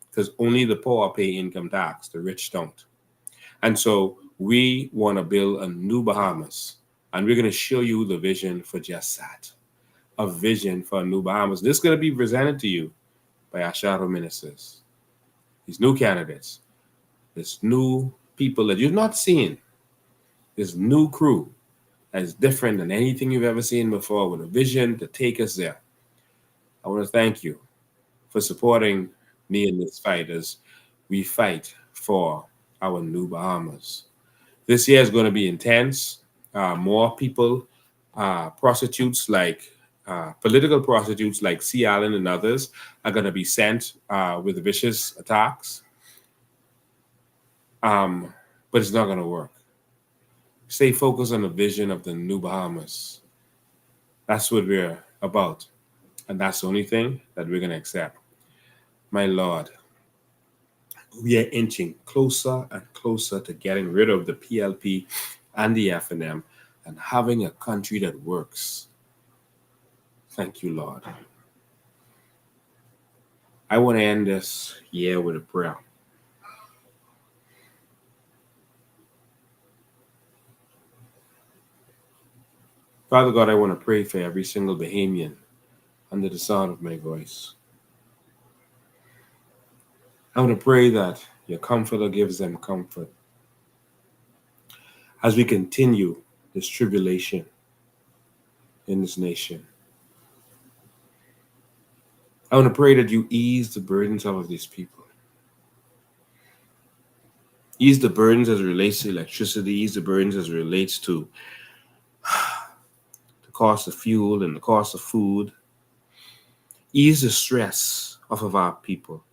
Because only the poor pay income tax, the rich don't. And so we want to build a new Bahamas. And we're going to show you the vision for just that. A vision for a new Bahamas. This is going to be presented to you by our shadow ministers. These new candidates. This new people that you've not seen. This new crew that is different than anything you've ever seen before, with a vision to take us there. I want to thank you for supporting me in this fight as we fight for our new Bahamas. This year is going to be intense. more people, prostitutes like political prostitutes like C. Allen and others are going to be sent with vicious attacks. But it's not going to work. Stay focused on the vision of the new Bahamas. That's what we're about. And that's the only thing that we're going to accept. My Lord, we are inching closer and closer to getting rid of the PLP and the FNM and having a country that works. Thank you, Lord. I want to end this year with a prayer. Father God, I want to pray for every single Bahamian under the sound of my voice. I want to pray that your comforter gives them comfort as we continue this tribulation in this nation. I want to pray that you ease the burdens of these people. Ease the burdens as it relates to electricity, ease the burdens as it relates to the cost of fuel and the cost of food. Ease the stress off of our people.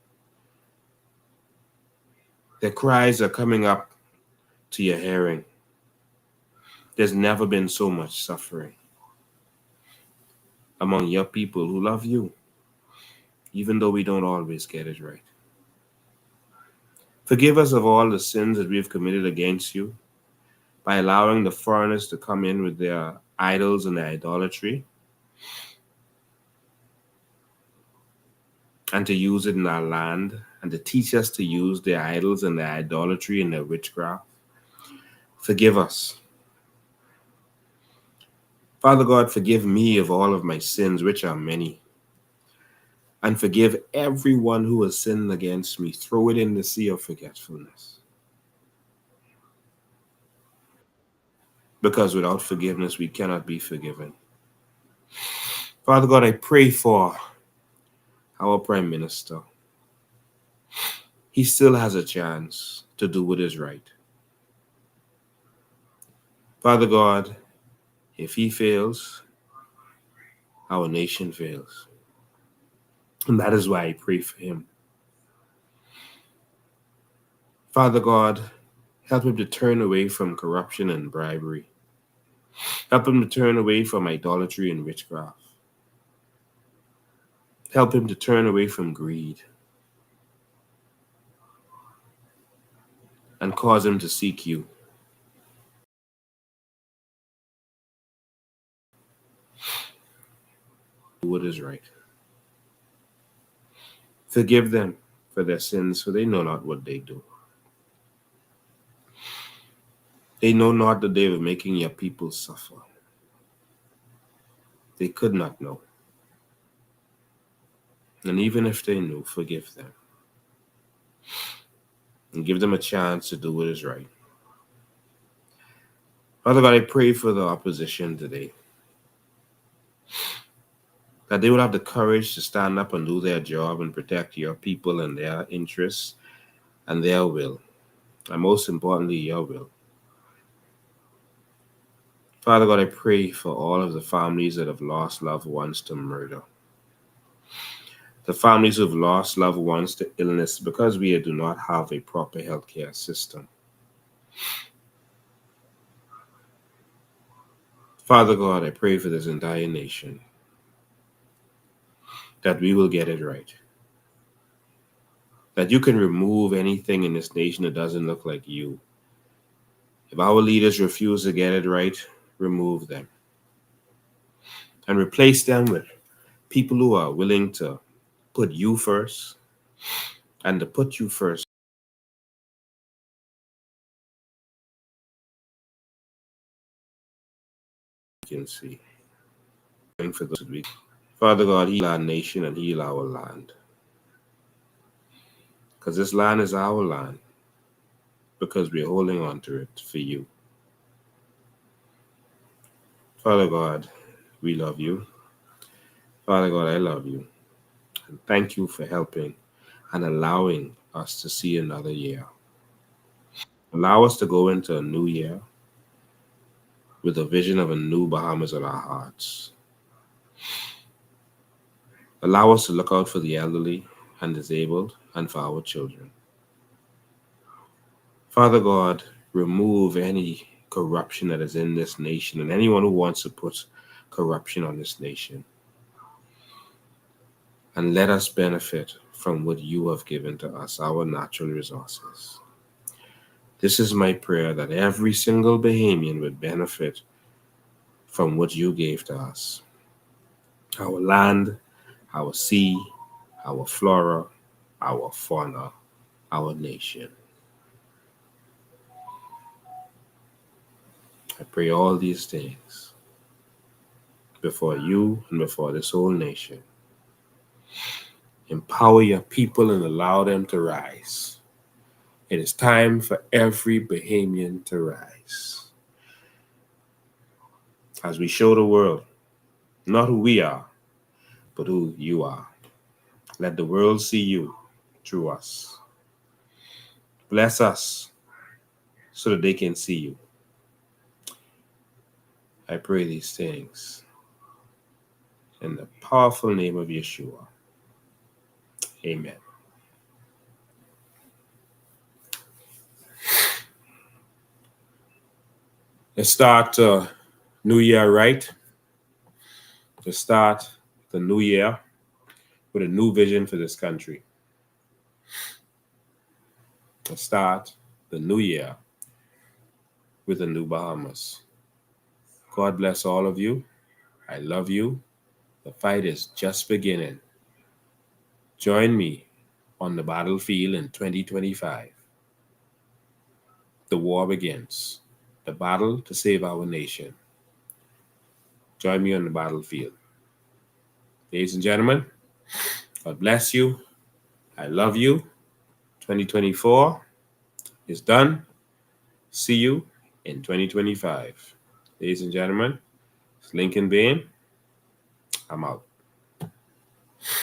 Their cries are coming up to your hearing. There's never been so much suffering among your people who love you, even though we don't always get it right. Forgive us of all the sins that we have committed against you by allowing the foreigners to come in with their idols and their idolatry and to use it in our land and to teach us to use their idols and their idolatry and their witchcraft. Forgive us. Father God, forgive me of all of my sins, which are many. And forgive everyone who has sinned against me. Throw it in the sea of forgetfulness. Because without forgiveness, we cannot be forgiven. Father God, I pray for our Prime Minister. He still has a chance to do what is right. Father God, if he fails, our nation fails. And that is why I pray for him. Father God, help him to turn away from corruption and bribery. Help him to turn away from idolatry and witchcraft. Help him to turn away from greed. And cause him to seek you. What is right. Forgive them for their sins, for they know not what they do. They know not that they were making your people suffer. They could not know. And even if they knew, forgive them. And give them a chance to do what is right. Father God, I pray for the opposition today. That they would have the courage to stand up and do their job and protect your people and their interests and their will. And most importantly, your will. Father God, I pray for all of the families that have lost loved ones to murder. The families who have lost loved ones to illness because we do not have a proper healthcare system. Father God, I pray for this entire nation that we will get it right. That you can remove anything in this nation that doesn't look like you. If our leaders refuse to get it right, remove them. And replace them with people who are willing to put you first and to put you first. You can see. For those week. Father God, heal our nation and heal our land. Because this land is our land. Because we're holding on to it for you. Father God, we love you. Father God, I love you. And thank you for helping and allowing us to see another year. Allow us to go into a new year with a vision of a new Bahamas in our hearts. Allow us to look out for the elderly and disabled and for our children. Father God, remove any corruption that is in this nation and anyone who wants to put corruption on this nation. And let us benefit from what you have given to us, our natural resources. This is my prayer, that every single Bahamian would benefit from what you gave to us. Our land, our sea, our flora, our fauna, our nation. I pray all these things before you and before this whole nation. Empower your people and allow them to rise. It is time for every Bahamian to rise. As we show the world not who we are, but who you are. Let the world see you through us. Bless us so that they can see you. I pray these things in the powerful name of Yeshua. Amen. Let's start New Year right. Let's start the new year with a new vision for this country. Let's start the new year with a new Bahamas. God bless all of you. I love you. The fight is just beginning. Join me on the battlefield in 2025. The war begins. The battle to save our nation. Join me on the battlefield. Ladies and gentlemen, God bless you. I love you. 2024 is done. See you in 2025. Ladies and gentlemen, it's Lincoln Bain. I'm out.